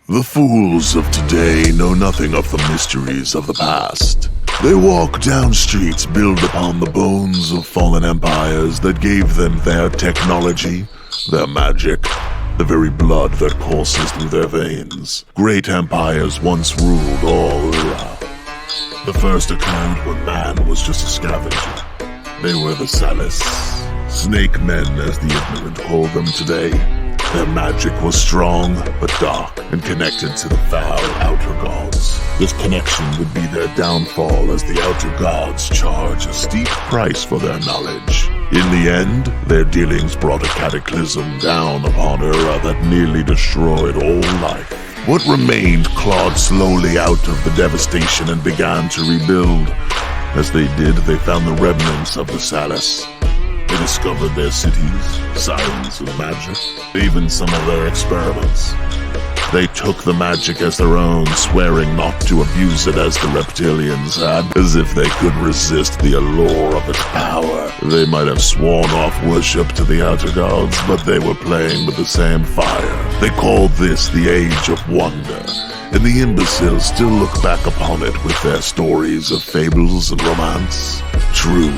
The fools of today know nothing of the mysteries of the past. They walk down streets built upon the bones of fallen empires that gave them their technology, their magic, the very blood that courses through their veins. Great empires once ruled all around. The first occurred when man was just a scavenger. They were the Salas, snake men as the ignorant call them today. Their magic was strong, but dark, and connected to the foul Outer Gods. This connection would be their downfall as the Outer Gods charge a steep price for their knowledge. In the end, their dealings brought a cataclysm down upon Ura that nearly destroyed all life. What remained clawed slowly out of the devastation and began to rebuild. As they did, they found the remnants of the Salas. They discovered their cities, science and magic, even some of their experiments. They took the magic as their own, swearing not to abuse it as the reptilians had, as if they could resist the allure of its power. They might have sworn off worship to the Outer Gods, but they were playing with the same fire. They called this the Age of Wonder, and the imbeciles still look back upon it with their stories of fables and romance. True,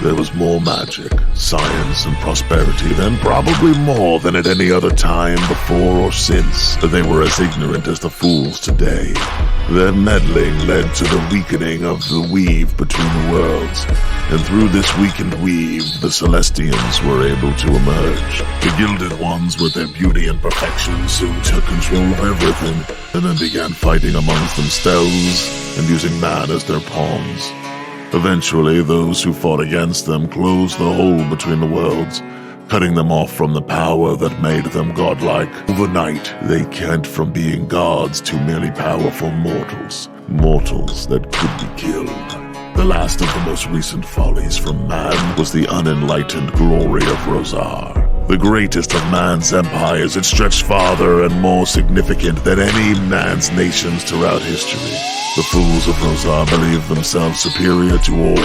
there was more magic, science, and prosperity then, probably more than at any other time before or since. They were as ignorant as the fools today. Their meddling led to the weakening of the weave between the worlds, and through this weakened weave, the Celestians were able to emerge. The Gilded Ones, with their beauty and perfection, soon took control of everything, and then began fighting amongst themselves and using man as their pawns. Eventually, those who fought against them closed the hole between the worlds, cutting them off from the power that made them godlike. Overnight, they went from being gods to merely powerful mortals. Mortals that could be killed. The last of the most recent follies from man was the unenlightened glory of Rozar. The greatest of man's empires, it stretched farther and more significant than any man's nations throughout history. The fools of Rozar believed themselves superior to all,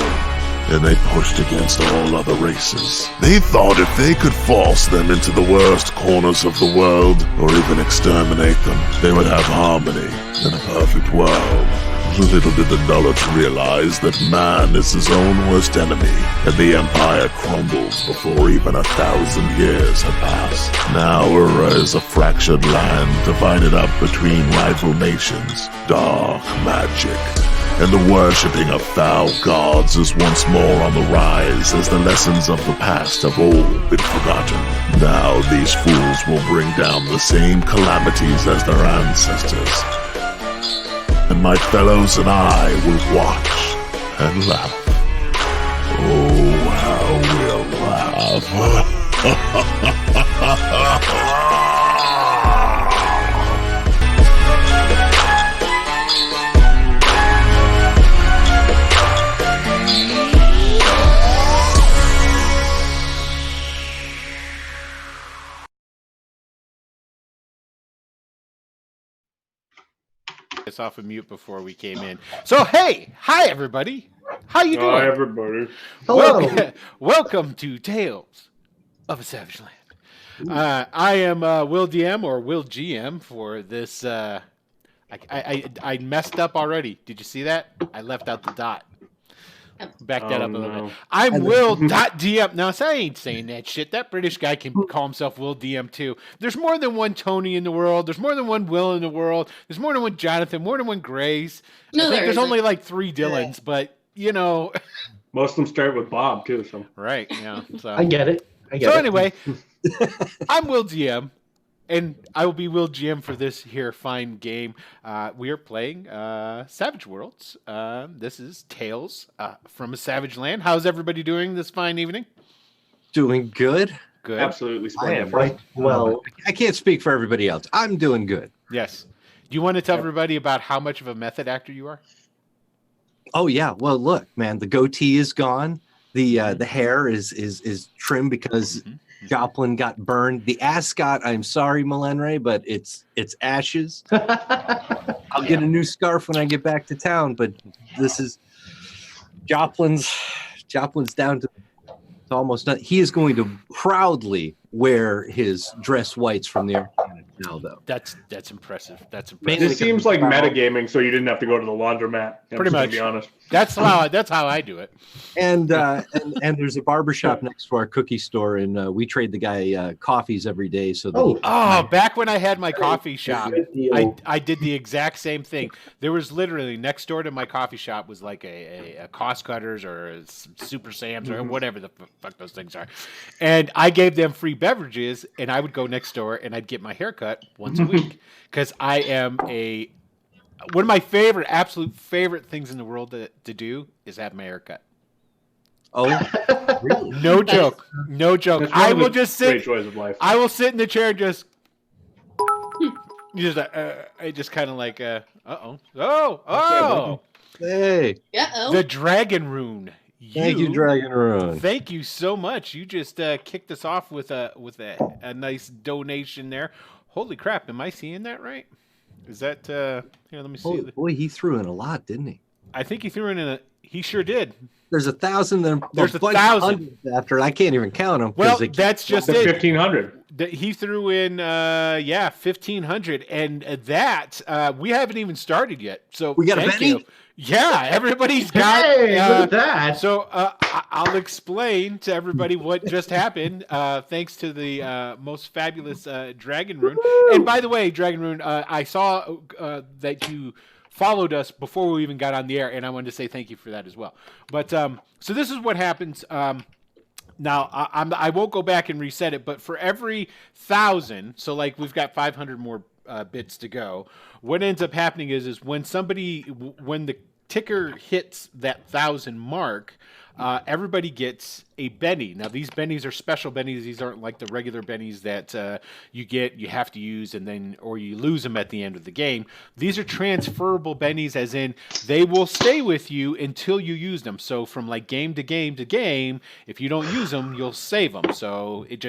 and they pushed against all other races. They thought if they could force them into the worst corners of the world, or even exterminate them, they would have harmony in a perfect world. Little did the Dullards realize that man is his own worst enemy, and the Empire crumbles before even 1,000 years have passed. Now Ura is a fractured land divided up between rival nations, dark magic, and the worshipping of foul gods is once more on the rise as the lessons of the past have all been forgotten. Now these fools will bring down the same calamities as their ancestors. And my fellows and I will watch and laugh. Oh, how we'll laugh. It's off of mute before we came in. So, hi everybody. How you doing? Hi everybody. Hello. Welcome to Tales of a Savage Land. I am Will DM or Will GM for this. I messed up already. Did you see that? I left out the dot. Back that up a little bit. I'm Will.DM. Now, I ain't saying that shit. That British guy can call himself Will DM too. There's more than one Tony in the world. There's more than one Will in the world. There's more than one Jonathan, more than one Grace. No, I think there's only like 3 Dylans, but you know. Most of them start with Bob too. So right, yeah. So I get it. Anyway, I'm Will DM. And I will be Will GM for this here fine game. We are playing Savage Worlds. This is Tales from a Savage Land. How's everybody doing this fine evening? Doing good. Good. Absolutely I am splendid. right. Well, I can't speak for everybody else. I'm doing good. Yes. Do you want to tell everybody about how much of a method actor you are? Oh yeah. Well, look, man, the goatee is gone. The hair is trimmed because Joplin got burned. The ascot, I'm sorry, Malenre, but it's ashes. I'll get a new scarf when I get back to town, but this is Joplin's down to almost not. He is going to proudly wear his dress whites from the Arcana now, though. That's impressive. That's impressive. Mainly This seems like metagaming, so you didn't have to go to the laundromat. Pretty much. To be honest. That's how I do it. And there's a barbershop next to our cookie store, and we trade the guy coffees every day. So Oh, back when I had my coffee shop, good deal. I did the exact same thing. There was literally next door to my coffee shop was like a Cost Cutters or a Super Sam's or whatever the fuck those things are, and I gave them free beverages, and I would go next door and I'd get my hair cut once a week because I am one of my absolute favorite things in the world to do is have my hair cut. oh, really? No joke. No joke. That's one I of will the just great sit. joys of life. I will sit in the chair and just I just kind of like oh Hey, the dragon rune. thank you, Dragon Rune. Thank you so much. You just kicked us off with a nice donation there. Holy crap! Am I seeing that right? Is that here? Let me see. Oh, boy, he threw in a lot, didn't he? I think he threw in a. He sure did. There's 1,000. There's a bunch 1,000. of hundreds after. I can't even count them. Well, that's just That's it. 1,500. He threw in 1,500, and that we haven't even started yet. So We got a thank Benny? you. Yeah, everybody's got. Hey, look at that. So I'll explain to everybody what just happened. Thanks to the most fabulous Dragon Rune. And by the way, Dragon Rune, I saw that you followed us before we even got on the air, and I wanted to say thank you for that as well. But so this is what happens. Now I won't go back and reset it, but for every 1,000, so like we've got 500 more bits to go. What ends up happening is when when the ticker hits that 1,000 mark, everybody gets a Benny. Now these bennies are special bennies. These aren't like the regular bennies that you have to use or you lose them at the end of the game. These are transferable bennies, as in they will stay with you until you use them. So from like game to game to game, if you don't use them, you'll save them. So it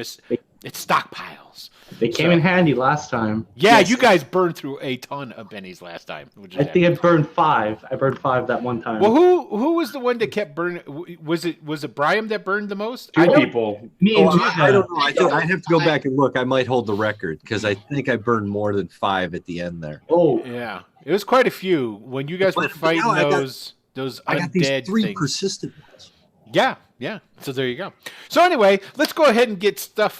stockpiles. They came in handy last time. Yeah, Yes. you guys burned through a ton of bennies last time. Which is I think I burned 5. I burned 5 that one time. Well, who was the one that kept burning? Was it Brian that burned the most? Two people. Me Oh, and I don't know. I think I'd have to go back and look. I might hold the record because I think I burned more than 5 at the end there. Oh, Yeah, it was quite a few when you guys were But fighting now I got- those I got these undead 3 things. persistent ones. Yeah. So there you go. So anyway, let's go ahead and get stuff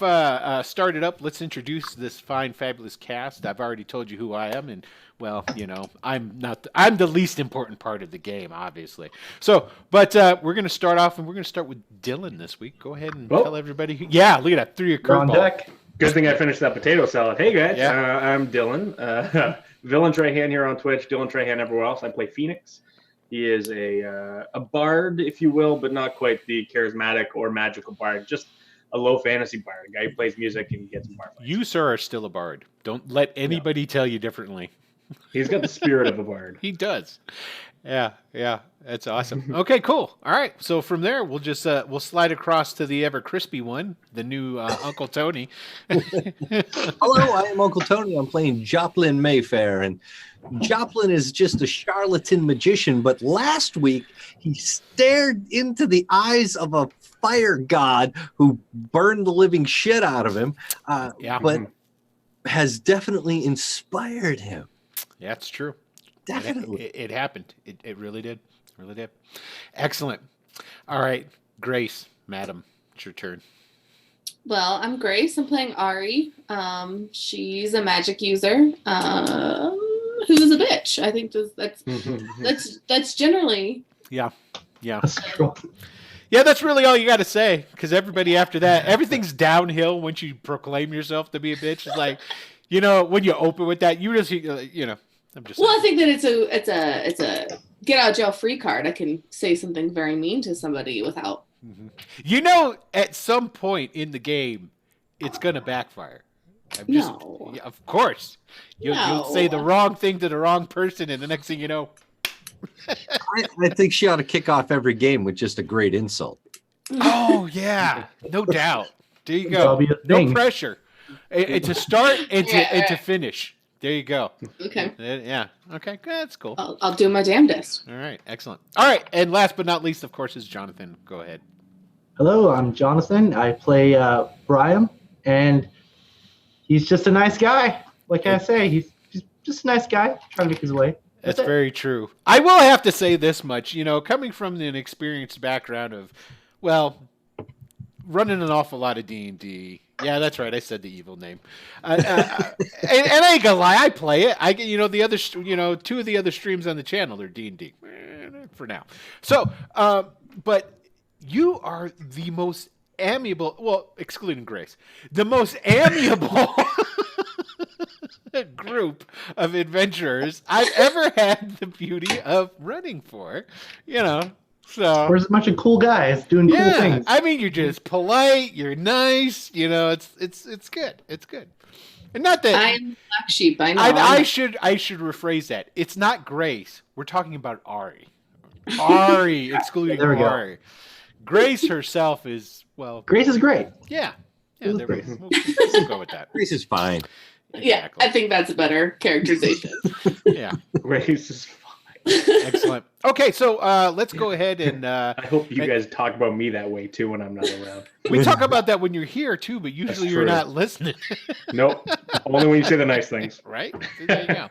started up. Let's introduce this fine, fabulous cast. I've already told you who I am, and well, I'm the least important part of the game, obviously. So, but we're going to start off, and we're going to start with Dylan this week. Go ahead and Oh. tell everybody. Yeah, look at that, threw your you're on curveball. deck. Good thing I finished that potato salad. Hey guys, Yeah. I'm Dylan. Villain Trahan here on Twitch. Dylan Trahan everywhere else. I play Phoenix. He is a bard, if you will, but not quite the charismatic or magical bard. Just a low fantasy bard, a guy who plays music and gets in bar fights. You, sir, are still a bard. Don't let anybody tell you differently. He's got the spirit of a bard. He does. Yeah, that's awesome. Okay, cool. All right, so from there we'll just we'll slide across to the ever crispy one, the new Uncle Tony. Hello, I am Uncle Tony. I'm playing Joplin Mayfair, and Joplin is just a charlatan magician. But last week he stared into the eyes of a fire god who burned the living shit out of him. Yeah. But has definitely inspired him. Yeah, it's true. Definitely. It happened. It really did. It really did. Excellent. All right, Grace, madam, it's your turn. Well, I'm Grace. I'm playing Ari. She's a magic user who's a bitch. I think that's generally. Yeah. That's true. Yeah, that's really all you got to say, because everybody after that, everything's downhill once you proclaim yourself to be a bitch. It's like, when you open with that, you just, I'm just. Well, I think that it's a get out of jail free card. I can say something very mean to somebody without. At some point in the game, it's gonna backfire. No. Yeah, of course. You'll say the wrong thing to the wrong person, and the next thing you know. I think she ought to kick off every game with just a great insult. Oh yeah, no doubt. There you That'll go. be a No thing. pressure. It's a start and to finish. There you go. Okay. Yeah. Okay. Good. That's cool. I'll do my damnedest. All right. Excellent. All right. And last but not least, of course, is Jonathan. Go ahead. Hello, I'm Jonathan. I play Brian, and he's just a nice guy. Like I say, he's just a nice guy trying to make his way. That's it. very true. I will have to say this much, coming from an experienced background of, well, running an awful lot of D&D. Yeah, that's right. I said the evil name. And I ain't gonna lie, I play it. The other, two of the other streams on the channel are D&D for now. So, but you are the most amiable, well, excluding Grace, the most amiable group of adventurers I've ever had the beauty of running for, So We're just a bunch of cool guys doing cool things. I mean, you're just polite, you're nice, it's good. It's good. And not that I'm the black sheep. I know. I should rephrase that. It's not Grace. We're talking about Ari. Ari, excluding There we go. Ari. Grace herself is, well, Grace is great. yeah. Yeah, Who's there we Grace? go. We'll go with that. Grace is fine. Yeah, I think that's a better characterization. Yeah. Grace is fine. Excellent. Okay, so let's go ahead and I hope you guys talk about me that way too when I'm not around. we talk about that when you're here too, but usually you're true. not listening. Nope. Only when you say the nice things. Right? There you go.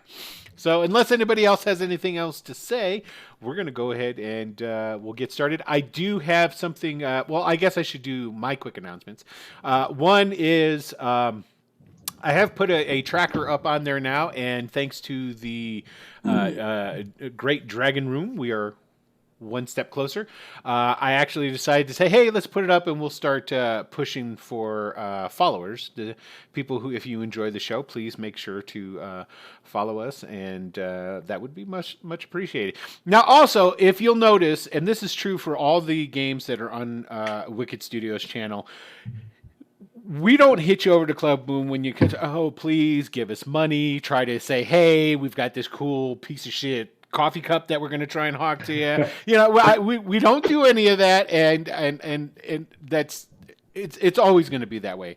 So unless anybody else has anything else to say, we're going to go ahead and we'll get started. I do have something. Well, I guess I should do my quick announcements. One is I have put a tracker up on there now, and thanks to the Great Dragon Room, we are one step closer. I actually decided to say, hey, let's put it up and we'll start pushing for followers. The people who, if you enjoy the show, please make sure to follow us, and that would be much, much appreciated. Now, also, if you'll notice, and this is true for all the games that are on Wicked Studios channel, we don't hit you over to Club Boom when you please give us money. Try to say, hey, we've got this cool piece of shit coffee cup that we're going to try and hawk to you. We don't do any of that, and that's it's always going to be that way.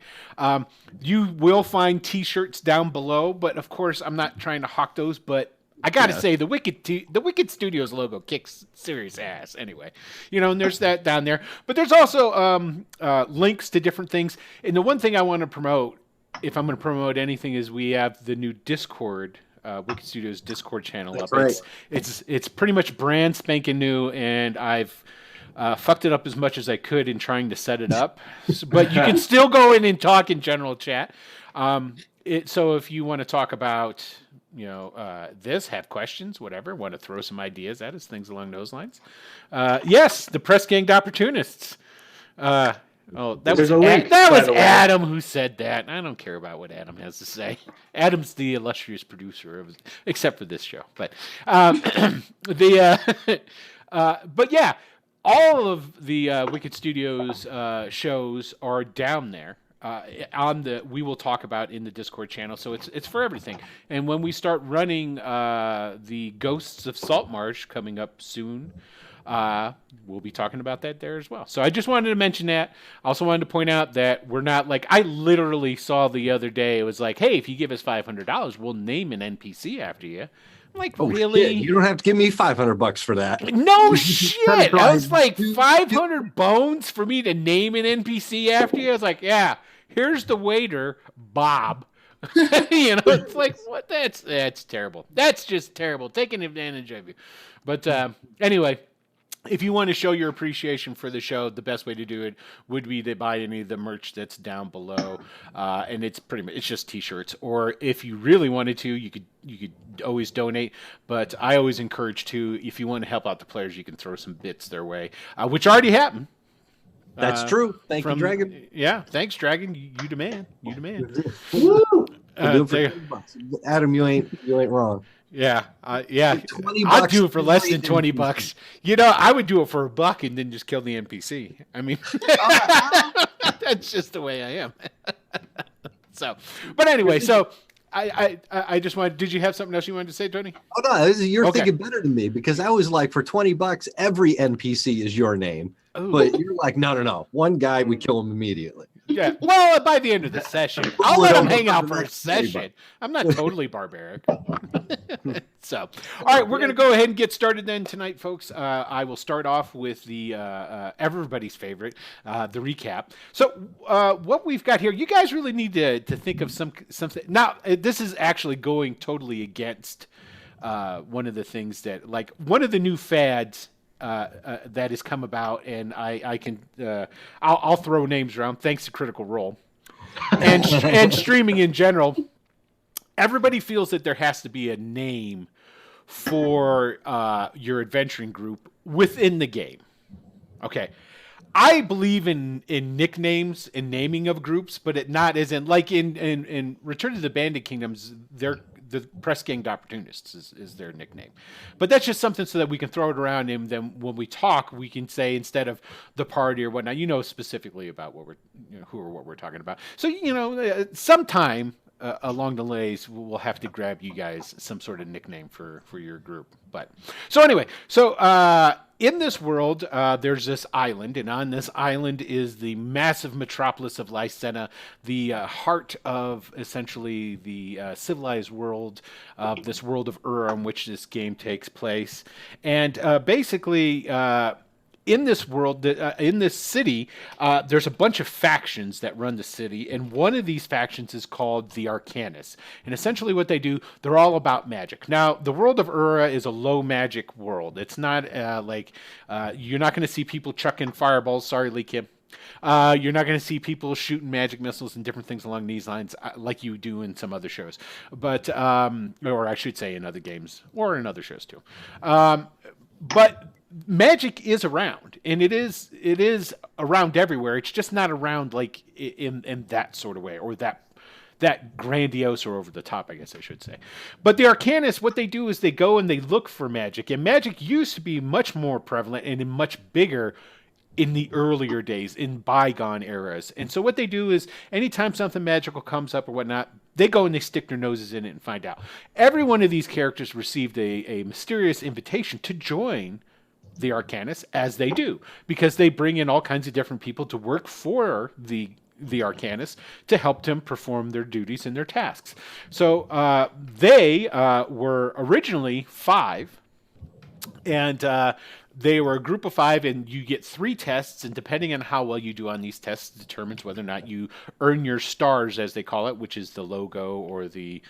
You will find T-shirts down below, but of course, I'm not trying to hawk those, but I got to say the Wicked Studios logo kicks serious ass anyway. And there's that down there. But there's also links to different things. And the one thing I want to promote, if I'm going to promote anything, is we have the new Discord, Wicked Studios Discord channel That's up. right. It's pretty much brand spanking new, and I've fucked it up as much as I could in trying to set it up. But you can still go in and talk in general chat. So if you want to talk about this, have questions, whatever, want to throw some ideas at us, things along those lines. Yes, the Press Ganged Opportunists. That There's a link, that by was the way. Adam who said that. I don't care about what Adam has to say. Adam's the illustrious producer of, except for this show. But but yeah, all of the Wicked Studios shows are down there. We will talk about in the Discord channel, so it's for everything. And when we start running the Ghosts of Saltmarsh coming up soon, we'll be talking about that there as well. So I just wanted to mention that. I also wanted to point out that we're not like, I literally saw the other day, it was like, hey, if you give us $500, we'll name an NPC after you. I'm like, really? Shit, you don't have to give me $500 for that. No shit. I was like, 500 bones for me to name an NPC after you? I was like, yeah, here's the waiter, Bob. It's like, what? That's terrible. That's just terrible. Taking advantage of you. But anyway, if you want to show your appreciation for the show, the best way to do it would be to buy any of the merch that's down below, and it's just T-shirts. Or if you really wanted to, you could always donate. But I always encourage to, if you want to help out the players, you can throw some bits their way, which already happened. That's true. Thank you, Dragon. Yeah, thanks, Dragon. You demand. You demand. Woo! We'll do it for $10. Adam, you ain't wrong. Yeah, yeah. 20 I'd bucks do it for less every than 20 NPC. bucks. You know, I would do it for $1 and then just kill the NPC. I mean, that's just the way I am. So, but anyway, so I just wanted. Did you have something else you wanted to say, Tony? Oh no, you're Okay. thinking better than me because I was like, for 20 bucks, every NPC is your name. Ooh. But you're like, no. One guy, we kill him immediately. Yeah. Well, by the end of the session, I'll let them hang out for a session. I'm not totally barbaric. So, all right, we're going to go ahead and get started then tonight, folks. I will start off with the everybody's favorite, the recap. So, what we've got here, you guys really need to think of something. Now, this is actually going totally against one of the things that, like, one of the new fads that has come about, and I can I'll throw names around thanks to Critical Role and streaming in general. Everybody feels that there has to be a name for your adventuring group within the game. Okay, I believe in nicknames and naming of groups, but it not as in like in Return to the Bandit Kingdoms, they're the Press Ganged Opportunists is their nickname. But that's just something so that we can throw it around, and then when we talk, we can say instead of the party or whatnot, you know specifically about what who or what we're talking about. So, sometime along the ways, we'll have to grab you guys some sort of nickname for your group. But so anyway, in this world, there's this island, and on this island is the massive metropolis of Lycena, the heart of essentially the civilized world, this world of Ur on which this game takes place. And basically, in this world, in this city, there's a bunch of factions that run the city, and one of these factions is called the Arcanus. And essentially what they do, they're all about magic. Now, the world of Ura is a low magic world. It's not you're not going to see people chucking fireballs. Sorry, Lee Kim. You're not going to see people shooting magic missiles and different things along these lines like you do in some other shows. But, or I should say in other games or in other shows too. But magic is around, and it is around everywhere. It's just not around like in that sort of way, or that grandiose or over the top, I guess I should say. But the Arcanus, what they do is they go and they look for magic, and magic used to be much more prevalent and much bigger in the earlier days, in bygone eras. And so what they do is anytime something magical comes up or whatnot, they go and they stick their noses in it and find out. Every one of these characters received a mysterious invitation to join the Arcanus, as they do, because they bring in all kinds of different people to work for the Arcanus to help them perform their duties and their tasks. So they were originally 5, and they were a group of 5, and you get 3 tests, and depending on how well you do on these tests determines whether or not you earn your stars, as they call it, which is the logo or the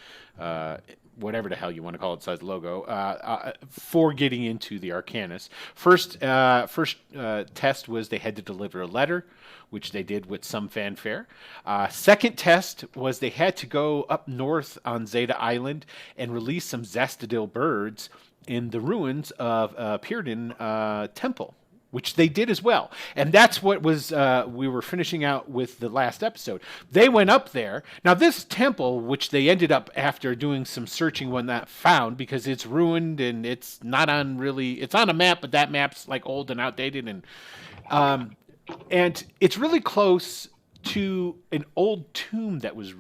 whatever the hell you want to call it, besides the logo, for getting into the Arcanus. First test was they had to deliver a letter, which they did with some fanfare. Second test was they had to go up north on Zeta Island and release some Zastadil birds in the ruins of Pyrden Temple, which they did as well. And that's what was we were finishing out with the last episode. They went up there. Now, this temple, which they ended up, after doing some searching when that found, because it's ruined and it's not on really, it's on a map, but that map's like old and outdated. And it's really close to an old tomb that was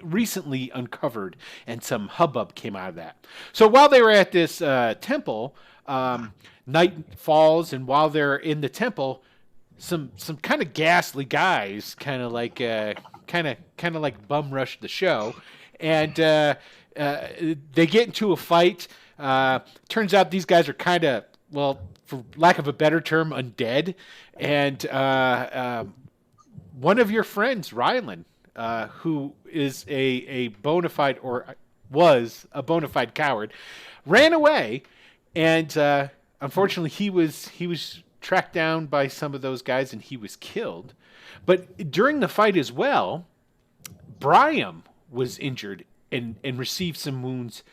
recently uncovered, and some hubbub came out of that. So while they were at this temple, night falls, and while they're in the temple, some kind of ghastly guys kind of like bum rush the show, and they get into a fight. Turns out these guys are kind of, well, for lack of a better term, undead, and one of your friends, Rylan, who is a bona fide, or was a bona fide coward, ran away, and unfortunately he was tracked down by some of those guys, and he was killed. But during the fight as well, Brian was injured and received some wounds,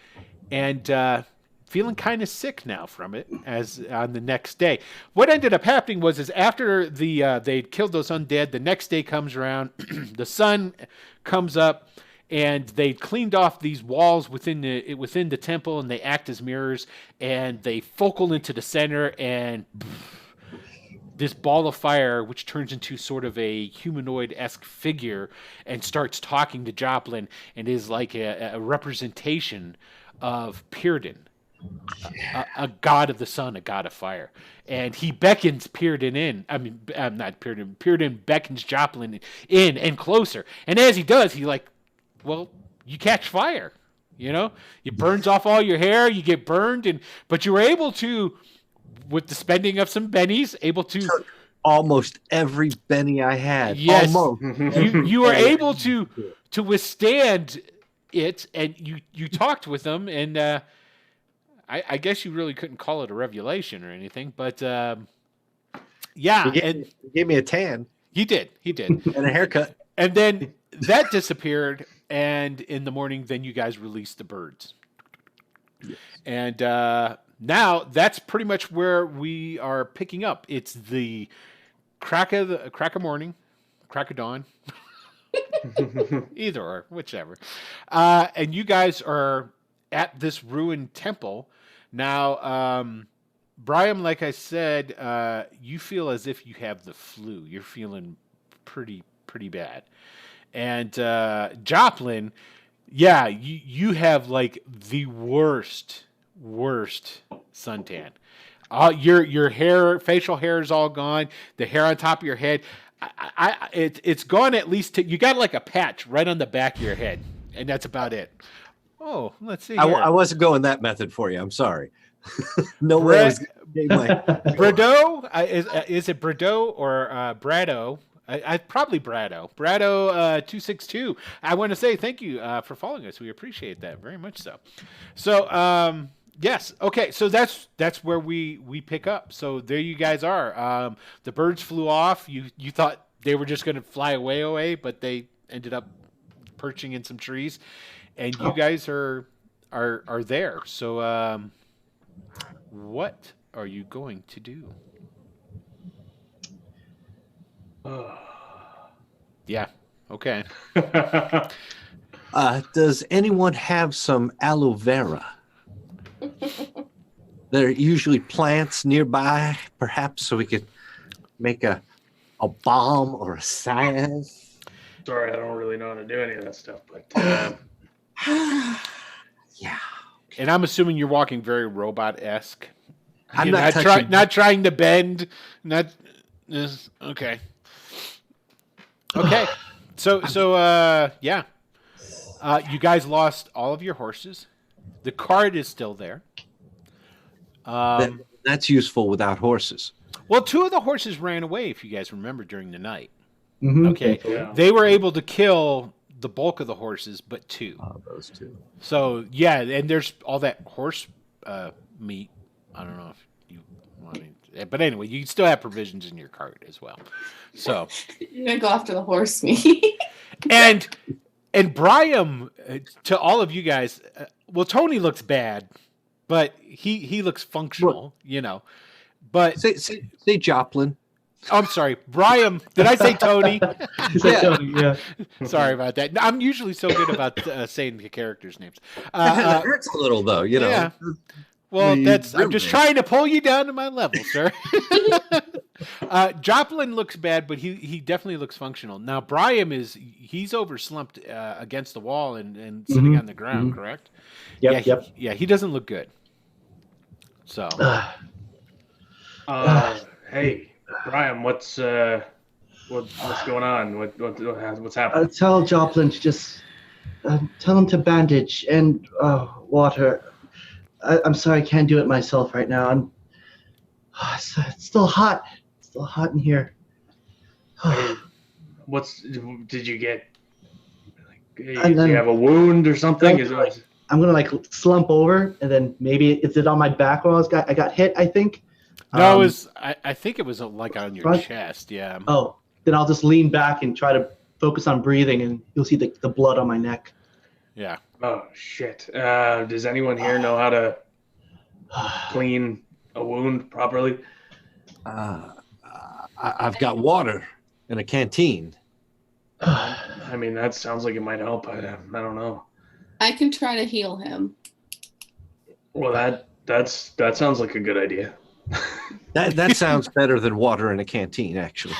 and feeling kind of sick now from it, as on the next day. What ended up happening was after they'd killed those undead, the next day comes around, the sun comes up, and they cleaned off these walls within the temple, and they act as mirrors, and they focal into the center, and this ball of fire, which turns into sort of a humanoid-esque figure and starts talking to Joplin, and is like a representation of Pyrden, a god of the sun, a god of fire. And he beckons Pyrden in. I mean, not Pyrden. Pyrden beckons Joplin in and closer. And as he does, he like, well, you catch fire. You know, it burns off all your hair. You get burned, but you were able to, with the spending of some bennies, able to almost every Benny I had. Yes, Almost. you were able to withstand it, and you talked with them, and I guess you really couldn't call it a revelation or anything, but yeah, He gave me a tan he did, and a haircut. and then that disappeared, and in the morning, then you guys released the birds, and now that's pretty much where we are picking up. It's the crack of morning, crack of dawn, either or, whichever. And you guys are at this ruined temple. Now, Brian, like I said, you feel as if you have the flu. You're feeling pretty bad. And Joplin, yeah, you have like the worst suntan. Your hair, facial hair is all gone. The hair on top of your head, it's gone at least. You got like a patch right on the back of your head, and that's about it. Oh, let's see. I wasn't going that method for you. I'm sorry. No way. I was Brado, is it Brado or Brado? I probably Brado. Brado 262. I want to say thank you for following us. We appreciate that very much. So yes. Okay. So that's where we pick up. So there you guys are. The birds flew off. You thought they were just going to fly away, but they ended up perching in some trees, and you guys are there. So what are you going to do? Yeah. Okay. Does anyone have some aloe vera? There are usually plants nearby, perhaps, so we could make a balm or a salve. Sorry, I don't really know how to do any of that stuff, but yeah. And I'm assuming you're walking very robot-esque. I'm You're not touching. not trying to bend. Not okay. Okay. So yeah. You guys lost all of your horses. The cart is still there. That's useful without horses. Well, 2 of the horses ran away, if you guys remember, during the night. Mhm. Okay. Yeah. They were able to kill the bulk of the horses, but 2. Those two. So yeah, and there's all that horse meat. I don't know if you want to, but anyway, you still have provisions in your cart as well. So You're gonna go after the horse meat. and Brian, to all of you guys, well, Tony looks bad, but he looks functional, you know. But Say Joplin. I'm sorry, Brian. Did I say Tony? Yeah. Sorry about that. I'm usually so good about saying the characters' names. It hurts a little though, you know. Yeah. Well, I'm just Remember. trying to pull you down to my level, sir. Joplin looks bad, but he definitely looks functional. Now, Brian he's over slumped against the wall and sitting on the ground, correct? Yep. Yeah, he doesn't look good. So, hey, Brian, what's going on? What's happening? Tell Joplin to just tell him to bandage and water. I'm sorry, I can't do it myself right now. It's still hot. It's still hot in here. Did you get? Do you And then- have a wound or something? I'm gonna slump over, and then maybe is it on my back when I got hit? I think. no, it was. I think it was like on your front- chest. Yeah. Oh, then I'll just lean back and try to focus on breathing, and you'll see the blood on my neck. Yeah. Oh shit! Does anyone here know how to clean a wound properly? I've got water in a canteen. I I mean, that sounds like it might help. I don't know. I can try to heal him. Well, that sounds like a good idea. That sounds better than water in a canteen, actually.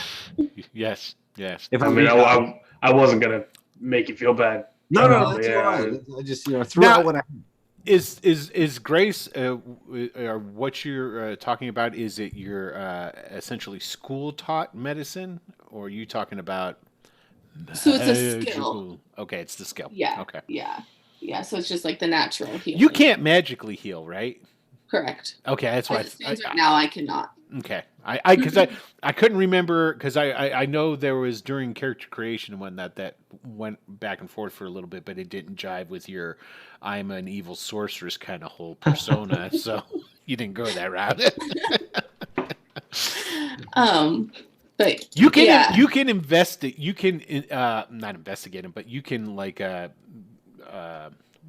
Yes, yes. If I mean, I wasn't gonna make you feel bad. no, that's Yeah. all right. I just threw Now- out what I. Is Grace or what you're talking about? Is it your essentially school taught medicine, or are you talking about? So it's a skill. magical- Okay, it's the skill. Yeah. Okay. Yeah. So it's just like the natural healing. You can't magically heal, right? Correct. Okay, that's why. As it stands right now, I cannot. Okay, because I couldn't remember because I know there was during character creation and whatnot that went back and forth for a little bit, but it didn't jive with your I'm an evil sorceress kind of whole persona, so you didn't go that route. But You can yeah. you can investigate. You can not investigate him, but you can like what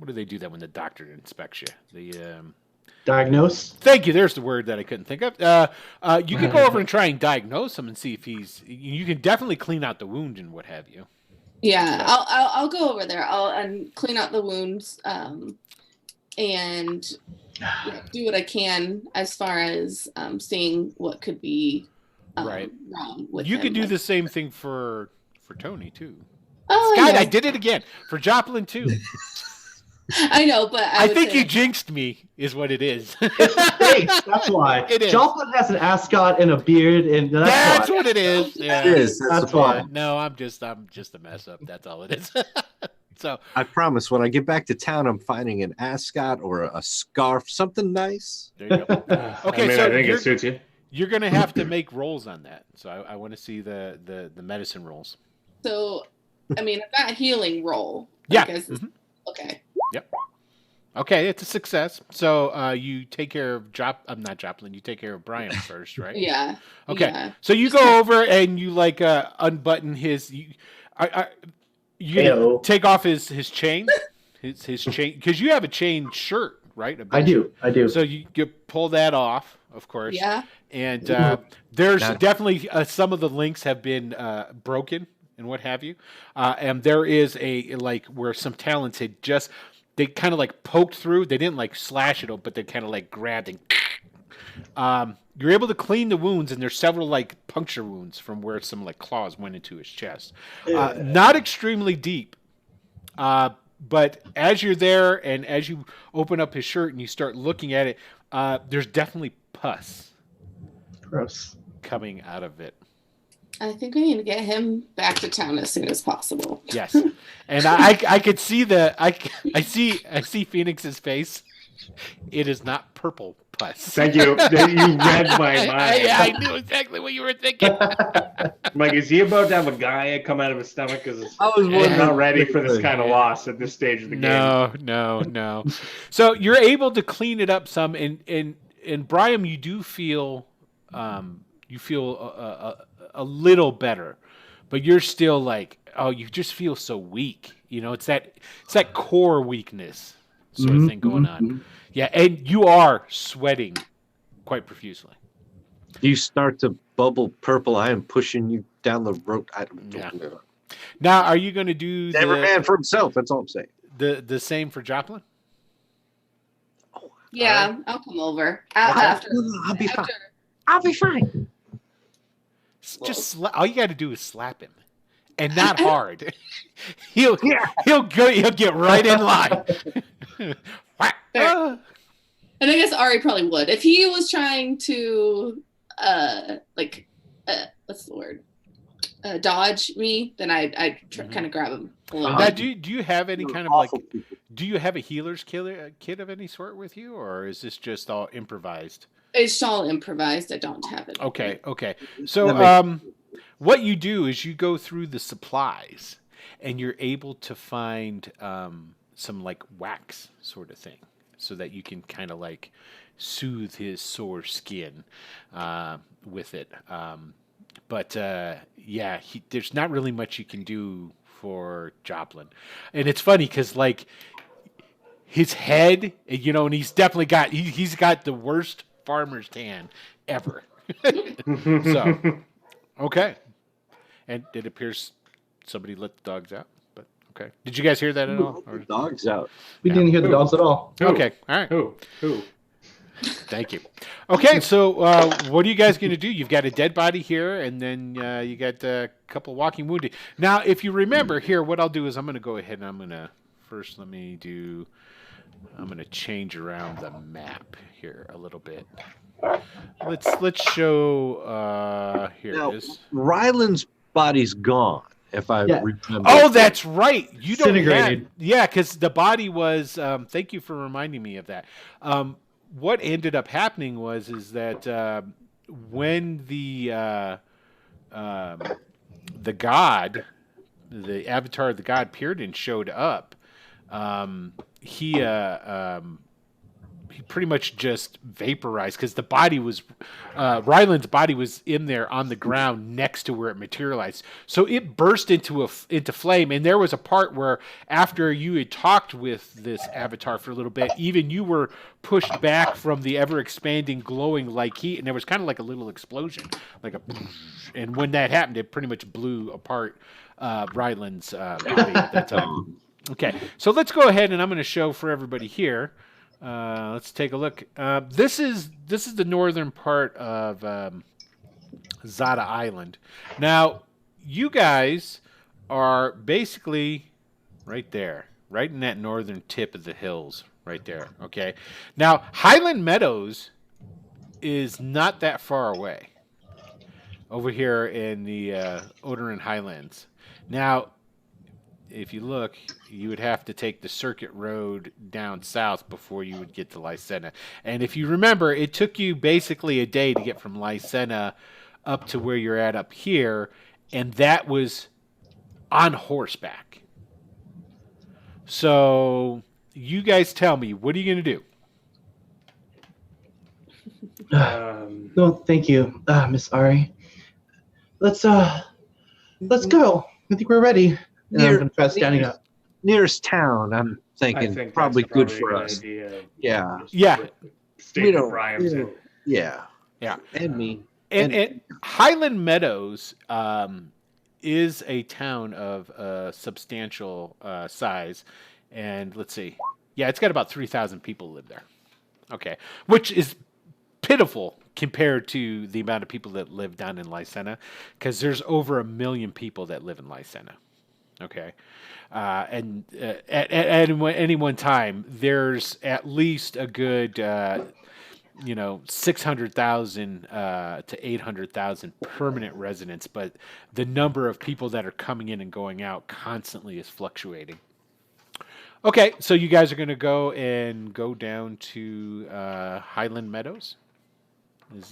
do they do that when the doctor inspects you? The Diagnose. Thank you. There's the word that I couldn't think of. You can go over and try and diagnose him and see if he's. You can definitely clean out the wound and what have you. Yeah, I'll go over there. I'll clean out the wounds, and do what I can as far as seeing what could be Right. wrong with You him. could do Like, the same thing for Tony too. Oh, God, yeah. I did it again for Joplin too. I know, but I would think say you jinxed me, is what it is. It's the face. That's why. It is. Joplin has an ascot and a beard, and That's why. what it is. Yeah. It is. That's That's the why. point. No, I'm just a mess up. That's all it is. So I promise when I get back to town, I'm finding an ascot or a scarf, something nice. there you go. Okay, I mean, so I think you're- it suits you. You're gonna have to make rolls on that. So I want to see the medicine rolls. so. I mean, I've got a healing roll. Yeah. Like, Mhm. Okay. Okay, it's a success. So you take care of not Joplin. You take care of Brian first, right? Yeah. Okay. Yeah. So you go over and you like unbutton his. You gonna Heyo. take off his chain, his chain because you have a chain shirt, right? I do. So you pull that off, of course. Yeah. And there's Now- definitely some of the links have been broken and what have you. And there is a like where some talents had just they kind of like poked through. They didn't like slash it, but they kind of like grabbed and. You're able to clean the wounds, and there's several like puncture wounds from where some like claws went into his chest. Not extremely deep, but as you're there and as you open up his shirt and you start looking at it, there's definitely pus Gross. coming out of it. I think we need to get him back to town as soon as possible. Yes, and I could see I see Phoenix's face. It is not purple pus. Thank you. You read my mind. I knew exactly what you were thinking. I'm like, is he about to have a guy come out of his stomach? Because I was I'm wondering. not ready for this kind of loss at this stage of the game. No. So you're able to clean it up some, and Brian, you do feel a little better, but you're still like, oh, you just feel so weak. You know, it's that core weakness sort of thing going on. Yeah, and you are sweating quite profusely. You start to bubble purple. I am pushing you down the road. I don't Yeah. know. Now, are you going to do Every man for himself. That's all I'm saying. the same for Joplin? Yeah, I'll come over I'll after. be fine. after- I'll be fine. Just all you got to do is slap him, and not hard. he'll get right in line. Whack. Fair. And I guess Ari probably would if he was trying to, what's the word? Dodge me. Then I'd kind of grab him a little Now, bit. do you have any kind of like? Do you have a healer's kit of any sort with you, or is this just all improvised? It's all improvised. I don't have it. Okay. So, That what you do is you go through the supplies, and you're able to find some like wax sort of thing, so that you can kind of like soothe his sore skin with it. There's not really much you can do for Joplin, and it's funny because like his head, you know, and he's definitely got he's got the worst farmer's tan ever. So, okay, and it appears somebody let the dogs out. Okay. Did you guys hear that at all? The dog's out. We didn't hear the dogs at all. Who? Okay. All right. Who? Thank you. Okay, so what are you guys going to do? You've got a dead body here, and then you got a couple walking wounded. Now, if you remember here, what I'll do is I'm going to go ahead and I'm going to first I'm going to change around the map here a little bit. Let's show here Now, it is. Ryland's body's gone. If I Yeah. remember. Oh, that's right. You don't have, Disintegrated. yeah, because the body was. Thank you for reminding me of that. What ended up happening is that when the god, the avatar of the god Pyrrhon showed up, he pretty much just vaporized because the body was Ryland's body was in there on the ground next to where it materialized. So it burst into flame, and there was a part where after you had talked with this avatar for a little bit, even you were pushed back from the ever expanding glowing like heat, and there was kind of like a little explosion, like a, and when that happened, it pretty much blew apart Ryland's body at that time. Okay, so let's go ahead and I'm going to show for everybody here. Let's take a look. This is the northern part of Zada Island. Now, you guys are basically right there, right in that northern tip of the hills, right there. Okay. Now, Highland Meadows is not that far away, over here in the Odoran Highlands. Now, if you look, you would have to take the circuit road down south before you would get to Lycena. And if you remember, it took you basically a day to get from Lycena up to where you're at up here, and that was on horseback. So you guys tell me, what are you going to do? No, thank you, Miss Ari. Let's go. I think we're ready. And I'm gonna try standing up. Nearest town, I'm thinking I think probably that's good probably for a good us. idea. Yeah. Yeah. Statement don't- Brian we said. don't- Yeah. Yeah. And me. And Highland Meadows is a town of substantial size. And let's see. Yeah, it's got about 3,000 people live there. Okay. Which is pitiful compared to the amount of people that live down in Lycena, because there's over 1 million people that live in Lycena. Okay. And at any one time, there's at least a good 600,000 to 800,000 permanent residents, but the number of people that are coming in and going out constantly is fluctuating. Okay, so you guys are going to go down to Highland Meadows.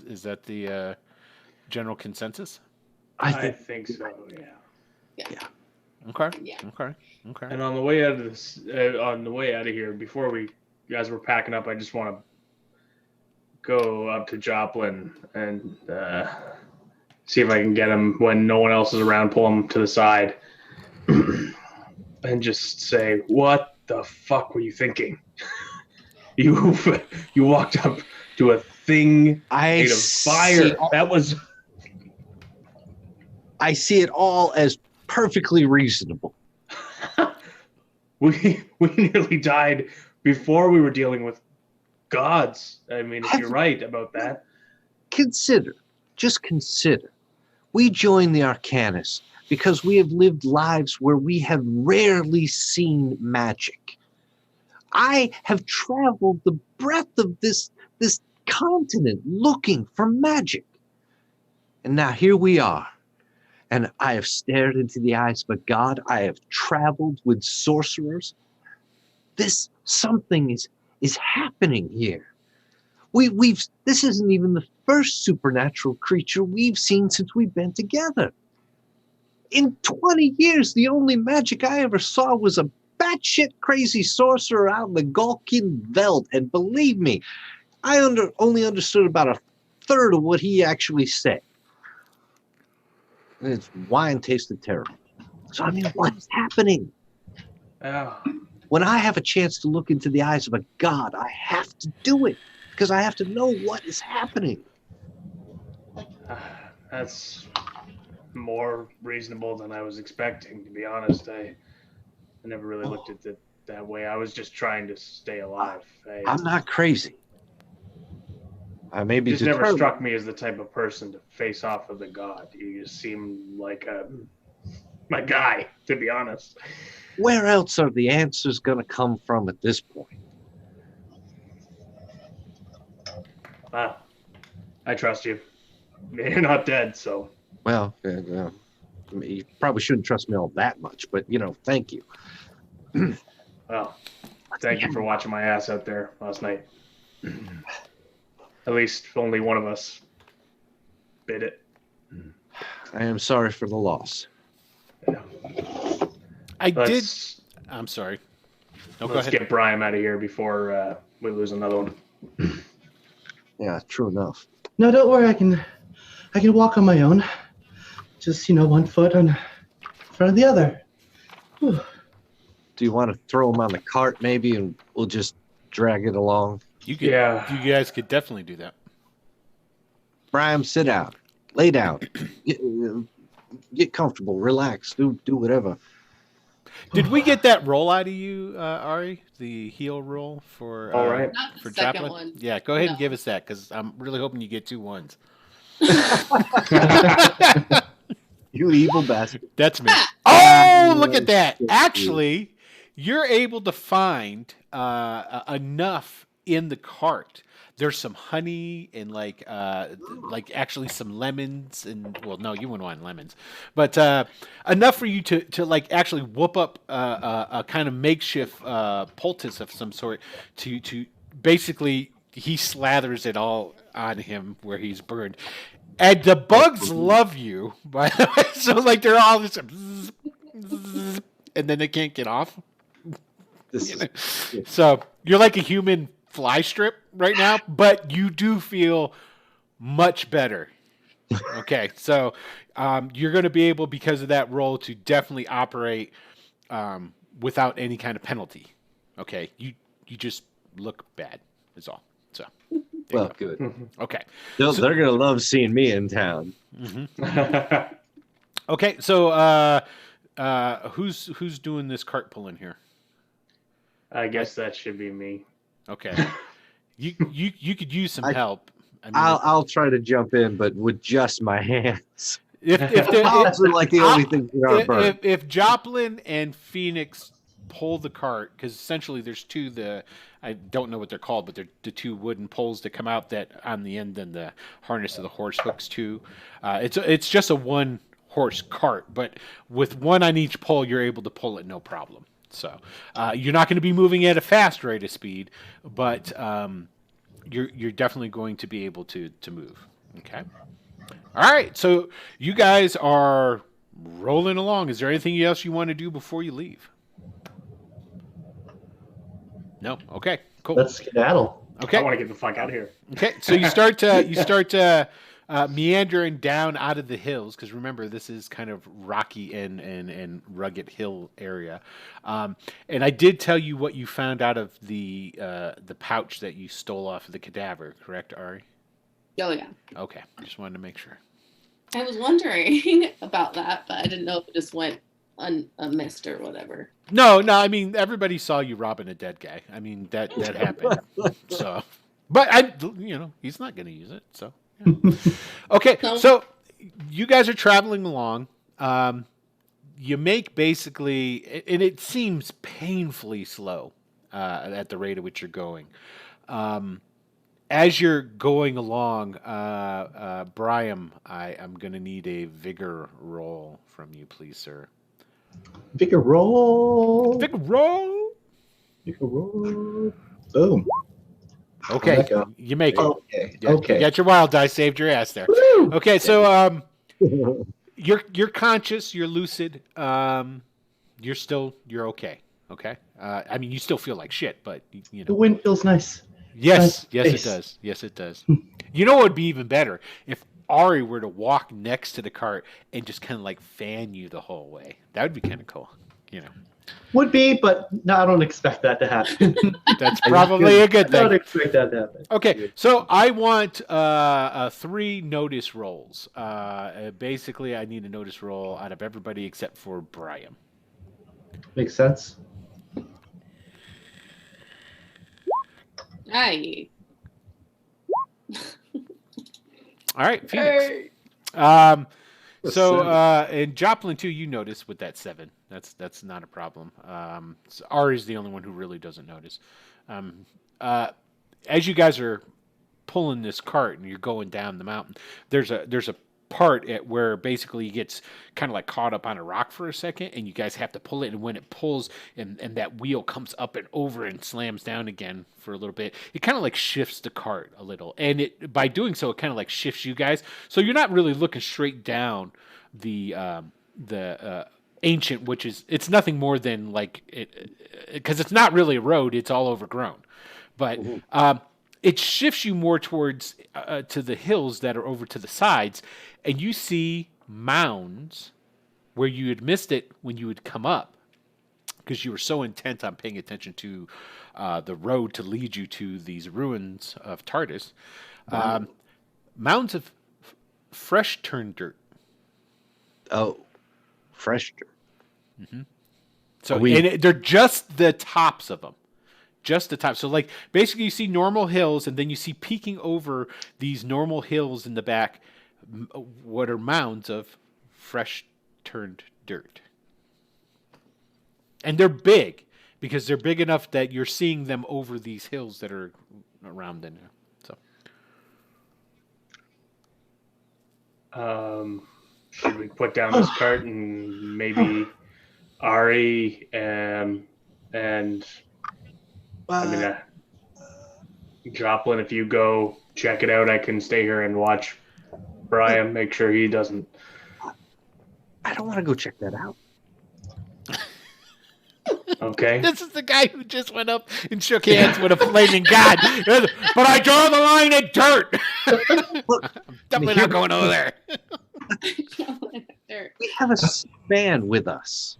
Is that the general consensus? I I think think so. Yeah. Okay. Yeah. Okay. And on the way out of here, before we guys were packing up, I just want to go up to Joplin and see if I can get him when no one else is around. Pull him to the side and just say, "What the fuck were you thinking? You walked up to a thing made of fire. That was." I see it all as perfectly reasonable. We nearly died before we were dealing with gods. I mean, if you're right about that. Just consider, we joined the Arcanus because we have lived lives where we have rarely seen magic. I have traveled the breadth of this continent looking for magic. And now here we are. And I have stared into the eyes of a god. I have traveled with sorcerers. Something is happening here. This isn't even the first supernatural creature we've seen since we've been together. In 20 years, the only magic I ever saw was a batshit crazy sorcerer out in the Galkin Veld, and believe me, I only understood about a third of what he actually said. And its wine tasted terrible. So I mean, what is happening? Oh, When I have a chance to look into the eyes of a god, I have to do it because I have to know what is happening. that's more reasonable than I was expecting, to be honest. I never really looked at it that way. I was just trying to stay alive. I'm not crazy. I may be You just never determined. struck me as the type of person to face off with a god. You just seem like my guy, to be honest. Where else are the answers going to come from at this point? Wow. I trust you. You're not dead, so. Well, I mean, you probably shouldn't trust me all that much, but thank you. Well, thank you for watching my ass out there last night. At least only one of us bit it. I am sorry for the loss. I'm sorry. No, go Let's ahead. get Brian out of here before we lose another one. Yeah, true enough. No, don't worry. I can walk on my own. Just one foot in front of the other. Whew. Do you want to throw him on the cart maybe, and we'll just drag it along? You could, Yeah. You guys could definitely do that. Brian, sit down. Lay down. Get comfortable. Relax. Do whatever. Did we get that roll out of you, Ari? The heel roll for All right. Not the for second Joplin? one. Yeah, go ahead and No. give us that because I'm really hoping you get 2 1s. You evil bastard. That's me. Oh, look at that! Actually, you're able to find enough in the cart. There's some honey and like actually some lemons and no, you wouldn't want lemons, but enough for you to like actually whoop up a kind of makeshift poultice of some sort to basically he slathers it all on him where he's burned. And the bugs love you, by the way. So like they're all just bzz, bzz, and then they can't get off. So you're like a human fly strip right now, but you do feel much better. Okay, so you're going to be able, because of that roll, to definitely operate without any kind of penalty. Okay, you just look bad is all. So Well, good. okay. They're going to love seeing me in town. Okay, so who's doing this cart pulling here? I guess that should be me. Okay, you could use some help. I mean, I'll try to jump in, but with just my hands. if Arms are like the only thing that are burned. if Joplin and Phoenix pull the cart, because essentially there's two I don't know what they're called, but they're the 2 wooden poles that come out that on the end, then the harness of the horse hooks to. It's just a 1 horse cart, but with 1 on each pole, you're able to pull it no problem. So you're not going to be moving at a fast rate of speed, but you're definitely going to be able to move. Okay. All right. So you guys are rolling along. Is there anything else you want to do before you leave? No. Okay. Cool. Let's skedaddle. Okay. I want to get the fuck out of here. Okay, so you start to meandering down out of the hills, because remember this is kind of rocky and rugged hill area. And I did tell you what you found out of the pouch that you stole off of the cadaver, correct, Ari? Oh yeah. Okay, I just wanted to make sure. I was wondering about that, but I didn't know if it just went unmissed or whatever. No, I mean everybody saw you robbing a dead guy. I mean that happened. So, but he's not going to use it. So, yeah. Okay. No. So you guys are traveling along. You make basically, and it seems painfully slow at the rate at which you're going. As you're going along, Brian, I'm going to need a vigor roll from you, please, sir. Vigor roll. Vigor roll. Vigor roll. Boom. Okay, How'd that go? you make it. Okay. You Okay. got your wild die, saved your ass there. Woo! Okay, so you're conscious, you're lucid, you're okay. Okay, I mean you still feel like shit, but The wind feels nice. Yes, Nice yes, it face. does. Yes, it does. You know what would be even better if Ari were to walk next to the cart and just kind of like fan you the whole way. That would be kind of cool. Would be, but no, I don't expect that to happen. That's probably a good I don't thing. expect that to happen. Okay, so I want 3 notice rolls. Basically, I need a notice roll out of everybody except for Brian. Makes sense. Aye. All right, Phoenix. So in Joplin too, you notice with that 7. That's not a problem. So Ari's the only one who really doesn't notice. As you guys are pulling this cart and you're going down the mountain, there's a part at where basically he gets kind of like caught up on a rock for a second, and you guys have to pull it. And when it pulls and that wheel comes up and over and slams down again for a little bit, it kind of like shifts the cart a little. And it by doing so, it kind of like shifts you guys. So you're not really looking straight down the ancient, which is it's nothing more than like it because it's not really a road; it's all overgrown. But it shifts you more towards to the hills that are over to the sides, and you see mounds where you had missed it when you had come up because you were so intent on paying attention to the road to lead you to these ruins of Tardis. Mounds of fresh turned dirt. Oh, fresh dirt. So and they're just the tops of them. Just the top. So, like, basically, you see normal hills, and then you see peeking over these normal hills in the back what are mounds of fresh turned dirt. And they're big because they're big enough that you're seeing them over these hills that are around in there. So, should we put down this cart and maybe Ari and I mean, Joplin, if you go check it out, I can stay here and watch Brian, make sure he doesn't. I don't want to go check that out. Okay. This is the guy who just went up and shook hands with a flaming god. But I draw the line at dirt. I'm definitely not going over there. We have a man with us.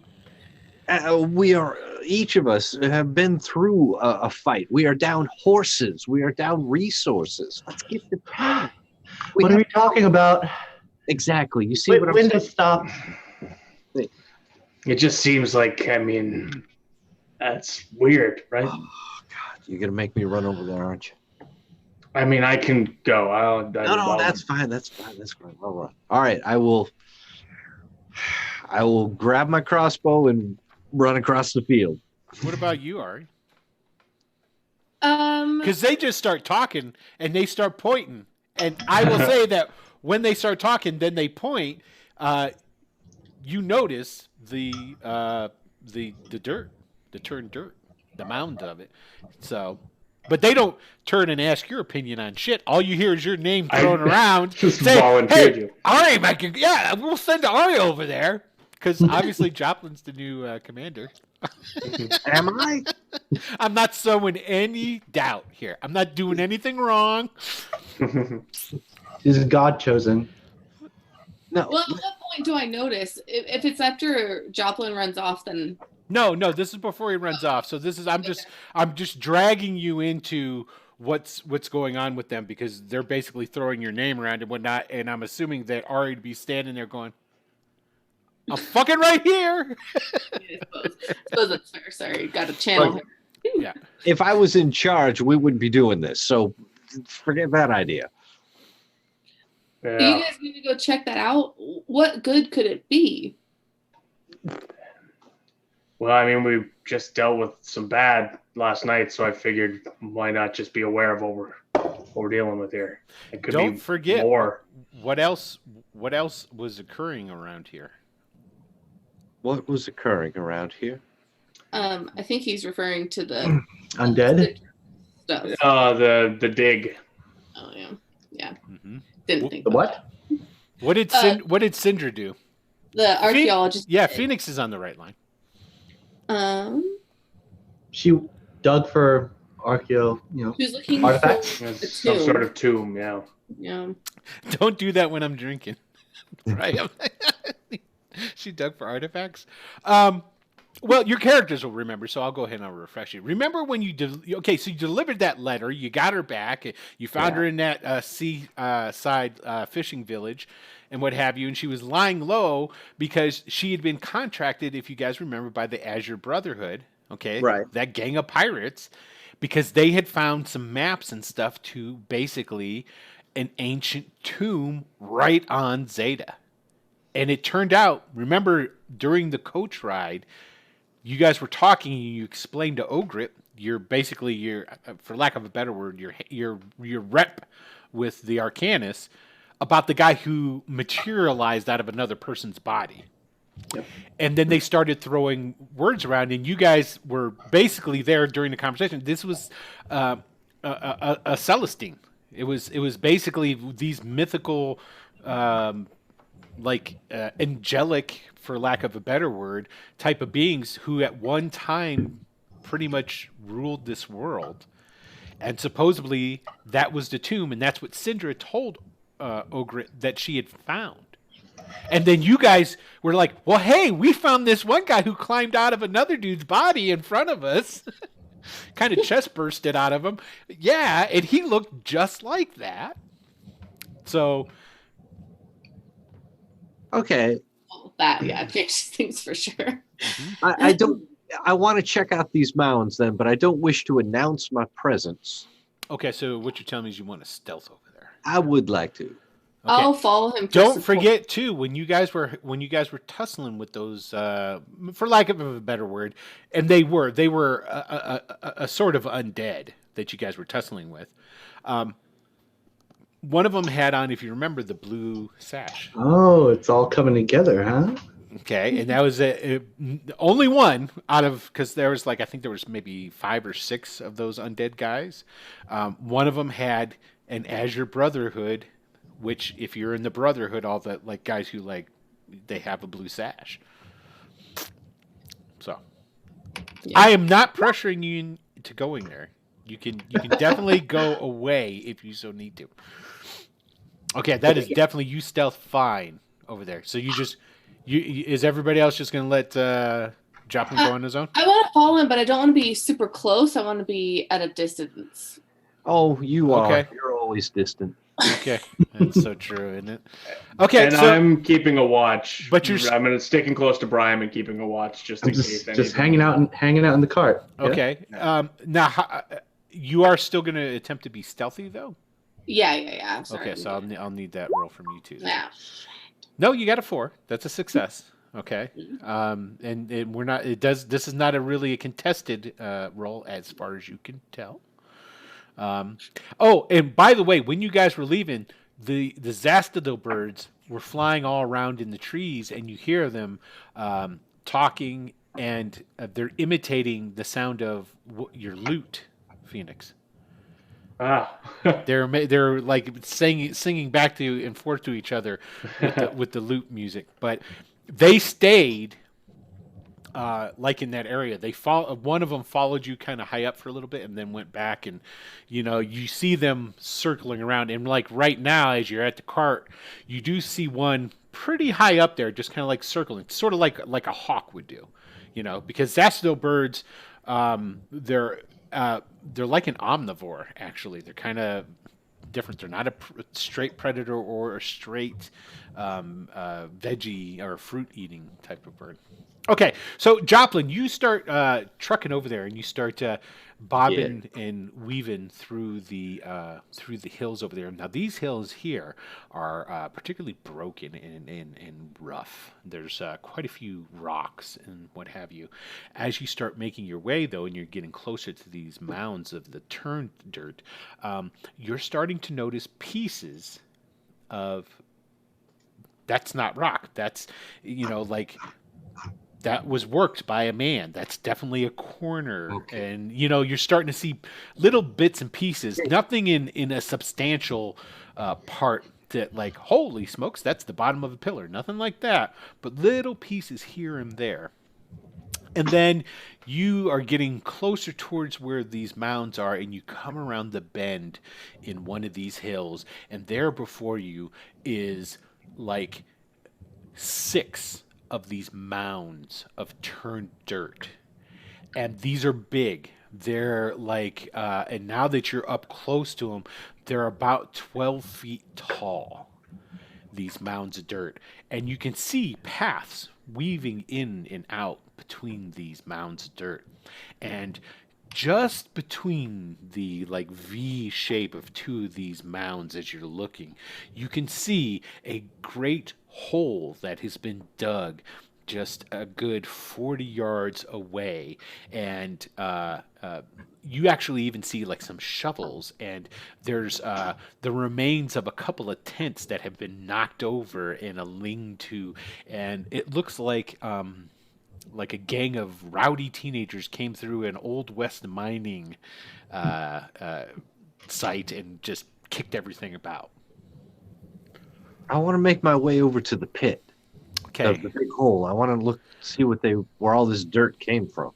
We are each of us have been through a fight. We are down horses. We are down resources. Let's get the time. What are we talking about? Exactly. You see Wait, what I'm when saying? to stop? It just seems like, I mean, that's weird, right? Oh, God, you're gonna make me run over there, aren't you? I mean, I can go. No, that's fine. That's fine. That's fine. I'll run. All right, I will grab my crossbow and run across the field. What about you, Ari? Um, Because they just start talking and they start pointing, and I will say that when they start talking, then they point. You notice the dirt, the turned dirt, the mound of it. So, but they don't turn and ask your opinion on shit. All you hear is your name thrown around. Just Say, volunteered hey, you. Ari, yeah, we'll send Ari over there. Because obviously Joplin's the new commander. Am I? I'm not sowing any doubt here. I'm not doing anything wrong. This is God chosen. No. well, at what point do I notice? If it's after Joplin runs off, then No, this is before he runs off. So this is I'm just dragging you into what's going on with them because they're basically throwing your name around and whatnot. And I'm assuming that Ari would be standing there going, I'm fucking right here. I suppose that's fair. Sorry, got a channel. Yeah. If I was in charge, we wouldn't be doing this. So forget that idea. Do you guys need to go check that out? What good could it be? Well, I mean, we just dealt with some bad last night, so I figured why not just be aware of what we're dealing with here. It could Don't be forget more. what else was occurring around here. What was occurring around here? I think he's referring to the Undead? stuff. The dig. Oh yeah, yeah. Mm-hmm. Didn't think The about what? What did Syndra do? that. The archaeologist. Yeah, Phoenix is on the right line. She dug for She was looking artifacts? for It's the some sort tomb. of tomb, yeah. Yeah. Don't do that when I'm drinking. Right? She dug for artifacts. Well, your characters will remember, so I'll go ahead and I'll refresh you. Remember when you so you delivered that letter, you got her back, you found her in that seaside fishing village, and what have you, and she was lying low because she had been contracted, if you guys remember, by the Azure Brotherhood, okay? Right. That gang of pirates, because they had found some maps and stuff to basically an ancient tomb right on Zeta. And it turned out, remember, during the coach ride, you guys were talking and you explained to Ogrit, you're basically your, for lack of a better word, your rep with the Arcanus about the guy who materialized out of another person's body. Yep. And then they started throwing words around, and you guys were basically there during the conversation. This was a Celestine. It was basically these mythical, angelic, for lack of a better word, type of beings who at one time pretty much ruled this world. And supposedly that was the tomb, and that's what Syndra told Ogrit that she had found. And then you guys were like, well, hey, we found this one guy who climbed out of another dude's body in front of us. Kind of chest bursted out of him. Yeah, and he looked just like that. So... Okay. That, yeah, changes things for sure. I don't. I want to check out these mounds then, but I don't wish to announce my presence. Okay, so what you're telling me is you want to stealth over there. I would like to. Okay. I'll follow him. Don't forget too when you guys were tussling with those, for lack of a better word, and they were a sort of undead that you guys were tussling with. One of them had on, if you remember, the blue sash. Oh, it's all coming together, huh? Okay, and that was only one out of, because there was I think there was maybe 5 or 6 of those undead guys. One of them had an Azure Brotherhood, which if you're in the Brotherhood, all the guys who they have a blue sash. So, yeah. I am not pressuring you into going there. You can definitely go away if you so need to. Okay, that is definitely you stealth fine over there. So is everybody else just going to let Joplin go on his own? I want to follow him, but I don't want to be super close. I want to be at a distance. Oh, you are. Okay. You're always distant. Okay, that's so true, isn't it? Okay, and so I'm keeping a watch. But I'm sticking close to Brian and keeping a watch just in case. Just hanging out in the cart. Okay. Yeah? Now you are still going to attempt to be stealthy, though. Yeah. I'm sorry. Okay, so I'll need that roll from you too. Yeah. No, you got a 4. That's a success. Okay. And we're not. This is not really a contested roll as far as you can tell. Oh, and by the way, when you guys were leaving, the Zastadil birds were flying all around in the trees, and you hear them talking, and they're imitating the sound of your lute, Phoenix. They're like singing back to and forth to each other with the lute music, but they stayed in that area. One of them followed you kind of high up for a little bit and then went back, and you see them circling around, and right now as you're at the cart, you do see one pretty high up there, just kind of circling, sort of like a hawk would do, because Zastadil birds, they're like an omnivore, actually. They're kind of different. They're not a straight predator or a straight veggie or fruit-eating type of bird. Okay, so Joplin, you start trucking over there, and you start bobbing and weaving through the hills over there. Now, these hills here are particularly broken and rough. There's quite a few rocks and what have you. As you start making your way, though, and you're getting closer to these mounds of the turned dirt, you're starting to notice pieces of... That's not rock. That's, that was worked by a man. That's definitely a corner. Okay. And, you're starting to see little bits and pieces, nothing in a substantial part that holy smokes, that's the bottom of a pillar. Nothing like that, but little pieces here and there. And then you are getting closer towards where these mounds are, and you come around the bend in one of these hills, and there before you is 6 of these mounds of turned dirt, and these are big. They're and now that you're up close to them, they're about 12 feet tall. these mounds of dirt, and you can see paths weaving in and out between these mounds of dirt. And just between the like V shape of two of these mounds as you're looking, you can see a great hole that has been dug just a good 40 yards away. And you actually even see like some shovels, and there's the remains of a couple of tents that have been knocked over in a lean-to, and it looks like a gang of rowdy teenagers came through an old west mining site and just kicked everything about. I want to make my way over to the pit. Okay. The big hole. I want to see where all this dirt came from.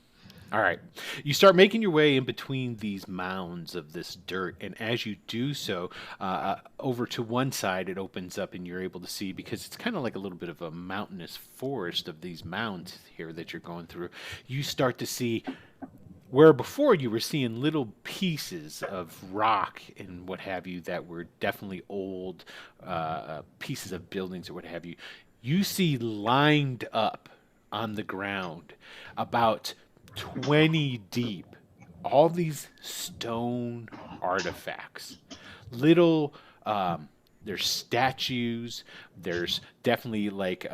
All right. You start making your way in between these mounds of this dirt, and as you do so, over to one side it opens up and you're able to see, because it's kind of like a little bit of a mountainous forest of these mounds here that you're going through. You start to see where before you were seeing little pieces of rock and what have you that were definitely old pieces of buildings or what have you. You see lined up on the ground about 20 deep, all these stone artifacts. Little, there's statues, there's definitely like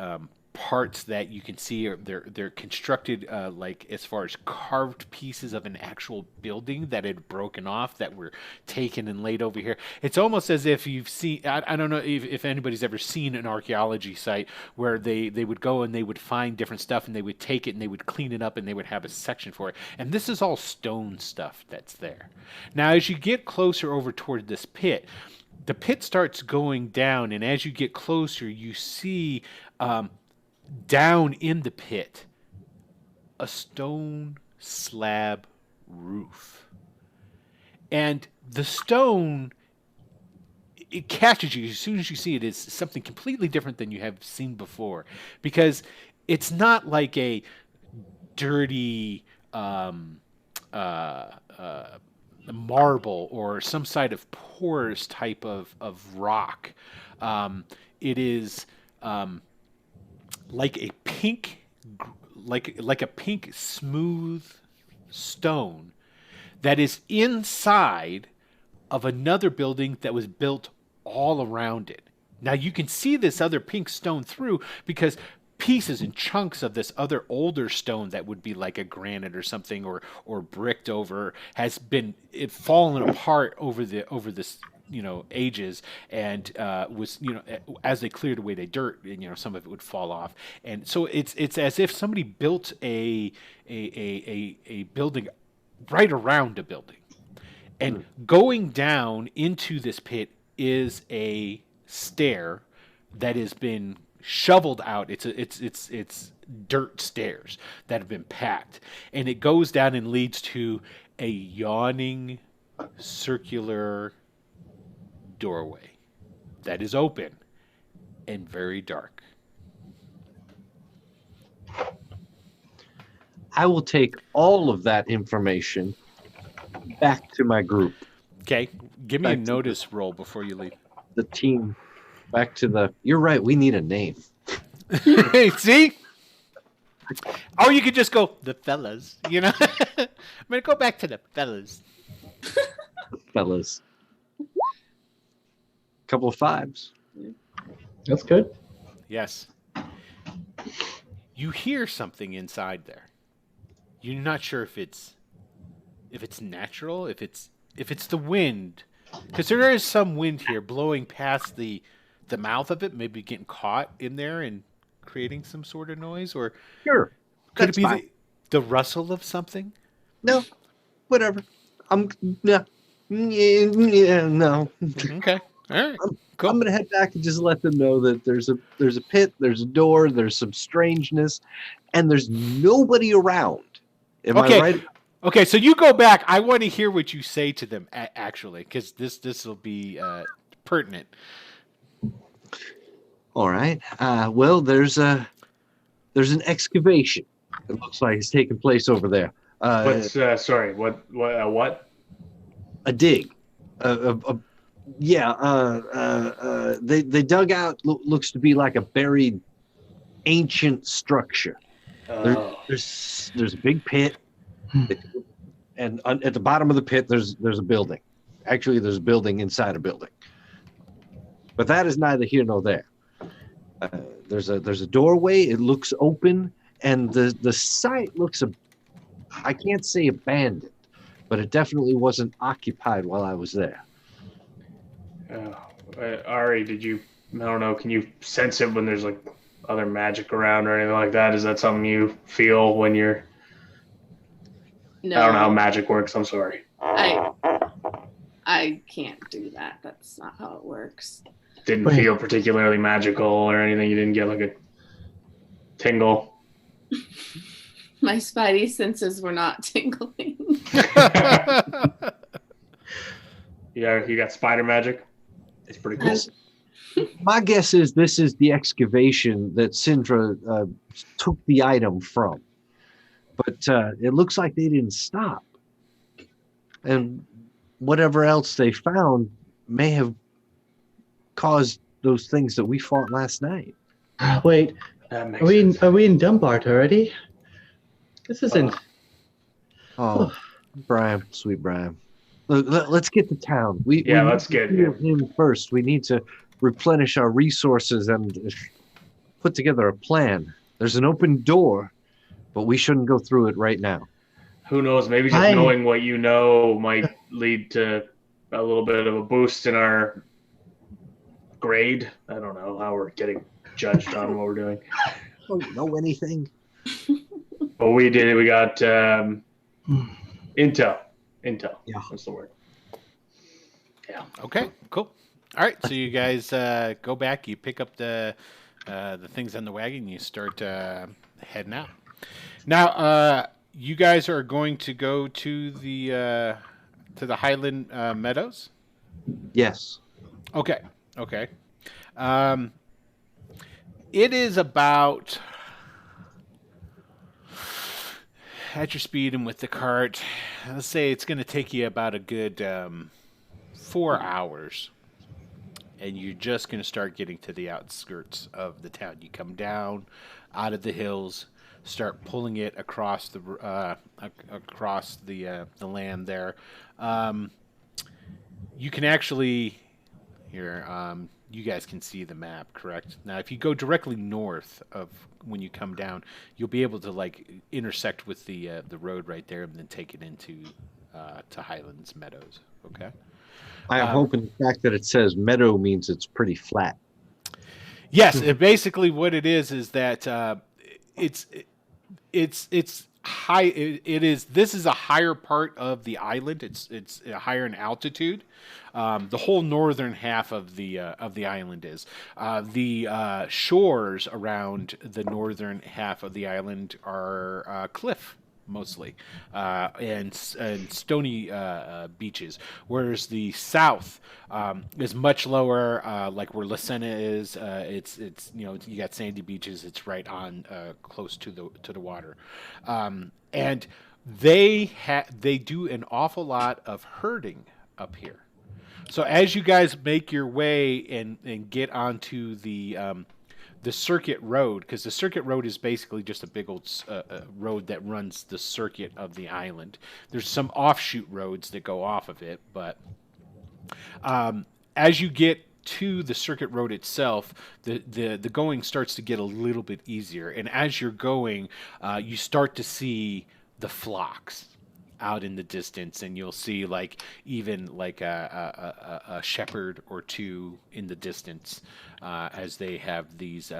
parts that you can see are they're constructed like as far as carved pieces of an actual building that had broken off that were taken and laid over here. It's almost as if you've seen, I don't know if anybody's ever seen an archaeology site where they would go and they would find different stuff and they would take it and they would clean it up and they would have a section for it. And this is all stone stuff that's there. Now as you get closer over toward this pit, the pit starts going down, and as you get closer you see down in the pit a stone slab roof, and the stone, it catches you as soon as you see it. It's something completely different than you have seen before, because it's not like a dirty marble or some side of porous type of rock. It is like a pink, like a pink smooth stone that is inside of another building that was built all around it. Now you can see this other pink stone through, because pieces and chunks of this other older stone that would be like a granite or something, or bricked over, has been fallen apart over this ages, and was as they cleared away the dirt, and some of it would fall off, and so it's as if somebody built a building right around a building. And going down into this pit is a stair that has been shoveled out. It's dirt stairs that have been packed, and it goes down and leads to a yawning circular doorway that is open and very dark. I will take all of that information back to my group. Okay, give me a notice roll before you leave. The team, back to the... You're right, we need a name. See? Or you could just go, the fellas, I'm going to go back to the fellas. The fellas. Couple of fives. That's good. Yes. You hear something inside there. You're not sure if it's natural, if it's the wind, because there is some wind here blowing past the mouth of it, maybe getting caught in there and creating some sort of noise, or sure, could it be the rustle of something? No, whatever. No. Okay. All right. Cool. I'm gonna head back and just let them know that there's a pit, there's a door, there's some strangeness, and there's nobody around. Am I right? Okay, so you go back. I want to hear what you say to them, actually, because this will be pertinent. All right. Well, there's an excavation. It looks like it's taking place over there. Sorry. What? A dig. A Yeah, they dug out looks to be like a buried ancient structure. Oh. There's a big pit, and at the bottom of the pit there's a building. Actually, there's a building inside a building, but that is neither here nor there. There's a doorway. It looks open, and the site looks I can't say abandoned, but it definitely wasn't occupied while I was there. Ari, I don't know, can you sense it when there's like other magic around or anything like that? Is that something you feel when you're, No, I don't know how magic works, I'm sorry. I can't do that. That's not how it works. Didn't Wait. feel particularly magical or anything? You didn't get like a tingle? My spidey senses were not tingling. You got spider magic? It's pretty cool. My guess is this is the excavation that Syndra took the item from, but it looks like they didn't stop, and whatever else they found may have caused those things that we fought last night. Wait, That makes are we sense. in Dumbart already? This isn't. Oh, Brian, sweet Brian. Look, let's get to town. Let's get him first. We need to replenish our resources and put together a plan. There's an open door, but we shouldn't go through it right now. Who knows? Maybe just I- knowing what you know might lead to a little bit of a boost in our grade. I don't know how we're getting judged on what we're doing. Don't know anything. But we did it. We got intel. Yeah. That's the word. Okay, cool. All right, so you guys go back. You pick up the things on the wagon. You start heading out. Now, you guys are going to go to the Highland Meadows. Yes. Okay. It is about, at your speed and with the cart, let's say it's going to take you about a good 4 hours. And you're just going to start getting to the outskirts of the town. You come down out of the hills, start pulling it across the land there. You can actually here. You guys can see the map, correct? Now, if you go directly north of when you come down, you'll be able to like intersect with the road right there, and then take it into to Highlands Meadows. Okay. I am hoping the fact that it says meadow means it's pretty flat. Yes, basically what it is that it's high. It is. This is a higher part of the island. It's higher in altitude. The whole northern half of the island is. The shores around the northern half of the island are cliff mostly, and stony beaches, whereas the south is much lower, like where La Sena is. It's you got sandy beaches. It's right on close to the water, and they do an awful lot of herding up here. So as you guys make your way and get onto the circuit road, because the circuit road is basically just a big old road that runs the circuit of the island. There's some offshoot roads that go off of it, but as you get to the circuit road itself, the going starts to get a little bit easier. And as you're going, you start to see the flocks out in the distance, and you'll see like even like a shepherd or two in the distance as they have these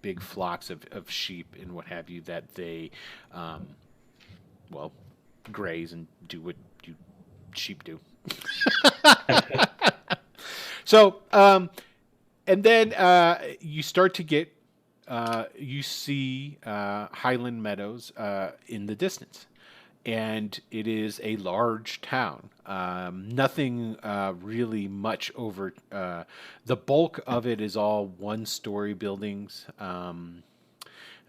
big flocks of sheep and what have you that they graze and do what sheep do. So and then you start to get you see Highland Meadows in the distance. And it is a large town. Nothing really much over. The bulk of it is all one-story buildings.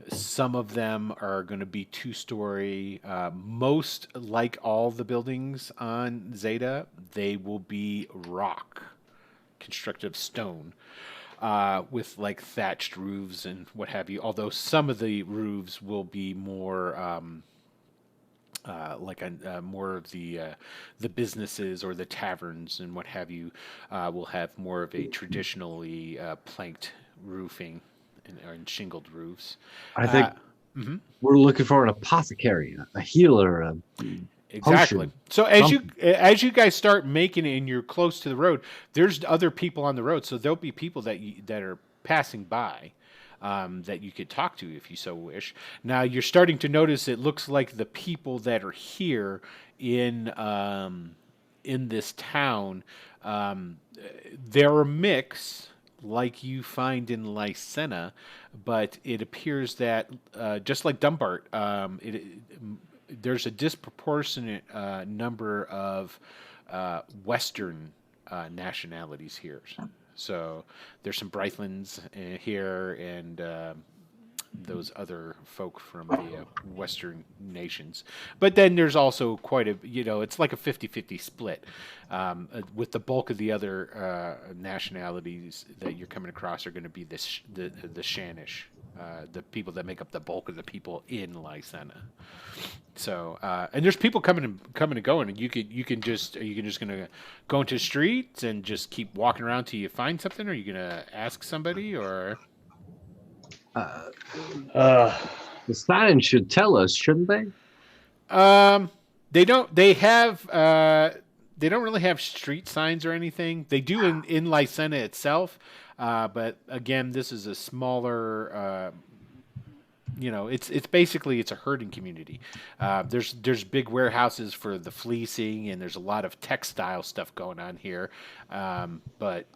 Some of them are going to be 2-story. Most, like all the buildings on Zeta, they will be rock, constructed of stone, with like thatched roofs and what have you. Although some of the roofs will be more more of the businesses or the taverns and what have you will have more of a traditionally planked roofing and shingled roofs. I think Mhm. we're looking for an apothecary, a healer. Exactly. Potion. So as you guys start making it and you're close to the road, there's other people on the road. So there'll be people that are passing by that you could talk to if you so wish. Now you're starting to notice it looks like the people that are here in this town, they're a mix like you find in Lycena, but it appears that just like Dumbart, there's a disproportionate number of Western nationalities here. So there's some Brythlands here and those other folk from the Western nations. But then there's also quite a, it's like a 50-50 split with the bulk of the other nationalities that you're coming across are going to be the Shanish, the people that make up the bulk of the people in Lycena. So and there's people coming and going, and you can just are you just gonna go into the streets and just keep walking around till you find something, or are you gonna ask somebody, or The sign should tell us, shouldn't they? they don't. They have. They don't really have street signs or anything. They do in Lycena itself, but again, this is a smaller. It's basically it's a herding community. There's big warehouses for the fleecing, and there's a lot of textile stuff going on here. But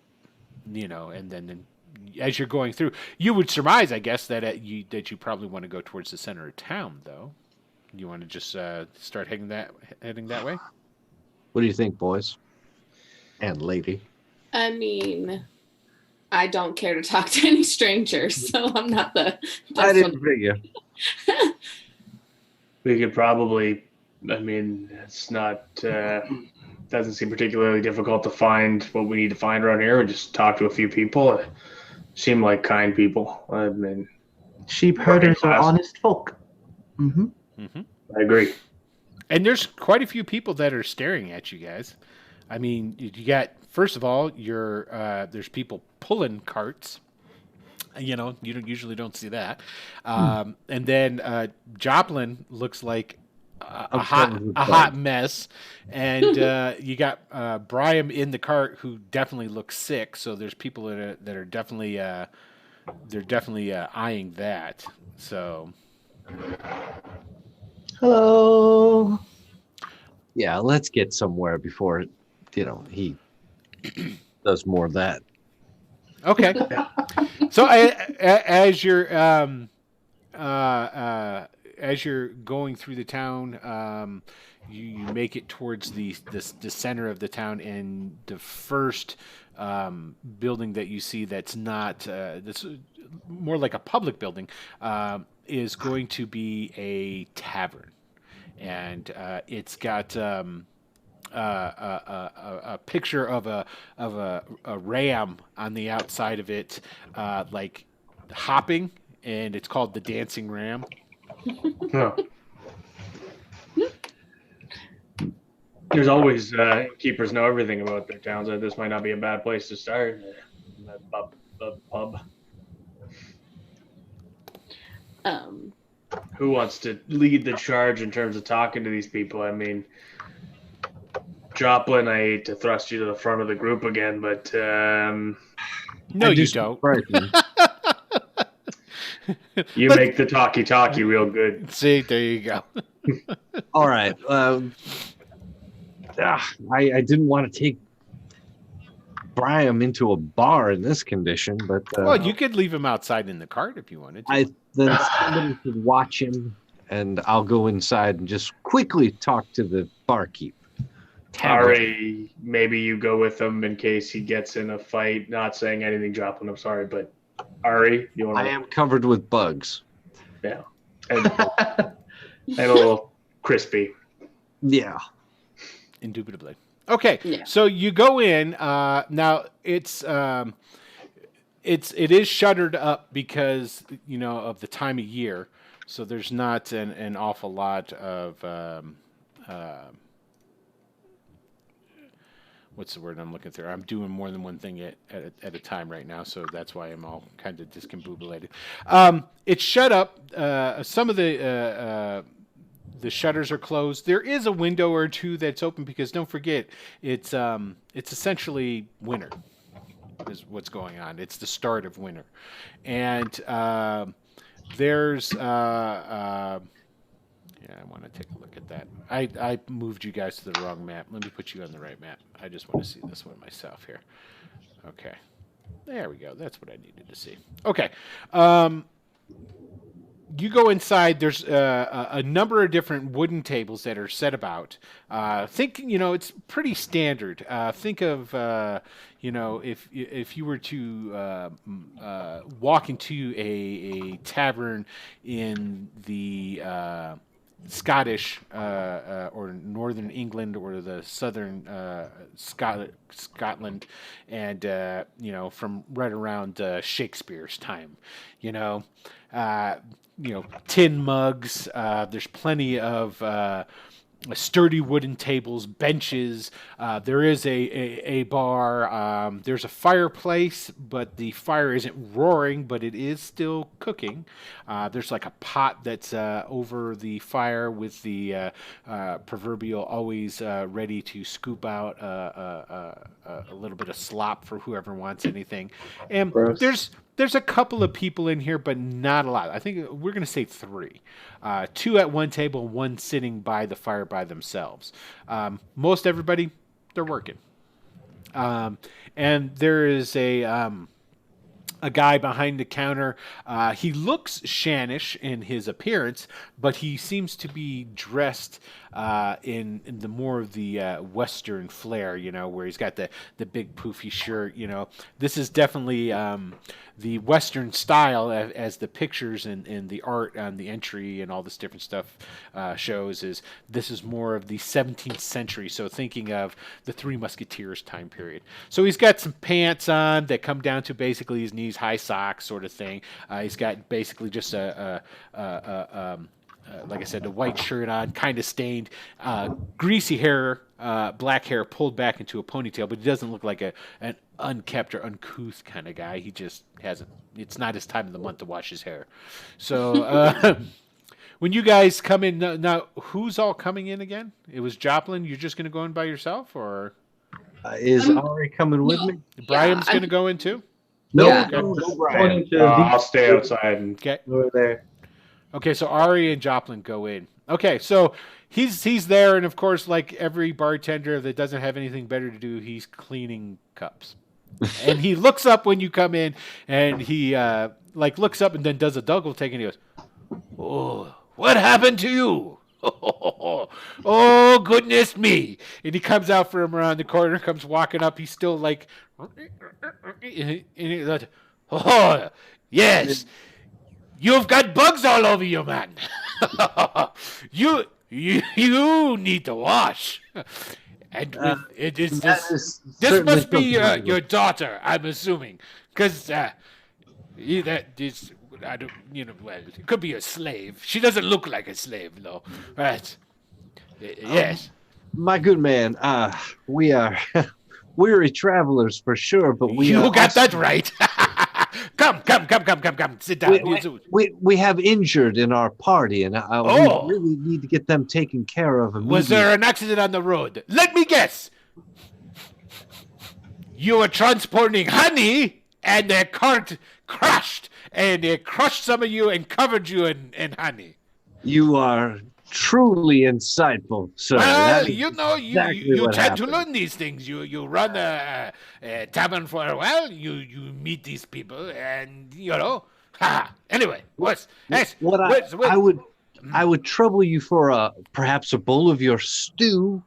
and then as you're going through, you would surmise, I guess, that you probably want to go towards the center of town, though. You want to just start heading that way. What do you think, boys and lady? I mean, I don't care to talk to any strangers, so I'm not the best I didn't one. figure. We could probably, it's not, doesn't seem particularly difficult to find what we need to find around here and just talk to a few people. Seem like kind people. Sheep herders are class. honest folk. Mm-hmm. I agree. And there's quite a few people that are staring at you guys. I mean, you got, first of all, there's people pulling carts. You usually don't see that. And then Joplin looks like a hot mess. And you got Brian in the cart who definitely looks sick. So there's people that are definitely eyeing that. So. Hello. Yeah, let's get somewhere before he does more of that. Okay. So as you're going through the town, you make it towards the center of the town, and the first building that you see that's not this more like a public building is going to be a tavern, and it's got a picture of a ram on the outside of it, like hopping, and it's called the Dancing Ram. Huh. There's always keepers know everything about their towns. This might not be a bad place to start. The pub. Who wants to lead the charge in terms of talking to these people? Joplin, I hate to thrust you to the front of the group again, but No, you don't. You make the talkie real good. See, there you go. All right. I didn't want to take Brian into a bar in this condition, but Well, you could leave him outside in the cart if you wanted to. then somebody could watch him, and I'll go inside and just quickly talk to the barkeep. Ari, maybe you go with him in case he gets in a fight. Not saying anything, Joplin. I'm sorry, but Ari, you want I am covered with bugs. Yeah, and a little crispy. Yeah. Indubitably. Okay, Yeah. so you go in. Now it is shuttered up because of the time of year. So there's not an awful lot of what's the word I'm looking through? I'm doing more than one thing at a time right now, so that's why I'm all kind of discombobulated. It's shut up. Some of the shutters are closed. There is a window or two that's open because don't forget it's essentially winter is what's going on. It's the start of winter, and there's yeah, I want to take a look at that. I moved you guys to the wrong map. Let me put you on the right map. I just want to see this one myself here. Okay. There we go. That's what I needed to see. Okay. You go inside. There's a number of different wooden tables that are set about. Think, it's pretty standard. Think of, if you were to walk into a tavern in the Scottish or Northern England or the Southern Scotland, and from right around Shakespeare's time, tin mugs. There's plenty of sturdy wooden tables, benches. There is a bar. There's a fireplace, but the fire isn't roaring, but it is still cooking. There's like a pot that's over the fire with the proverbial always ready to scoop out a little bit of slop for whoever wants anything. And Gross. there's a couple of people in here, but not a lot. I think we're going to say 3. 2 at one table, 1 sitting by the fire by themselves. Most everybody, they're working. And there is a guy behind the counter. He looks Shanish in his appearance, but he seems to be dressed in the more of the Western flair, where he's got the big poofy shirt. This is definitely the Western style, as the pictures and the art on the entry and all this different stuff shows. This is more of the 17th century, so thinking of the Three Musketeers time period. So he's got some pants on that come down to basically his knees, high socks sort of thing. He's got basically just like I said, a white shirt on, kind of stained, greasy hair, black hair pulled back into a ponytail, but he doesn't look like an unkept or uncouth kind of guy. He just hasn't. It's not his time of the month to wash his hair. So when you guys come in now, who's all coming in again? It was Joplin. You're just going to go in by yourself, or Is Ari coming with me? Brian's going to go in too? No, Yeah. no, No, Brian. I'll stay outside. And Okay. Over there. Okay, so Ari and Joplin go in. Okay, so he's there, and of course, like every bartender that doesn't have anything better to do, he's cleaning cups. And he looks up when you come in, and he looks up and then does a double take, and he goes, "Oh, what happened to you? Oh, goodness me!" And he comes out from around the corner, comes walking up. He's still like, and he's like, "Oh, yes. You've got bugs all over you, man. you need to wash." And it is this must be your daughter, I'm assuming, because that is, I don't, well, it could be a slave. She doesn't look like a slave, though, right? Yes. My good man, we are weary travelers for sure, but we You are got also- that right. Come. Sit down. We have injured in our party, and Oh. we really need to get them taken care of immediately. Was there an accident on the road? Let me guess. You were transporting honey, and the cart crashed, and it crushed some of you and covered you in honey. You are truly insightful, sir. Well, That is you exactly what tend to happened. learn these things. You run a tavern for a while. You meet these people, and Anyway, What what's- I would trouble you for perhaps a bowl of your stew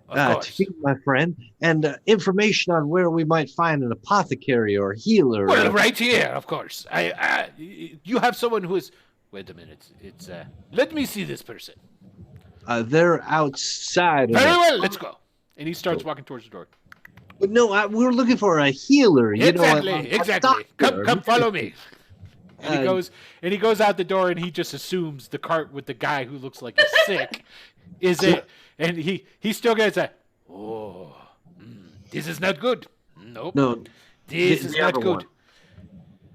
Of to course. feed my friend, and information on where we might find an apothecary or healer. Well, right here, of course. You have someone who is, Wait a minute. It's let me see this person. They're outside. Of Very it. well, let's go. And he starts walking towards the door. But no, we're looking for a healer. Exactly, a exactly. doctor. Come, follow me. And he Uh, goes out the door, and he just assumes the cart with the guy who looks like he's sick is it, and he still gets a, this is not good. Nope. No, This the is not other good. one.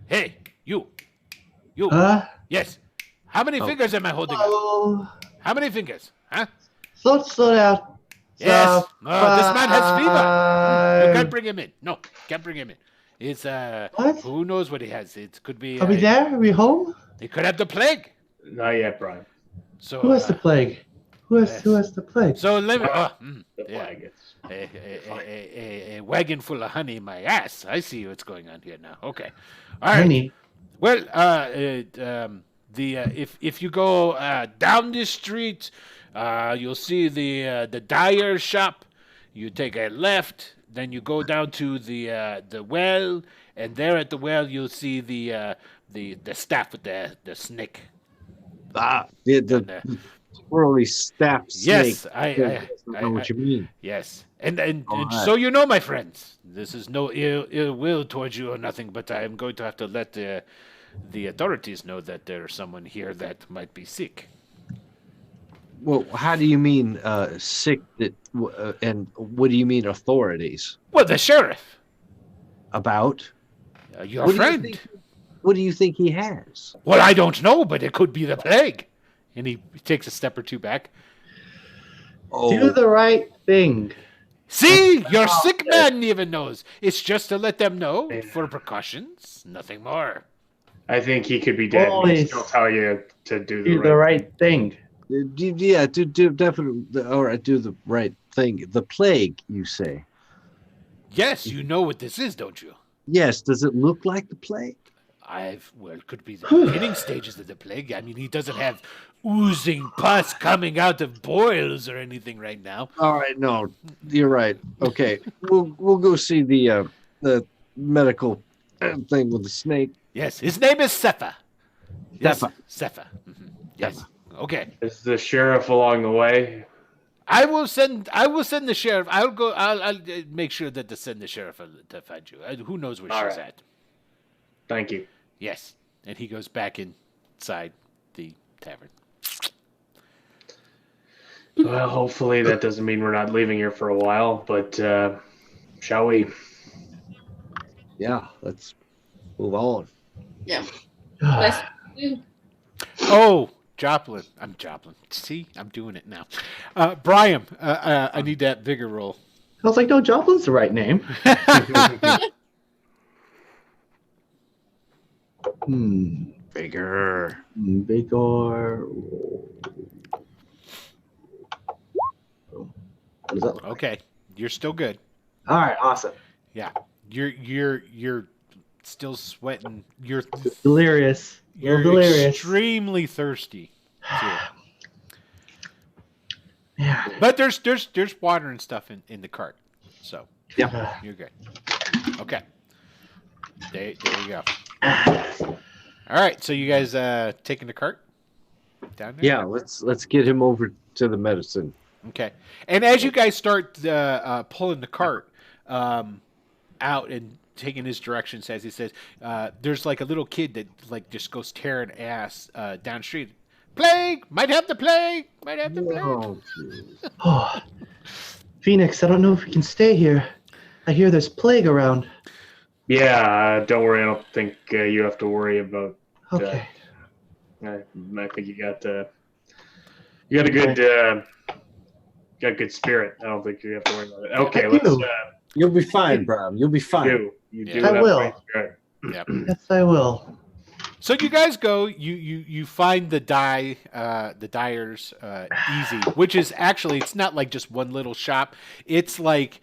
Hey, you. Yes. How many fingers am I holding up? Oh, How many fingers? Huh? slow down. Yes. Oh, this man has fever. You Five. can't bring him in. No, can't bring him in. It's What? who knows what he has? It could be. Are we there? Are we home? He could have the plague. Not yet, Brian. So Who has the plague? Who has the plague? So let me. The yeah. flag is. A wagon full of honey in my ass. I see what's going on here now. Okay. All right. Honey. Well, if you go down this street, you'll see the dyer shop. You take a left, then you go down to the well, and there at the well you'll see the staff with the snake. The swirly staff snake. Yes, I don't know what you mean. yes, and All right. so you know, my friends, this is no ill will towards you or nothing, but I am going to have to let the authorities know that there's someone here that might be sick. Well, how do you mean sick? And what do you mean authorities? Well, the sheriff, About? your What do you friend. think- What do you think he has? Well, I don't know, but it could be the plague. And he takes a step or two back. Do the right thing. See, your sick man even knows. It's just to let them know for precautions, nothing more. I think he could be dead. He'll Boys. still tell you to do Do the the right. right thing. Yeah, do definitely. All right, do the right thing. The plague, you say? Yes, you know what this is, don't you? Yes. Does it look like the plague? Well, it could be the beginning stages of the plague. I mean, he doesn't have oozing pus coming out of boils or anything right now. All right, no, you're right. Okay, we'll go see the medical thing with the snake. Yes, his name is Sepha. Yes, Sepha. Sepha. Yes. Okay. Is the sheriff along the way? I will send the sheriff. I'll make sure that to send the sheriff to find you. Who knows where All she's right. at? Thank you. Yes. And he goes back inside the tavern. Well, hopefully that doesn't mean we're not leaving here for a while, but shall we? Yeah, let's move on. Yeah. Let's do. Oh, Joplin. I'm Joplin. See, I'm doing it now. Brian, I need that vigor roll. I was like, no, Joplin's the right name. Bigger. Vigor. What is that? Okay, you're still good. All right, awesome. Yeah, you're still sweating. You're Delirious. you're delirious. extremely thirsty. too. Yeah. But there's water and stuff in the cart, so Yeah. you're good. Okay, there you go. All right, so you guys taking the cart down there? Yeah, let's get him over to the medicine. Okay. And as you guys start pulling the cart out and taking his directions, as he says, there's like a little kid that like just goes tearing ass down the street. Plague! Might have the plague! Might have the plague! Oh, jeez. Oh, Phoenix, I don't know if we can stay here. I hear there's plague around. Yeah, don't worry. I don't think you have to worry about. Okay. I think you got a good got good spirit. I don't think you have to worry about it. Okay, I let's do. You'll be fine, Brown. You'll be fine. You Yeah. do. I have will. great spirit. Yep. Yes, I will. So you guys go. You find the dyers easy, which is actually it's not like just one little shop. It's like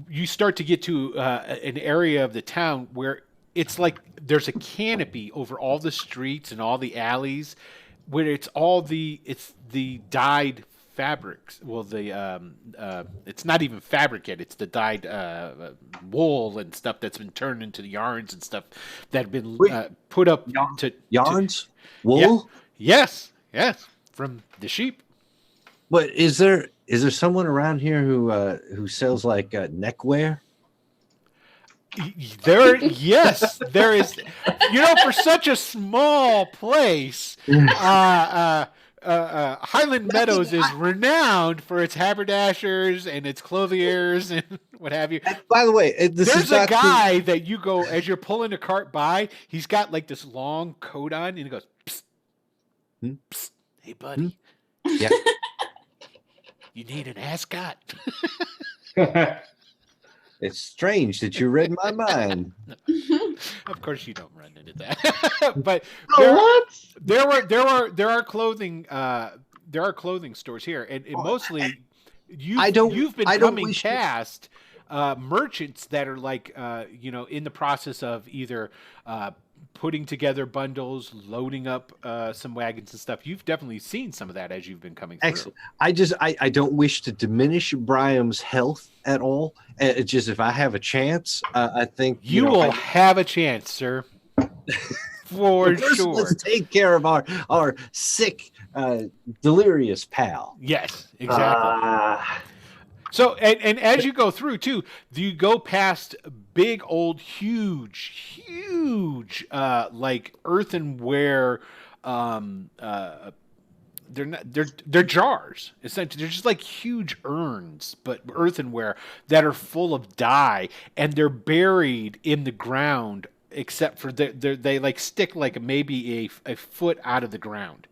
you start to get to an area of the town where it's like there's a canopy over all the streets and all the alleys, where it's the dyed fabrics. Well, it's not even fabric yet. It's the dyed wool and stuff that's been turned into the yarns and stuff that have been put up to Yarns? Wool? Yes, from the sheep. But is there someone around here who sells like neckwear? Yes, there is. For such a small place, Highland Meadows is renowned for its haberdashers and its clothiers and what have you. By the way, there's a guy that you go as you're pulling a cart by. He's got like this long coat on, and he goes, "Psst, psst, hey buddy, yeah, you need an ascot." It's strange that you read my mind. Of course, you don't run into that. But What? there are clothing stores here, and mostly you've been coming past merchants that are like in the process of either putting together bundles, loading up some wagons and stuff. You've definitely seen some of that as you've been coming through. Excellent. I don't wish to diminish Briam's health at all. It's just if I have a chance, I think you will have a chance, sir. For sure. Let's take care of our sick, delirious pal. Yes, exactly. So, and as you go through too, you go past big old, huge, like earthenware. They're jars. Essentially, they're just like huge urns, but earthenware that are full of dye, and they're buried in the ground. Except for they like stick like maybe a foot out of the ground,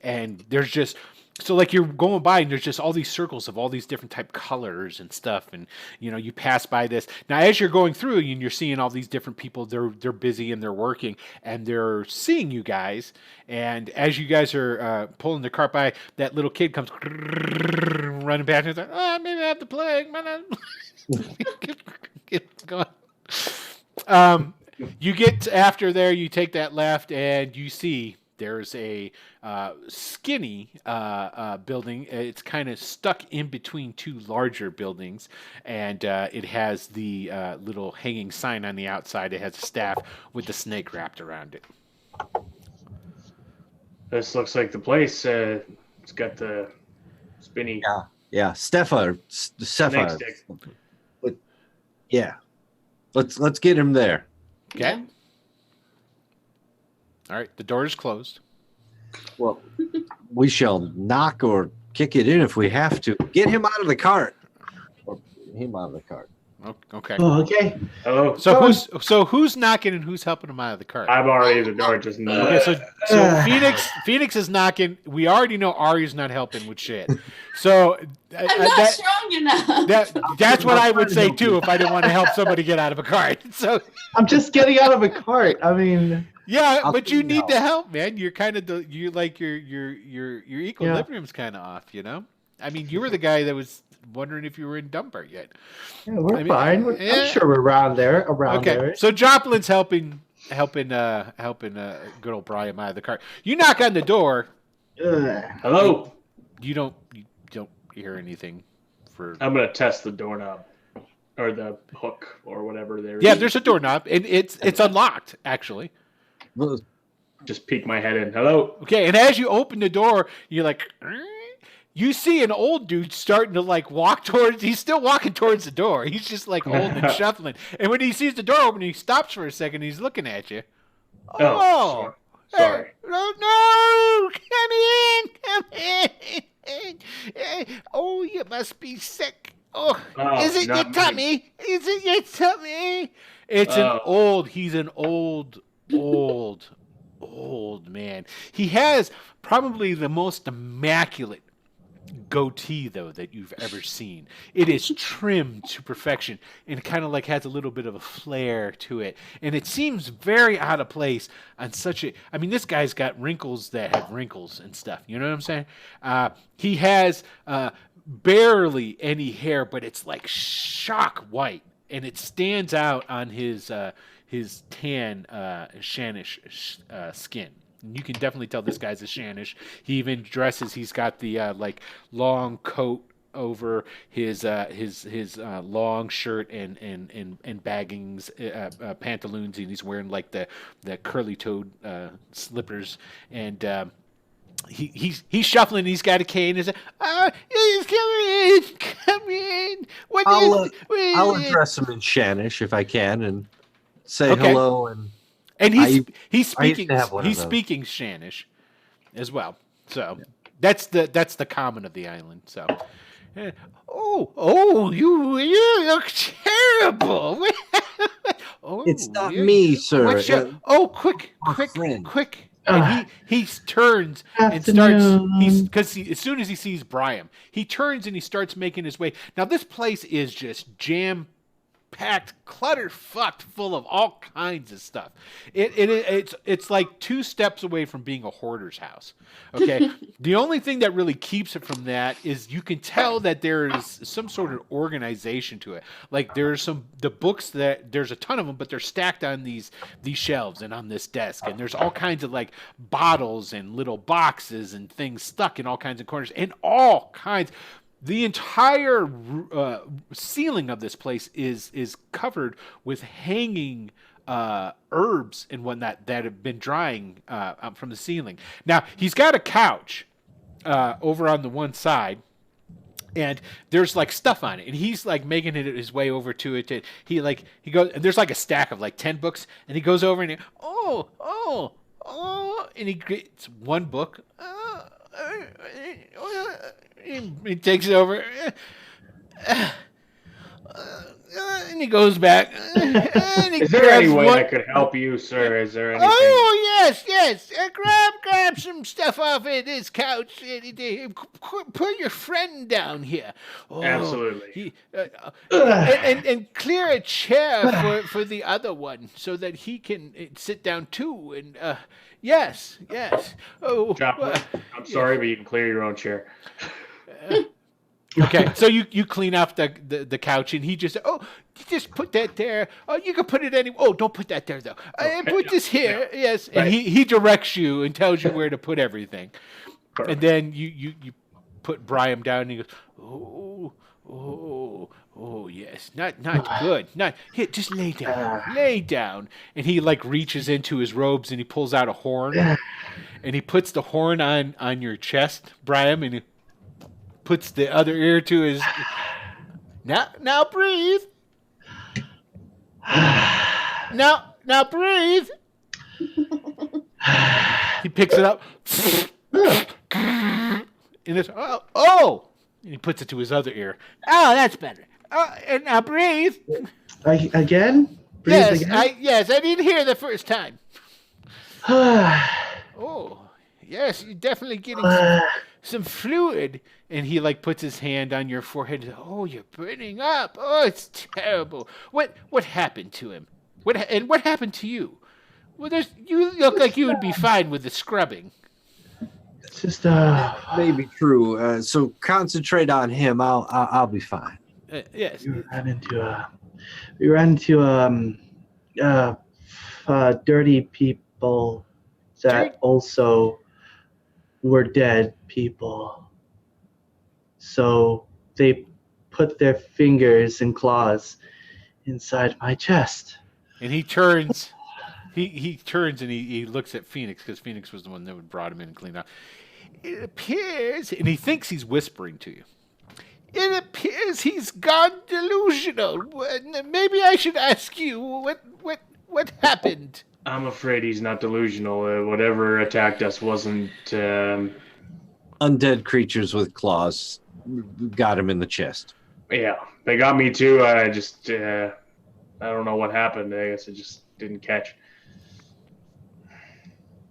and there's just. So like you're going by and there's just all these circles of all these different type colors and stuff, and you pass by this. Now as you're going through and you're seeing all these different people, they're busy and they're working and they're seeing you guys. And as you guys are pulling the cart by, that little kid comes running back and he's like, "Oh, maybe I have the plague." Get going. You get after there, you take that left and you see. There's a skinny building. It's kind of stuck in between two larger buildings, and it has the little hanging sign on the outside. It has a staff with the snake wrapped around it. This looks like the place. It's got the spinny. Yeah, Stefan. Snake stick. Yeah, let's get him there. Okay. Yeah. All right, the door is closed. Well, we shall knock or kick it in if we have to. Get him out of the cart. Or him out of the cart. Okay. Oh, okay. Hello. So who's knocking and who's helping him out of the cart? I'm already at the door. Just Okay, so Phoenix is knocking. We already know Ari's not helping with shit. So I'm not strong enough. that's what I would say too if I didn't want to help somebody get out of a cart. So I'm just getting out of a cart. I mean, yeah, I'll but you figure it need out. to help, man. You're kind of your equilibrium's kind of off. I mean, you were the guy that was wondering if you were in Dunbar yet. yeah, we're I mean, fine. yeah. I'm sure we're around there. Okay, so Joplin's helping good old Brian out of the cart. You knock on the door. Ugh. Hello. You don't hear anything for. I'm gonna test the doorknob or the hook or whatever there is. Yeah, there's a doorknob, and it's unlocked actually. Well, Just peek my head in. Hello. Okay, and as you open the door, you're like, you see an old dude starting to like walk towards. He's still walking towards the door. He's just like old and shuffling. And when he sees the door open, he stops for a second. He's looking at you. Oh, sorry. No, come in. Oh, you must be sick. Oh, is it your not tummy? Is it your tummy? It's he's an old man. He has probably the most immaculate goatee though that you've ever seen. It is trimmed to perfection and kind of like has a little bit of a flair to it, and it seems very out of place on this guy's got wrinkles that have wrinkles and stuff, you know what I'm saying? He has barely any hair, but it's like shock white, and it stands out on his tan Shanish skin. And you can definitely tell this guy's a Shanish. He even dresses. He's got the like long coat over his long shirt and baggings, pantaloons, and he's wearing like the curly toed slippers, and he's shuffling. And he's got a cane. He's he's come in. I'll address him in Shanish if I can and say Okay. hello. And he's speaking to have one of he's those. speaking Shanish as well. So that's the common of the island. So you look terrible. It's not you- me, sir. What's your, quick. friend. And he turns and starts. Afternoon. Because as soon as he sees Brian, he turns and he starts making his way. Now this place is just jam-packed, clutter-fucked, full of all kinds of stuff. It's like 2 steps away from being a hoarder's house. Okay, the only thing that really keeps it from that is you can tell that there is some sort of organization to it. Like there's the books that there's a ton of them, but they're stacked on these shelves and on this desk, and there's all kinds of like bottles and little boxes and things stuck in all kinds of corners and all kinds. The entire ceiling of this place is covered with hanging herbs and whatnot that have been drying from the ceiling. Now he's got a couch over on the one side, and there's like stuff on it, and he's like making it his way over to it. He goes, and there's like a stack of like 10 books, and he goes over and and he gets one book. He takes it over, and he goes back. And he Is there any grabs way one- I could help you, sir? Is there anything? Oh yes. Grab some stuff off of this couch. Put your friend down here. Oh, Absolutely. And clear a chair for the other one so that he can sit down too. And yes. Oh, Joplin, I'm sorry, but you can clear your own chair. okay, so you clean off the couch, and he just you just put that there. Oh, you can put it anywhere. Oh, don't put that there though. Put this here. yeah. Yes, and Right. he directs you and tells you where to put everything. Perfect. And then you put Brian down, and he goes, oh yes, not good. Not here. Just lay down. And he like reaches into his robes and he pulls out a horn, and he puts the horn on your chest, Brian, and he puts the other ear to his. Now breathe. Now breathe. He picks it up. And it's and he puts it to his other ear. Oh, that's better. And now breathe. Again? Breathe Yes, again? I didn't hear the first time. Oh, yes, you're definitely getting some fluid. And he like puts his hand on your forehead. Oh, you're burning up. Oh, it's terrible. What happened to him? What happened to you? Well, you look like you would be fine with the scrubbing. It's just May be true. So concentrate on him. I'll be fine. Yes. we ran into dirty people that also were dead people. So they put their fingers and claws inside my chest. And he turns. He turns and he looks at Phoenix, because Phoenix was the one that brought him in and cleaned up. It appears, and he thinks he's whispering to you. It appears he's gone delusional. Maybe I should ask you what happened. I'm afraid he's not delusional. Whatever attacked us wasn't. Undead creatures with claws got him in the chest. Yeah, they got me too. I just. I don't know what happened. I guess it just didn't catch.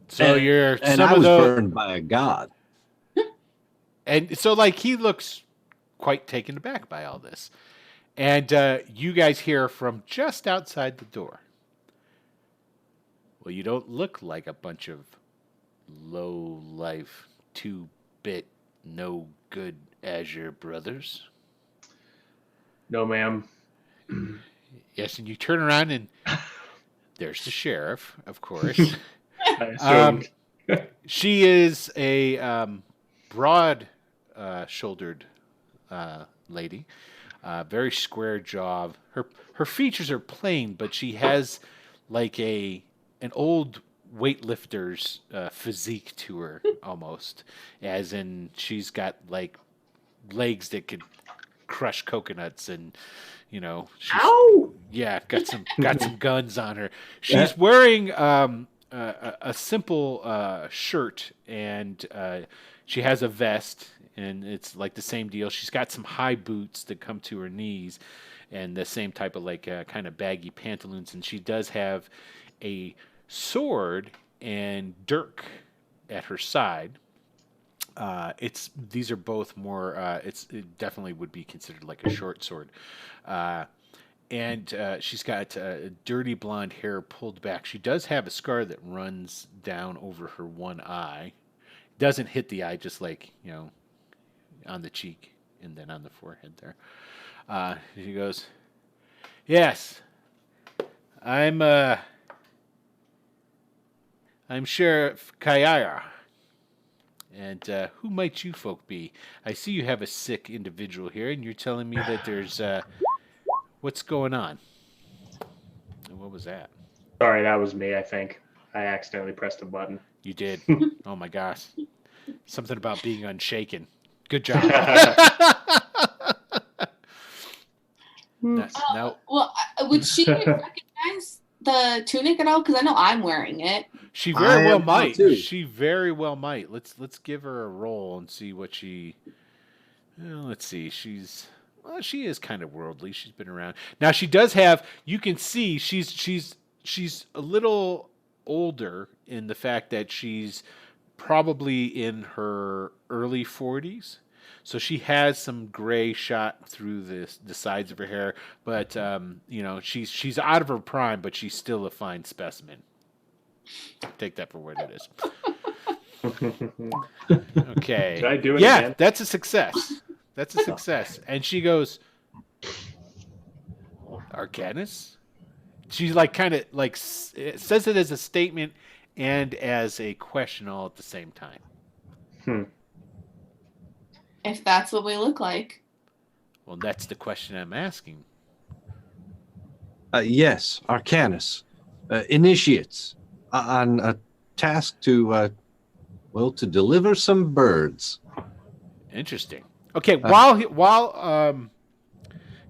So And I was burned by a god. And so, like, he looks quite taken aback by all this. And you guys hear from just outside the door. Well, you don't look like a bunch of low-life, 2-bit, no-good Azure brothers. No, ma'am. Yes, and you turn around and there's the sheriff, of course. I assumed. She is a broad shouldered lady, very square jaw. Her features are plain, but she has like an old weightlifter's physique to her almost, as in she's got like legs that could crush coconuts, and she's, Ow! yeah, got some guns on her. She's wearing a simple shirt, and she has a vest, and it's like the same deal. She's got some high boots that come to her knees, and the same type of like kind of baggy pantaloons. And she does have a sword and dirk at her side. These are both more. It definitely would be considered like a short sword. And she's got dirty blonde hair pulled back. She does have a scar that runs down over her one eye. Doesn't hit the eye, just like, on the cheek and then on the forehead there. She goes, "Yes, I'm Sheriff Kayara. And who might you folk be? I see you have a sick individual here, and you're telling me that there's what's going on?" And what was that? Sorry, that was me, I think. I accidentally pressed a button. You did. Oh my gosh. Something about being unshaken. Good job. Now, Well, would she recognize the tunic at all? Because I know I'm wearing it. she very I well am might. too. She very well might. Let's give her a roll and see what she. Let's see. She is kind of worldly. She's been around. Now she does have. You can see she's a little older in the fact that she's probably in her early 40s. So she has some gray shot through the sides of her hair, but she's out of her prime, but she's still a fine specimen. Take that for what it is. Okay. Did I do it Yeah, again? that's a success. That's a success. And she goes, "Arcanus?" She's like kind of like says it as a statement and as a question all at the same time. If that's what we look like. Well, that's the question I'm asking. Yes, Arcanus. Initiates on a task to deliver some birds. Interesting. Okay, while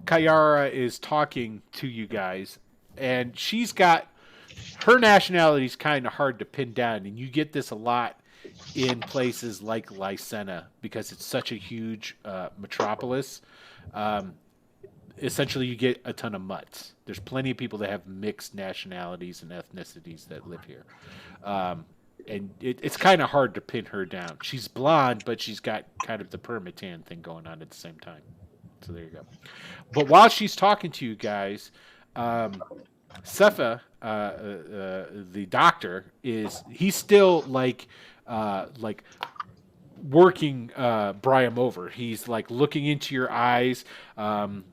Kayara is talking to you guys, and she's got her nationality is kind of hard to pin down, and you get this a lot in places like Lysenna because it's such a huge metropolis. Essentially, you get a ton of mutts. There's plenty of people that have mixed nationalities and ethnicities that live here. And it's kind of hard to pin her down. She's blonde, but she's got kind of the permatan thing going on at the same time. So there you go. But while she's talking to you guys, Sepha, the doctor, he's still like working Brian over. He's like looking into your eyes.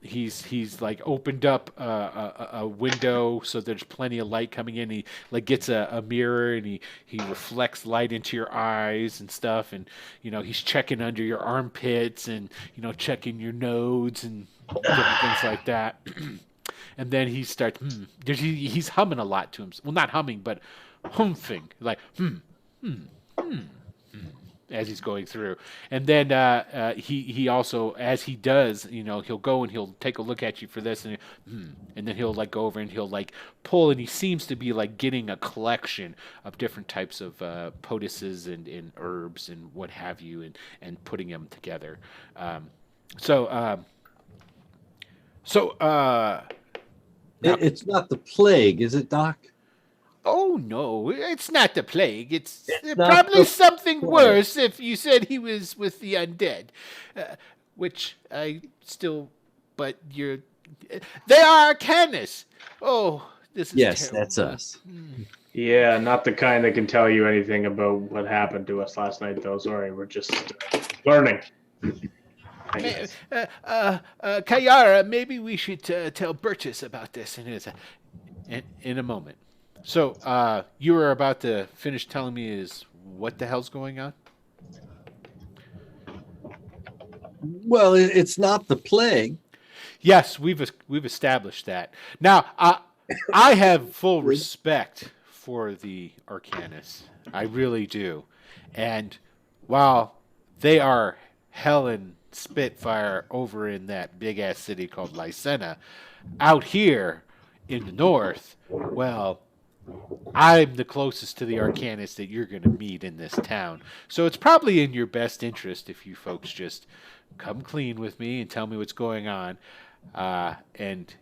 He's like opened up a window so there's plenty of light coming in. He like gets a mirror and he reflects light into your eyes and stuff. And he's checking under your armpits and checking your nodes and different things like that. And then he starts. He's humming a lot to him. Well, not humming, but humphing, like as he's going through. And then he also, as he does, he'll go and he'll take a look at you for this, and then he'll like go over and he'll like pull, and he seems to be like getting a collection of different types of poultices and herbs and what have you, and putting them together. It's not the plague, is it, Doc? Oh no, it's not the plague. It's not probably the something plague. worse if you said he was with the undead, which I still. But they are Arcanus. Oh, this is Yes, terrible. that's us. Yeah, not the kind that can tell you anything about what happened to us last night, though. Sorry, we're just learning. I guess. Kayara, maybe we should tell Burgess about this in a moment. So you were about to finish telling me his what the hell's going on? Well, it's not the plague. Yes, we've established that. Now, I have full respect for the Arcanus. I really do. And while they are hell and spitfire over in that big ass city called Lysenna, out here in the north, well, I'm the closest to the Arcanus that you're going to meet in this town. So it's probably in your best interest if you folks just come clean with me and tell me what's going on. And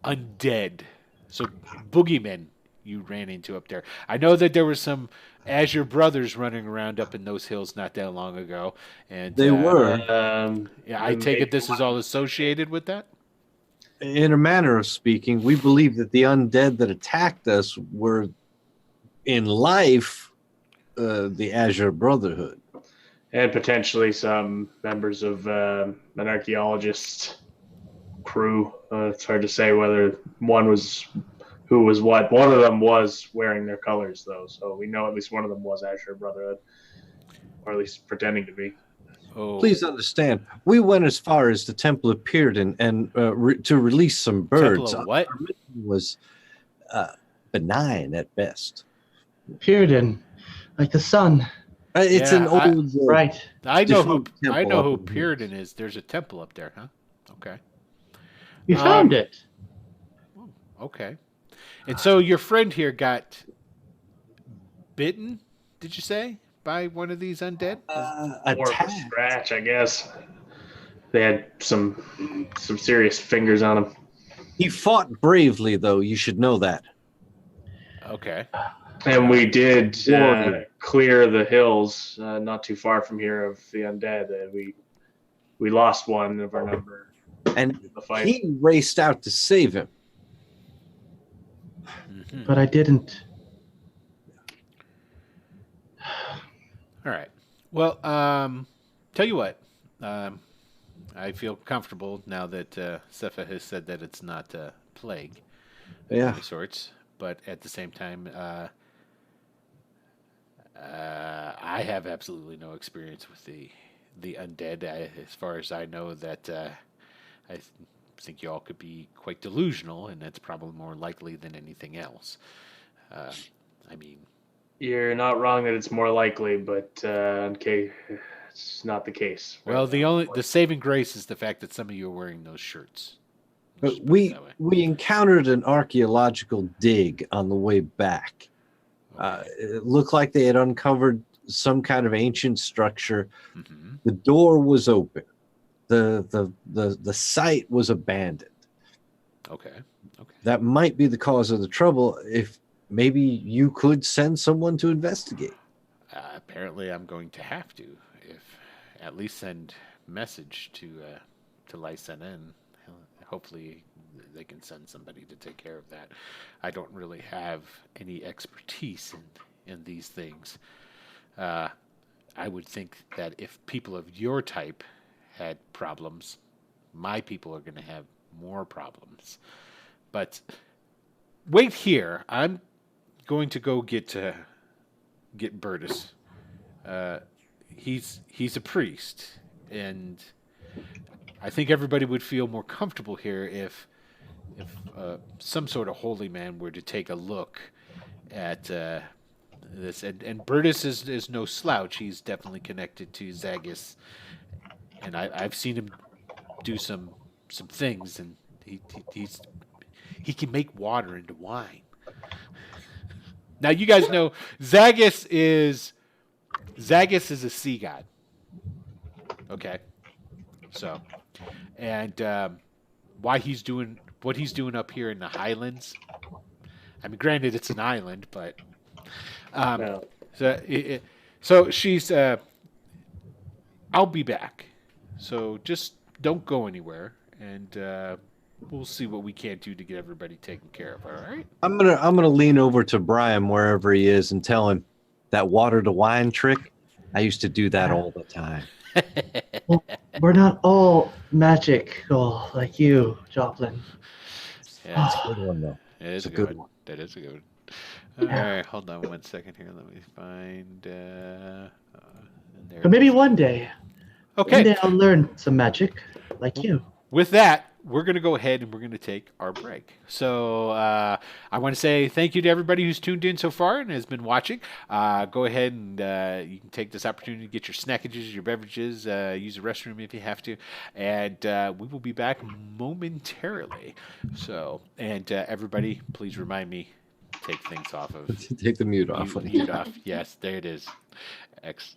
undead. So boogeymen you ran into up there. I know that there were some Azure brothers running around up in those hills not that long ago. And They were. Yeah, I take it this is all associated with that? In a manner of speaking, we believe that the undead that attacked us were, in life, the Azure Brotherhood. And potentially some members of an archaeologist crew. It's hard to say whether who was what. One of them was wearing their colors, though, so we know at least one of them was Azure Brotherhood, or at least pretending to be. Oh. Please understand, we went as far as the Temple of Pyrrhon and to release some birds. Temple of what? Our mission was benign at best. Pyrrhon, like the sun. It's Yeah, an old Right. I know who defunct temple who up in the Puritan is. There's a temple up there, huh? Okay. You found it. Okay. And so your friend here got bitten, did you say, by one of these undead? More of a attack. scratch, I guess. They had some serious fingers on him. He fought bravely, though. You should know that. Okay. And we did Warrior. clear the hills not too far from here of the undead. We lost one of our number And in the fight. he raced out to save him. Mhm. But I didn't. All right. Well, tell you what. I feel comfortable now that Sepha has said that it's not a plague of Yeah. any sorts. But at the same time, I have absolutely no experience with the undead. As far as I know, that I think you all could be quite delusional, and that's probably more likely than anything else. I mean, You're not wrong that it's more likely, but okay, it's not the case. well, the saving grace is the fact that some of you are wearing those shirts. Let's But just put it that way. we encountered an archaeological dig on the way back. It looked like they had uncovered some kind of ancient structure. Mhm. The door was open. The site was abandoned. Okay. Okay. That might be the cause of the trouble. If maybe you could send someone to investigate. Apparently, I'm going to have to, if at least send message to Lysenna, and hopefully they can send somebody to take care of that. I don't really have any expertise in these things. I would think that if people of your type had problems, my people are going to have more problems. But wait here. I'm going to go get Bertus. He's a priest, and I think everybody would feel more comfortable here if some sort of holy man were to take a look at this. And Bertus is no slouch. He's definitely connected to Zagus, and I've seen him do some things, and he can make water into wine. Now you guys know Zagus is a sea god. Okay, so and why he's doing what he's doing up here in the Highlands. I mean, granted, it's an island, but No. so she's. I'll be back. So just don't go anywhere, and we'll see what we can do to get everybody taken care of. All right. I'm gonna lean over to Brian wherever he is and tell him that water to wine trick. I used to do that all the time. We're not all magical like you, Joplin. Yeah, Good one though. it is It's a good one. That is a good one. All right, hold on 1 second here. Let me find. There But maybe one day. One Okay. day I'll learn some magic, like you. With that, we're going to go ahead and we're going to take our break. So I want to say thank you to everybody who's tuned in so far and has been watching. Go ahead and you can take this opportunity to get your snackages, your beverages, use the restroom if you have to. And we will be back momentarily. So, and everybody, please remind me, take things off of. Take the mute off. Mute off. Yes, there it is. X.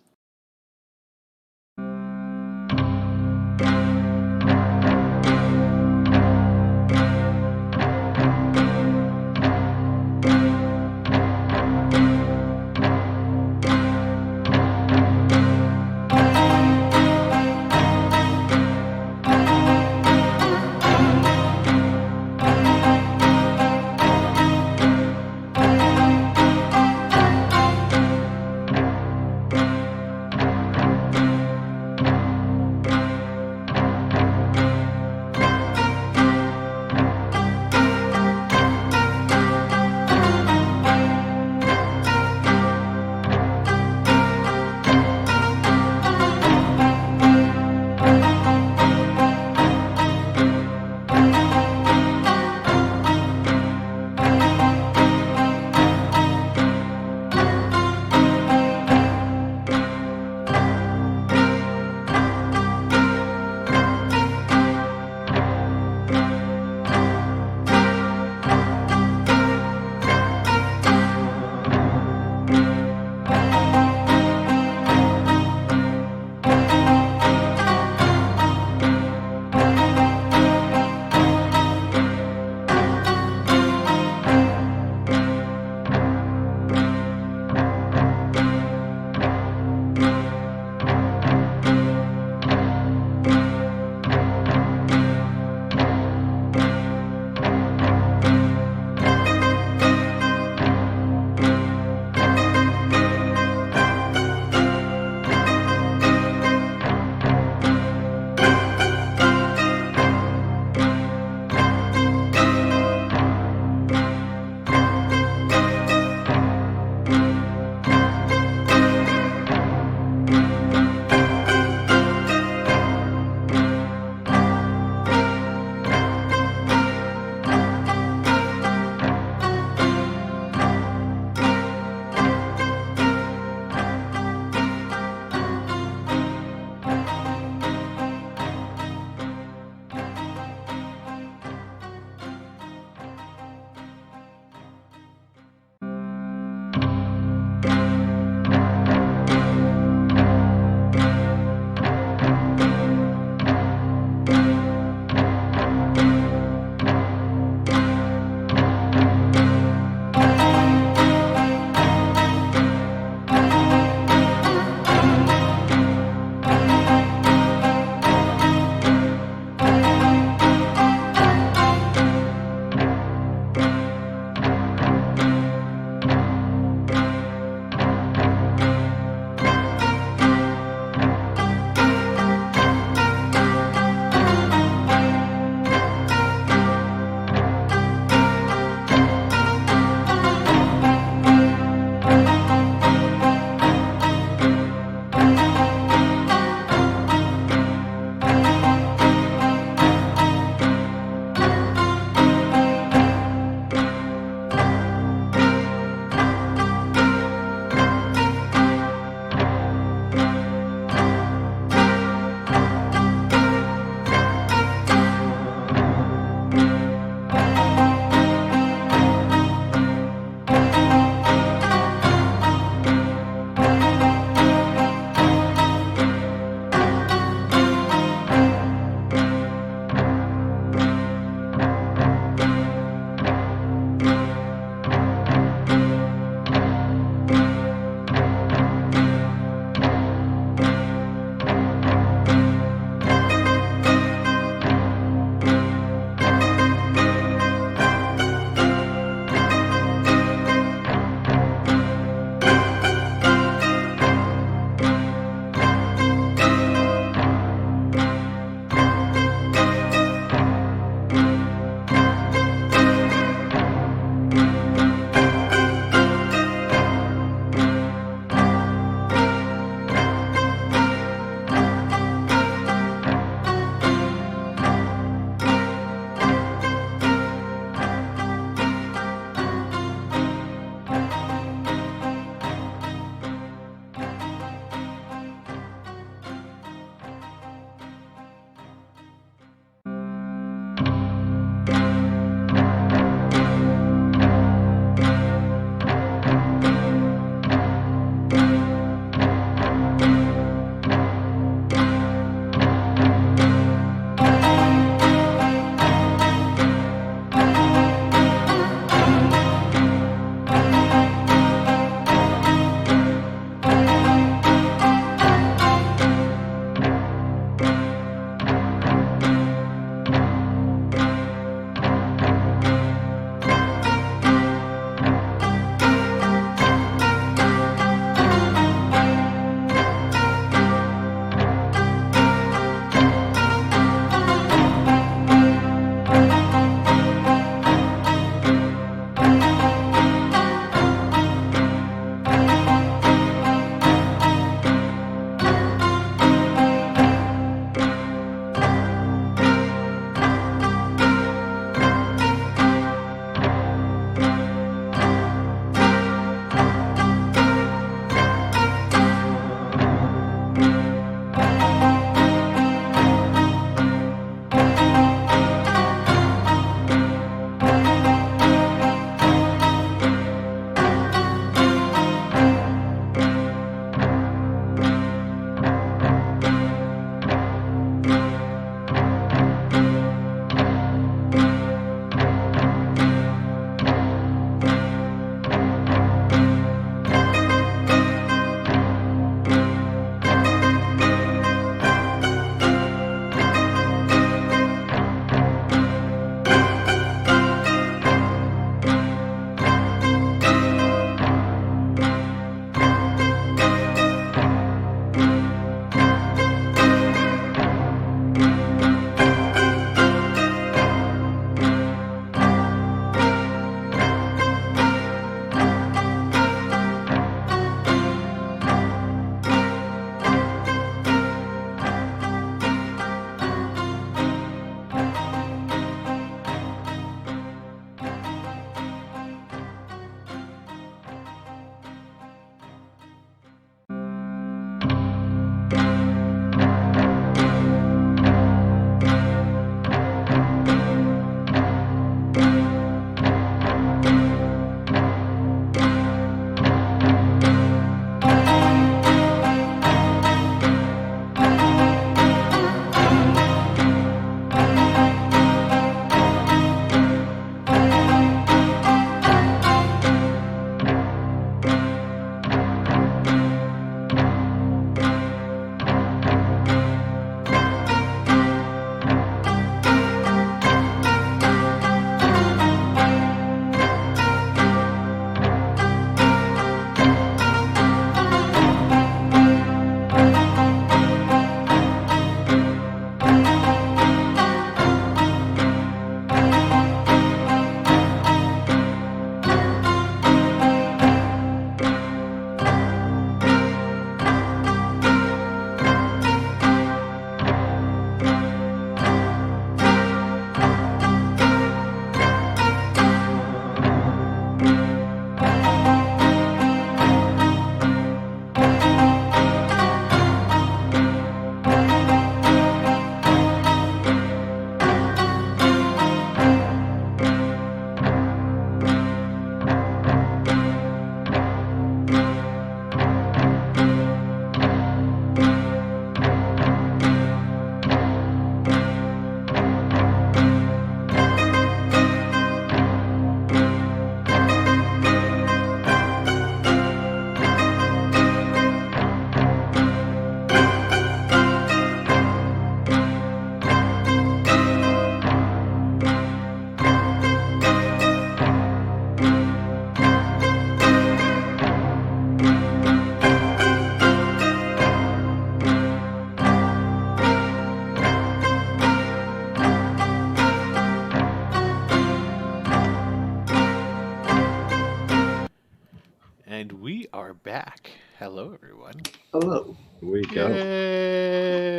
And we are back. Hello, everyone. Hello. Here we go.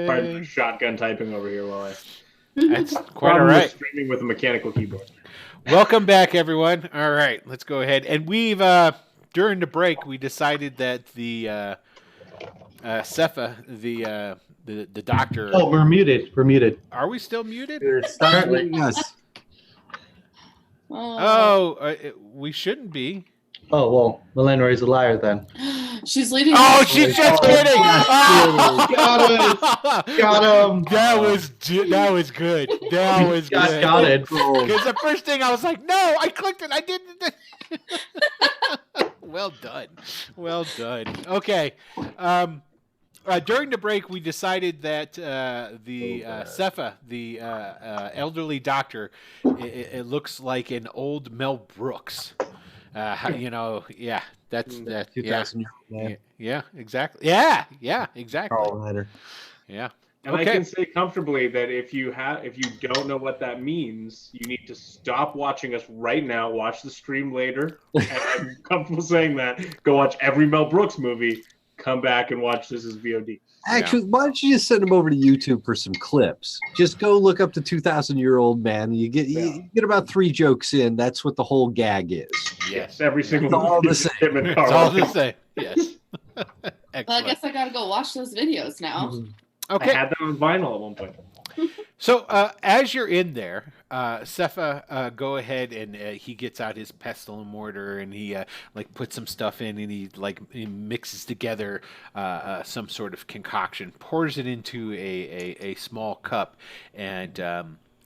Pardon Yay. for shotgun typing over here while I That's quite all problem with right. streaming with a mechanical keyboard. Welcome back, everyone. All right, let's go ahead. And we've during the break, we decided that the Cepha, the doctor. Oh, we're muted. We're muted. Are we still muted? Stop muting us. Oh, we shouldn't be. Oh, well, Melanroy's a liar then. She's leading. Oh, she's just kidding. Oh! Got him. That was good. That was good. Got it. Because the first thing I was like, no, I clicked it. I didn't. Well done. Well done. Okay. During the break, we decided that the Cepha, the elderly doctor, it looks like an old Mel Brooks. Yeah, that's that. 2,000 year old man. Yeah, exactly. Yeah, exactly. Carl Ryder. Yeah. And I can say comfortably that if you don't know what that means, you need to stop watching us right now. Watch the stream later. And I'm comfortable saying that. Go watch every Mel Brooks movie. Come back and watch this as VOD. Actually, why don't you just send him over to YouTube for some clips? Just go look up the 2,000-year-old man. You get about 3 jokes in. That's what the whole gag is. Yes, every single It's all movie the is same. him and It's Carl. all the same. Yes. Well, I Excellent. guess I gotta go watch those videos now. Okay. I had that on vinyl at one point. So as you're in there, Cepha, go ahead and he gets out his pestle and mortar and he puts some stuff in and he mixes together some sort of concoction, pours it into a small cup, and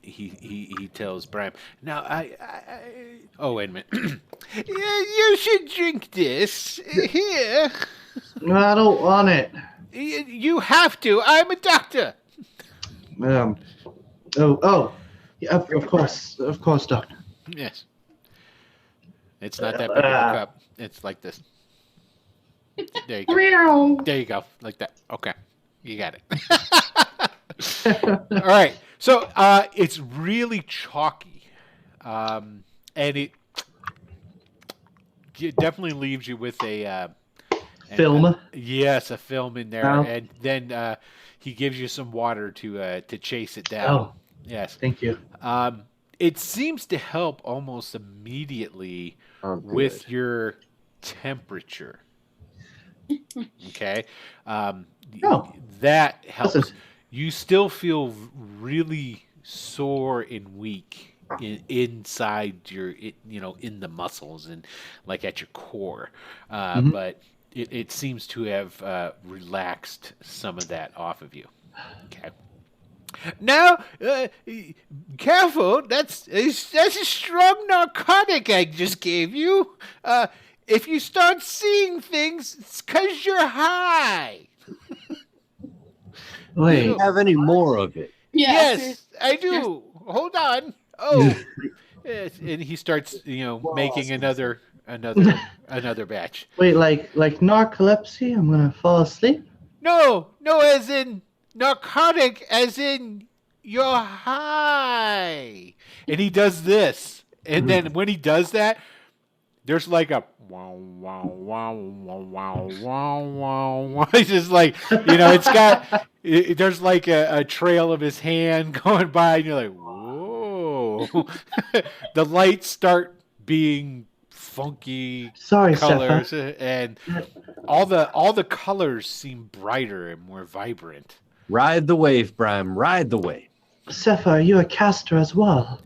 he tells Bram, "Now oh, wait a minute, you should drink this here. No, I don't want it. You have to. I'm a doctor." Yeah, of course, doctor. Yes. It's not that big of a cup. It's like this. There you go. There you go. Like that. Okay. You got it. All right. So it's really chalky. And it definitely leaves you with a Film? yes, a film in there. Oh. And then he gives you some water to chase it down. Oh, Yes. thank you. It seems to help almost immediately Oh, with your temperature. Okay. Oh. That helps. Listen. You still feel really sore and weak inside your, in the muscles and like at your core. But it seems to have relaxed some of that off of you. Okay. Now, careful. That's a strong narcotic I just gave you. If you start seeing things, it's because you're high. Wait, Do you have any more of it? Yes, I do. Hold on. Oh, yes. And he starts, making another batch. wait, like narcolepsy? I'm gonna fall asleep? No, as in narcotic, as in you're high. And he does this. And then when he does that, there's like a wow, wow, wow, wow, wow, wow, wow, wow. It's just like, it's got, there's like a trail of his hand going by, and you're like, whoa. The lights start being funky Sorry, colors, Cepha. and all the colors seem brighter and more vibrant. Ride the wave, Bram. Ride the wave. Cepha, are you a caster as well?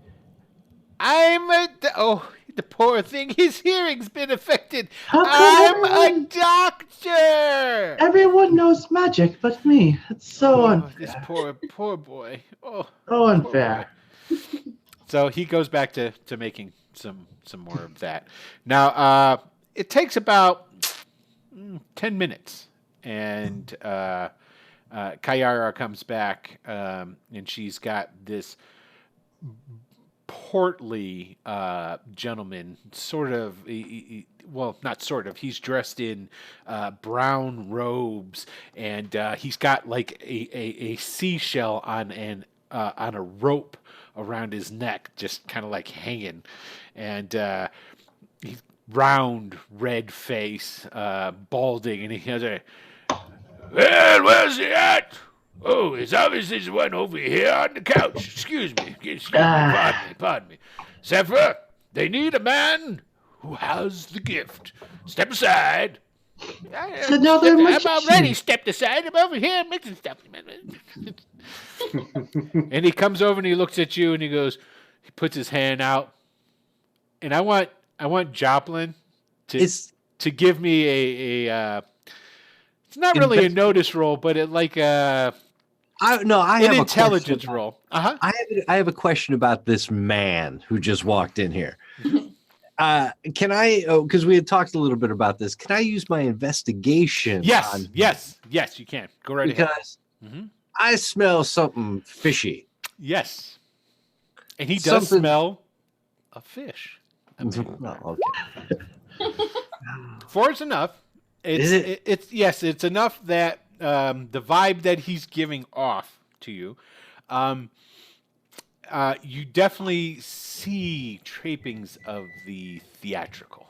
The poor thing, his hearing's been affected. How come I'm a everyone- doctor. Everyone knows magic but me. It's so This unfair. poor boy. Oh, So unfair. so he goes back to making some more of that. Now, it takes about 10 minutes, and Kayara comes back, and she's got this portly gentleman, sort of, not sort of, he's dressed in brown robes, and he's got like a seashell on a rope around his neck, just kind of like hanging, and he's round, red face, balding, and he has a, well, where's he at? Oh, it's obviously the one over here on the couch. Excuse me, pardon me. Zephyr, they need a man who has the gift. Step aside. It's another I've already magician. stepped aside. I'm over here mixing stuff. And he comes over and he looks at you and he goes, he puts his hand out. And I want Joplin to give me a it's not really a notice roll, but it like I an have intelligence a question. roll. Uh-huh. I have a question about this man who just walked in here. Can I? Because we had talked a little bit about this. Can I use my investigation? Yes, you can. Go right ahead. Because Mm-hmm. I smell something fishy. Yes. And he does smell a fish. Oh, okay. 4 is enough. It's enough that the vibe that he's giving off to you, you definitely see trappings of the theatrical.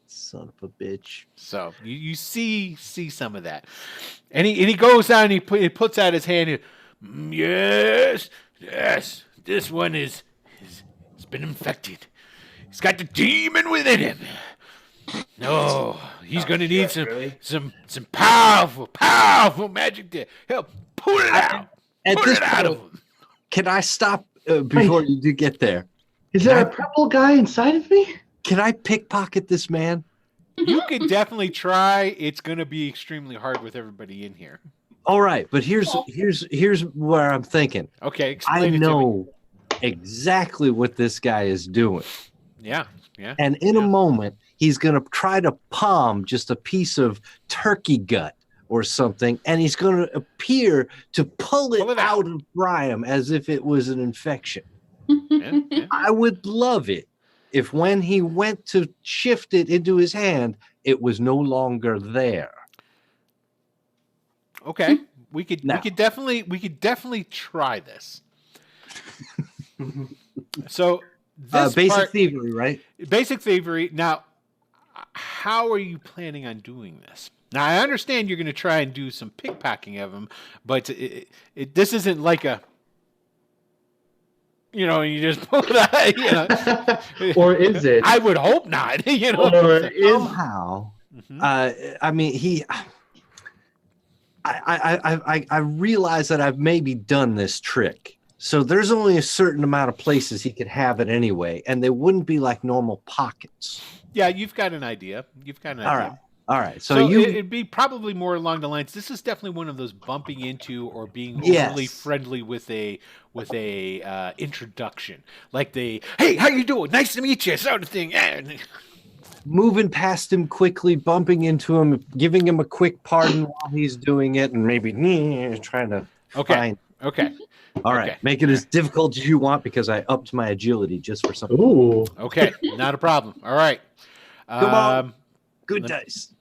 Son of a bitch. So you see some of that, and he goes down and he puts out his hand. And, yes, this one is it's been infected. He's got the demon within him. No, he's going to need some powerful magic to help pull it out. At this out point, of him. can I stop before you do get there? Is there a purple guy inside of me? Can I pickpocket this man? You could definitely try. It's going to be extremely hard with everybody in here. All right, but here's where I'm thinking. Okay, I explain it to me. know exactly what this guy is doing. Yeah. And in a moment, he's going to try to palm just a piece of turkey gut or something, and he's going to appear to pull it out of Brian as if it was an infection. Yeah. I would love it if when he went to shift it into his hand, it was no longer there. Okay, we could definitely try this. So this basic thievery, right? Basic thievery. Now, how are you planning on doing this? Now, I understand you're going to try and do some pickpocketing of him, but this isn't like a, you just pull it out. Or is it? I would hope not. Or Somehow, I mean, I realize that I've maybe done this trick. So there's only a certain amount of places he could have it anyway, and they wouldn't be like normal pockets. Yeah, you've got an idea. All right. So it'd be probably more along the lines. This is definitely one of those bumping into or being overly friendly with a introduction, like the "Hey, how you doing? Nice to meet you" sort of thing. Moving past him quickly, bumping into him, giving him a quick pardon while he's doing it, and maybe trying to find. Okay. All right. Make it as difficult as you want because I upped my agility just for something. Ooh. Okay, not a problem. All right. Come on. Good dice.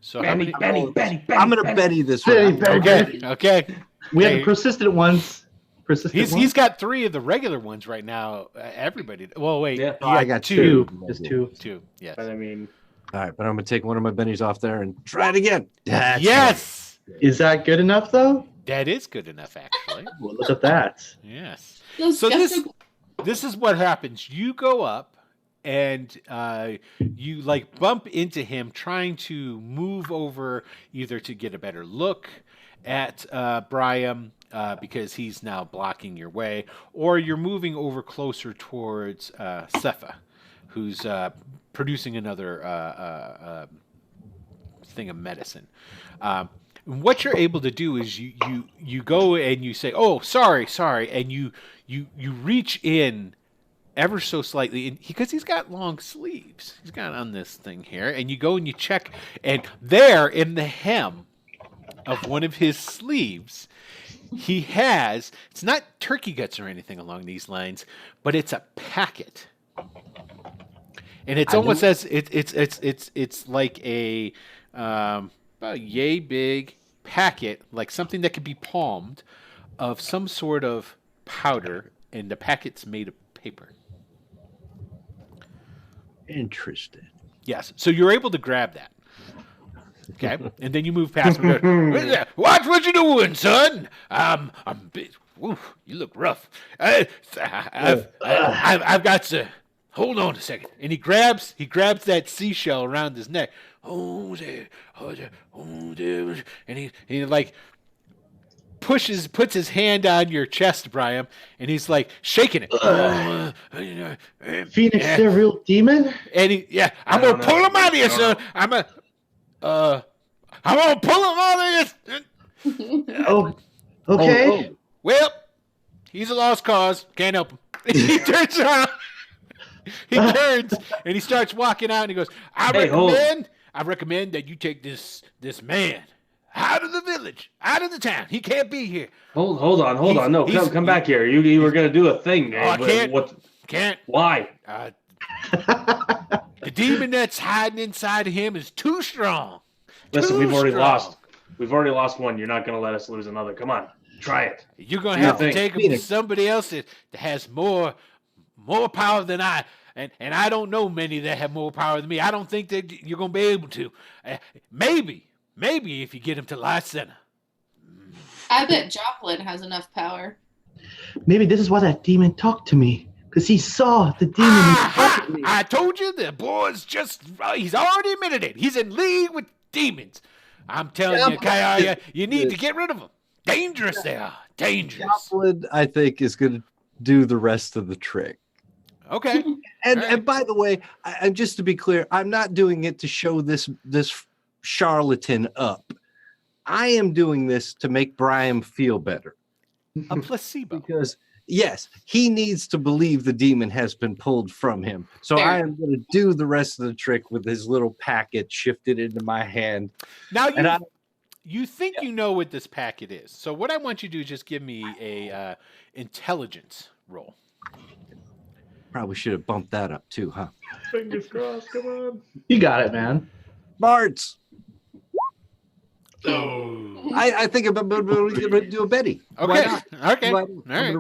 So Benny. I'm going to Betty this one. Okay. We had the persistent ones. He's got 3 of the regular ones right now. Everybody. Well, wait. Yeah. I got 2. Just 2. 2. Yes. But I mean, All right, but I'm going to take one of my bennies off there and try it again. Yes. Is that good enough, though? That is good enough, actually. Well, look at that. Yes. Those So skeptical- this is what happens. You go up and you like bump into him trying to move over either to get a better look at Brian because he's now blocking your way, or you're moving over closer towards Cepha, who's producing another thing of medicine. What you're able to do is you go and you say, "Oh, sorry," and you reach in ever so slightly, because he's got long sleeves. He's got on this thing here, and you go and you check, and there in the hem of one of his sleeves, he has, it's not turkey guts or anything along these lines, but it's a packet, and it's almost as it's like a about yay big packet, like something that could be palmed, of some sort of powder, and the packet's made of paper. Interesting. Yes. So you're able to grab that. Okay. And then you move past him. Watch what you're doing, son. Oof, you look rough. I've got to hold on a second. And he grabs that seashell around his neck. And he like puts his hand on your chest, Brian, and he's like shaking it. Phoenix, they're a real demon? And I'm gonna pull him out of you, son. I'm gonna pull him out of you. Oh, okay. Well, he's a lost cause. Can't help him. He turns around. He turns and he starts walking out and he goes, I recommend that you take this man out of the village, out of the town. He can't be here. Hold on. No, come back here. You were gonna do a thing. I can't. Can't. Why? The demon that's hiding inside of him is too strong. Listen, we've already lost. We've already lost one. You're not gonna let us lose another. Come on, try it. You're gonna have to take him to somebody else that has more power than I. And I don't know many that have more power than me. I don't think that you're gonna be able to. Maybe if you get him to Lycena. I bet Joplin has enough power. Maybe this is why that demon talked to me. Because he saw the demon. I told you the boy's he's already admitted it. He's in league with demons. I'm telling you, Kaya, you need to get rid of them. Dangerous they are. Dangerous. Joplin, I think, is going to do the rest of the trick. Okay. And by the way, and just to be clear, I'm not doing it to show this charlatan up. I am doing this to make Brian feel better. A placebo. Because, yes, he needs to believe the demon has been pulled from him. So I am going to do the rest of the trick with his little packet shifted into my hand. Now, you think you know what this packet is. So what I want you to do is just give me a intelligence roll. Probably should have bumped that up too, huh? Fingers crossed. Come on. You got it, man. Bards. Oh. I think I'm going to do a Betty. Okay. Okay. All right.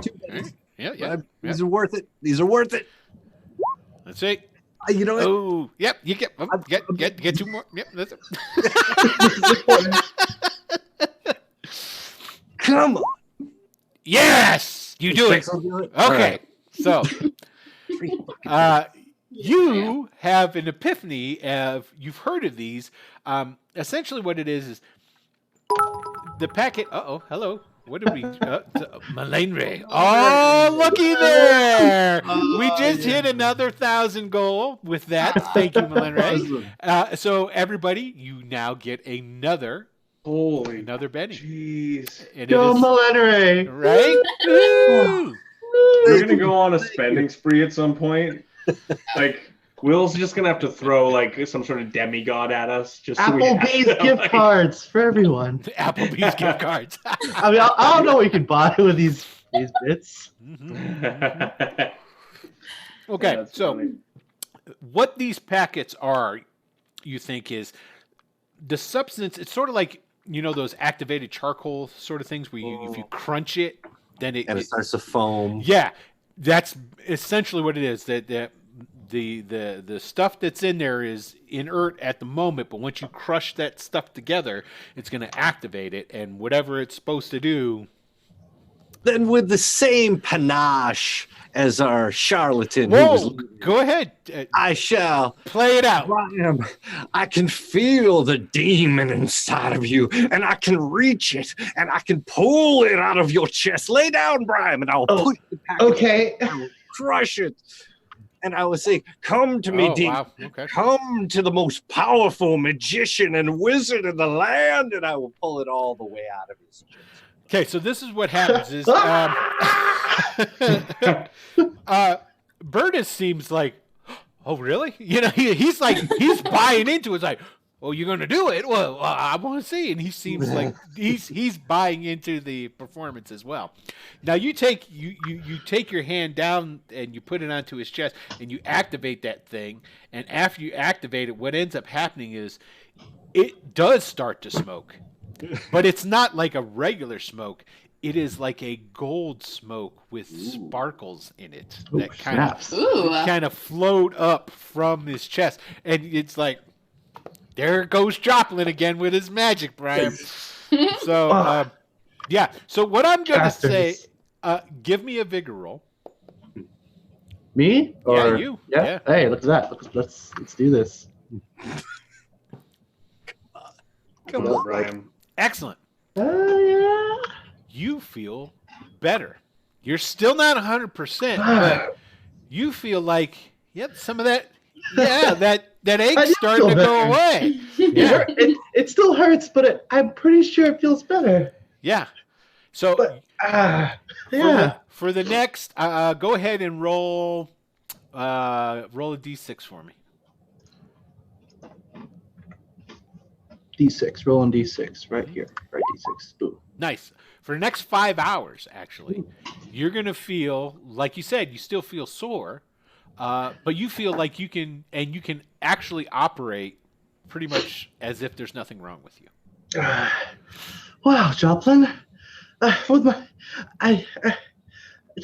Two Bettys. Yeah. These are worth it. These are worth it. Let's see. You know what? Oh, yep. You get two more. Yep. That's it. Come on. Yes, you do it. Okay. So, you have an epiphany of, you've heard of these. Essentially what it is the packet. Hello. What did we? Malenre. Oh, looky there. We just hit another 1,000 goal with that. Thank you, Malenre. So everybody, you now get another Benny. Jeez. Go, Malenre. Right? Woo! We're gonna go on a spending spree at some point. Like Will's just gonna have to throw like some sort of demigod at us. Just Applebee's gift cards for everyone. Applebee's gift cards. I mean, I don't know what you can buy with these bits. Okay, Yeah, so funny. what these packets are, you think, is the substance. It's sort of like, those activated charcoal sort of things where if you crunch it, then it starts to foam. Yeah, that's essentially what it is. That the stuff that's in there is inert at the moment, but once you crush that stuff together, it's going to activate it, and whatever it's supposed to do. Then with the same panache as our charlatan. Whoa, go ahead. I shall play it out. I can feel the demon inside of you, and I can reach it, and I can pull it out of your chest. Lay down, Brian, and I will push the packet. Okay. I will crush it. And I will say, come to me, demon. Wow. Okay. Come to the most powerful magician and wizard in the land, and I will pull it all the way out of his chest. Okay, so this is what happens is Bertus seems like, oh really? He's buying into it. It's like, oh, you're gonna do it? Well, I want to see. And he seems like he's buying into the performance as well. Now you take your hand down and you put it onto his chest and you activate that thing. And after you activate it, what ends up happening is it does start to smoke. But it's not like a regular smoke. it is like a gold smoke with sparkles in it Ooh, that snaps. Ooh. kind of float up from his chest, and it's like, there goes Joplin again with his magic, Brian. So, yeah. So what I'm going to say, Bastards. give me a vigor roll. Me? Or, you. Yeah? Yeah. Hey, look at that. Let's do this. Come Well, on. Brian. Excellent. Yeah. You feel better. You're still not 100%, but you feel like, yep, some of that, that I ache's do starting to feel go better. away. Yeah. It still hurts, but I'm pretty sure it feels better. Yeah. So But yeah. for the next, go ahead and roll a d6 for me. D6, rolling D6 right here. Right, D6. Boom. Nice. For the next 5 hours, actually, you're going to feel, like you said, you still feel sore, but you feel like you can actually operate pretty much as if there's nothing wrong with you. Wow, Joplin. With my,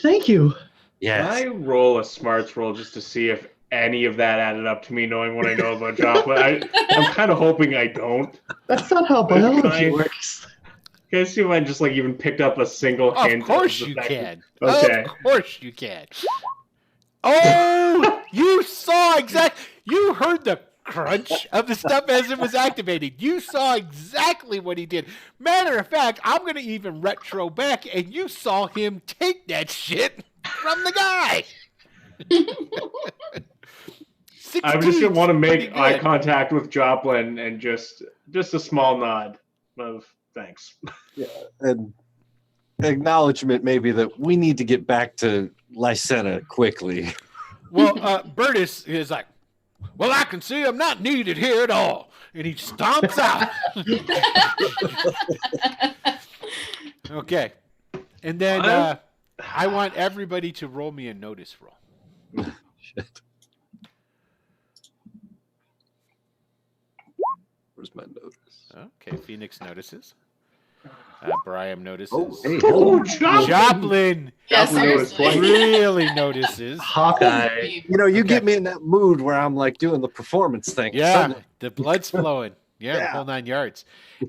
thank you. Yes. Can I roll a smarts roll just to see if any of that added up to me knowing what I know about Joplin? I'm kind of hoping I don't. That's not how Can biology I- works. Can I see if I just like even picked up a single hint? Of course the you fact can. Okay. Of course you can. Oh, you saw you heard the crunch of the stuff as it was activating. You saw exactly what he did. Matter of fact, I'm going to even retro back, and you saw him take that shit from the guy. I just 16's want to pretty make eye good. contact with Joplin and just a small nod of thanks. And acknowledgement maybe that we need to get back to Lysetta quickly. Well, Bertus is like, well, I can see I'm not needed here at all. And he stomps out. Okay. And then I want everybody to roll me a notice roll. Shit. Where's my notice? Okay, Phoenix notices. Brian notices. Oh, hey. Oh, Joplin! Joplin Yeah, Joplin noticed seriously. twice. really notices. Hawkeye. You know, you Okay. get me in that mood where I'm like doing the performance thing. Yeah, Suddenly- the blood's flowing. Yeah, the Yeah. whole 9 yards.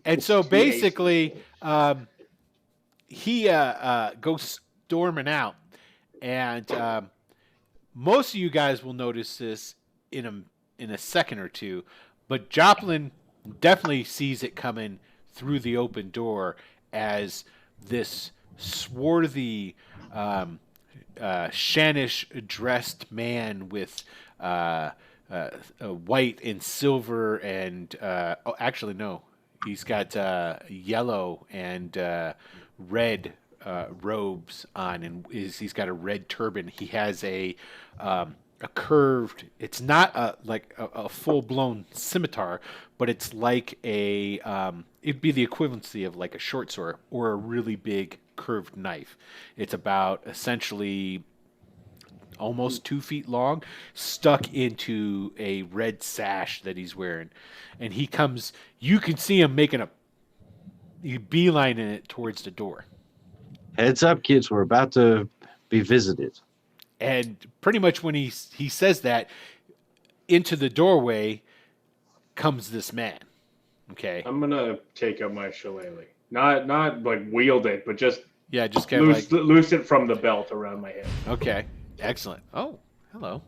And so basically, he goes storming out, and most of you guys will notice this in a second or two, but Joplin definitely sees it coming through the open door as this swarthy, Shanish dressed man with white and silver and actually no, he's got yellow and red robes on, and he's got a red turban. He has a curved. It's not like a full blown scimitar, but it's like a it'd be the equivalency of like a short sword or a really big curved knife. It's about essentially almost 2 feet long, stuck into a red sash that he's wearing. And he comes, you can see him making a beeline in it towards the door. Heads up, kids. We're about to be visited. And pretty much when he says that, into the doorway comes this man. Okay. I'm gonna take up my shillelagh. Not like wield it, but just Yeah, just kind of like, loose it from the belt around my head. okay. Excellent. Oh, hello.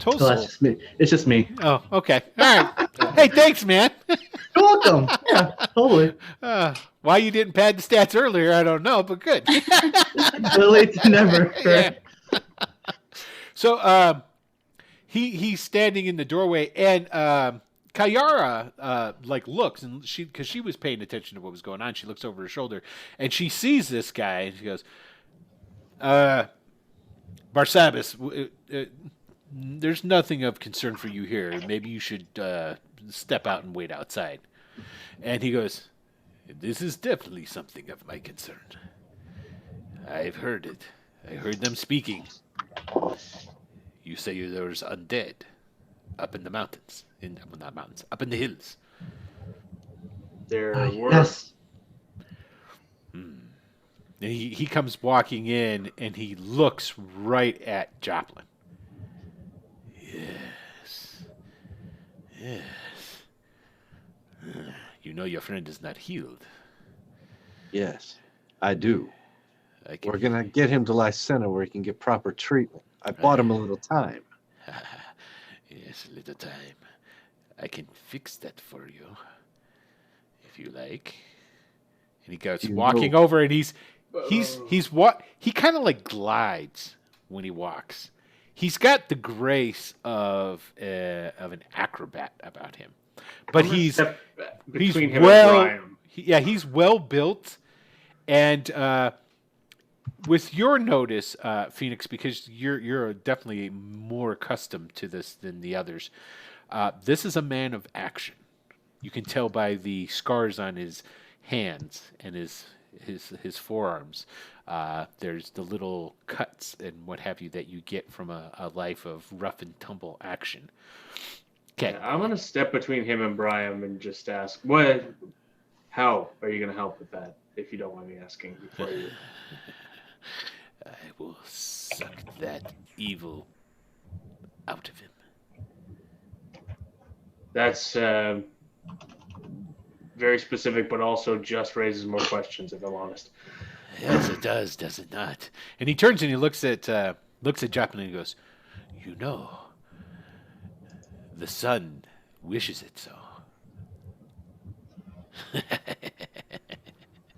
Oh, that's Tosul. just me. It's just me. Oh, okay. All right. Hey, thanks, man. You're welcome. Yeah, totally. Why you didn't pad the stats earlier, I don't know, but good. Late to never. Yeah. So he's standing in the doorway, and Kayara like looks, and because she was paying attention to what was going on, she looks over her shoulder and she sees this guy, and she goes, Barsabas, there's nothing of concern for you here. Maybe you should step out and wait outside. And he goes, this is definitely something of my concern. I've heard it. I heard them speaking. You say there's undead up in the mountains. Well, not mountains, up in the hills. There were. Yes. And he comes walking in, and he looks right at Joplin. Yes. Yes. You know your friend is not healed. Yes, I do. I can... We're gonna get him to Lycena where he can get proper treatment. I bought him a little time. Yes, a little time. I can fix that for you, if you like. And he goes walking over, and he kind of like glides when he walks. He's got the grace of an acrobat about him, but he's well built, and with your notice, Phoenix, because you're definitely more accustomed to this than the others. This is a man of action. You can tell by the scars on his hands and his forearms. There's the little cuts and what have you that you get from a life of rough and tumble action. Okay, Yeah, I'm gonna step between him and Brian and just ask, how are you gonna help with that? If you don't mind me asking before you. I will suck that evil out of him. That's very specific, but also just raises more questions, if I'm honest. Yes, it does it not? And he turns and he looks at Joplin and he goes, "You know, the sun wishes it so."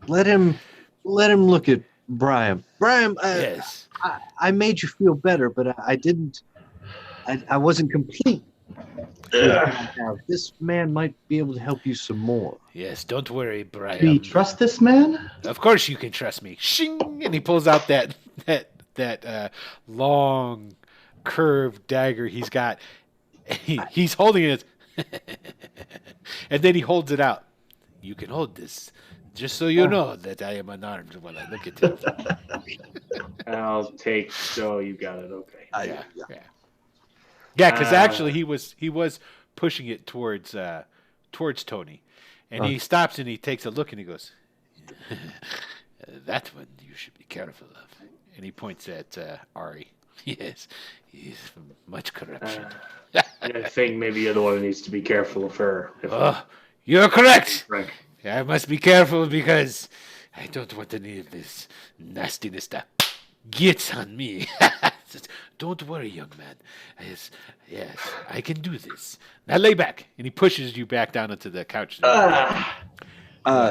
Let him look at Brian. Brian, Yes. I made you feel better, but I didn't. I wasn't complete. Now, this man might be able to help you some more. Yes, don't worry, Brian. Do you trust this man? Of course you can trust me. Shing! And he pulls out that long, curved dagger he's got. He's holding it, and then he holds it out. You can hold this, just so you know that I am unarmed when I look at it. I'll take. So you got it. Okay. Yeah, because actually he was pushing it towards Tony, and he stops and he takes a look and he goes, "That one you should be careful of." And he points at Ari. Yes, he's much corruption. I think maybe you're the one who needs to be careful of her. Oh, you're correct. Right. I must be careful because I don't want any of this nastiness to get on me. Don't worry, young man. Yes, I can do this. Now lay back. And he pushes you back down onto the couch.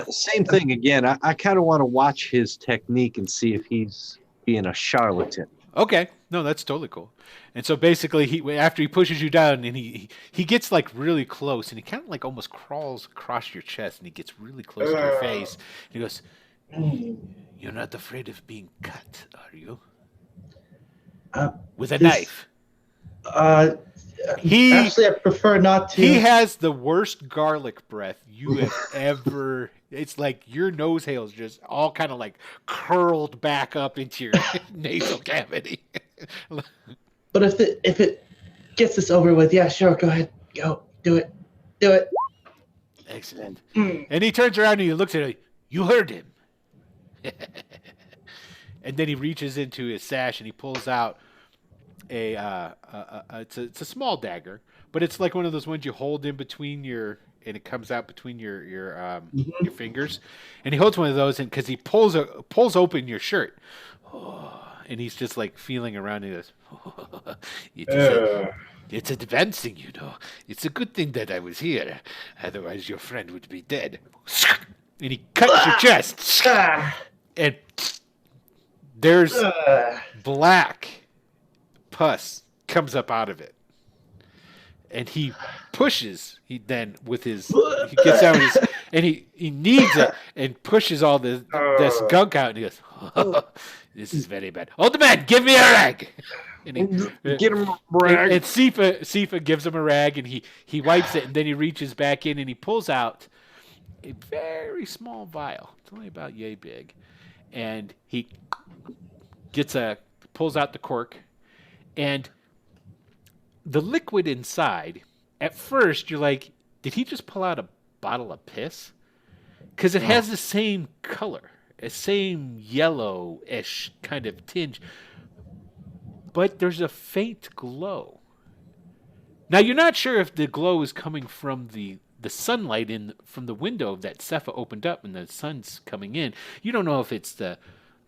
Same thing again. I kind of want to watch his technique and see if he's being a charlatan. Okay. No, that's totally cool. And so basically, after he pushes you down, and he gets like really close, and he kind of like almost crawls across your chest, and he gets really close to your face. And he goes, "You're not afraid of being cut, are you? With a knife?" Actually, I prefer not to. He has the worst garlic breath you have ever. It's like your nose hairs just all kind of like curled back up into your nasal cavity. But if it gets this over with, yeah, sure, go ahead, go, do it. Excellent. And he turns around and he looks at you. You heard him. And then he reaches into his sash and he pulls out it's a small dagger, but it's like one of those ones you hold in between and it comes out between your fingers. And he holds one of those, and because he pulls open your shirt, and he's just like feeling around. And he goes, "It's advancing, you know. It's a good thing that I was here, otherwise your friend would be dead." And he cuts your chest, and there's black pus comes up out of it. And he pushes. He then with his he gets out his and he kneads it and pushes all this gunk out, and he goes, "Oh, this is very bad. Old man, give me a rag." And he, Get him a rag. And Sifa gives him a rag, and he wipes it, and then he reaches back in and he pulls out a very small vial. It's only about yay big, and he pulls out the cork, and the liquid inside, at first you're like, did he just pull out a bottle of piss? Because it has the same color same yellowish kind of tinge, but there's a faint glow. Now you're not sure if the glow is coming from the sunlight from the window that Cepha opened up and the sun's coming in. You don't know if it's the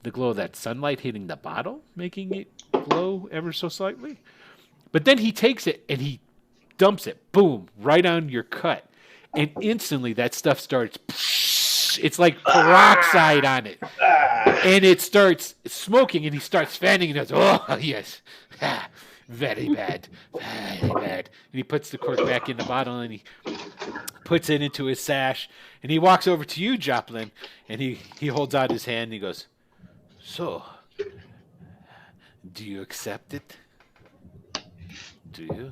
glow of that sunlight hitting the bottle, making it glow ever so slightly. But then he takes it and he dumps it, boom, right on your cut. And instantly that stuff starts, it's like peroxide on it. And it starts smoking and he starts fanning and he goes, oh, yes, very bad, very bad. And he puts the cork back in the bottle and he puts it into his sash. And he walks over to you, Joplin, and he holds out his hand and he goes, so, do you accept it? Do you?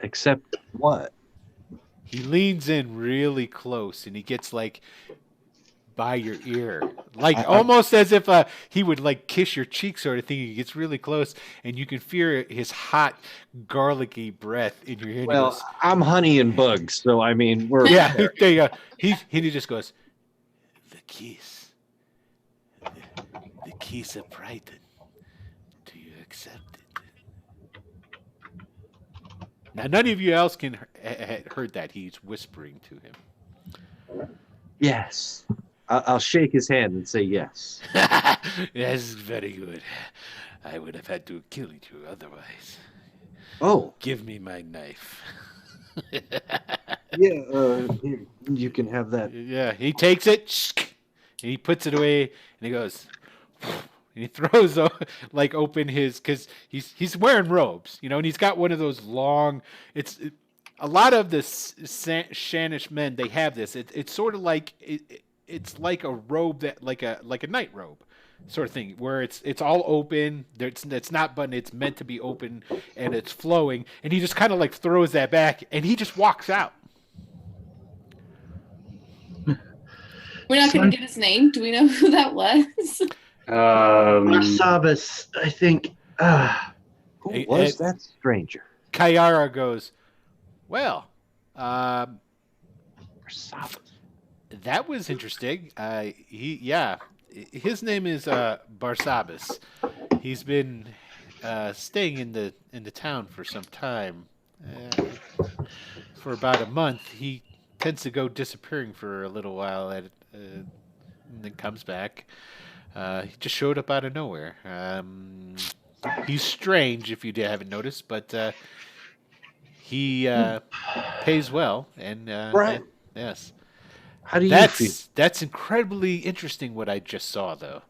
Accept what? He leans in really close and he gets like by your ear, like almost as if he would like kiss your cheek, sort of thing. He gets really close and you can feel his hot, garlicky breath in your ear. Well, I'm honey and bugs, so I mean, we're yeah. There you go. He just goes, the kiss, the kiss of Brighton. Do you accept it? Now, none of you else can heard that. He's whispering to him. Yes. I'll shake his hand and say yes. That's very good. I would have had to have killed you otherwise. Oh. Give me my knife. Yeah, here, you can have that. Yeah, he takes it, and he puts it away, and he goes... And he throws like open his, because he's wearing robes, you know, and he's got one of those long. A lot of the Shanish men, they have this. It's sort of like it's like a robe that like a night robe, sort of thing, where it's all open. It's not buttoned. It's meant to be open and it's flowing. And he just kind of like throws that back and he just walks out. We're not going to get his name. Do we know who that was? Barsabas, I think. Who was that stranger? Kayara goes, well, Barsabas. that was interesting. His name is Barsabas. He's been staying in the town for some time, for about a month. He tends to go disappearing for a little while and then comes back. He just showed up out of nowhere. He's strange, if you haven't noticed, but he pays well. And Right. yes, How do you feel? that's incredibly interesting. What I just saw, though.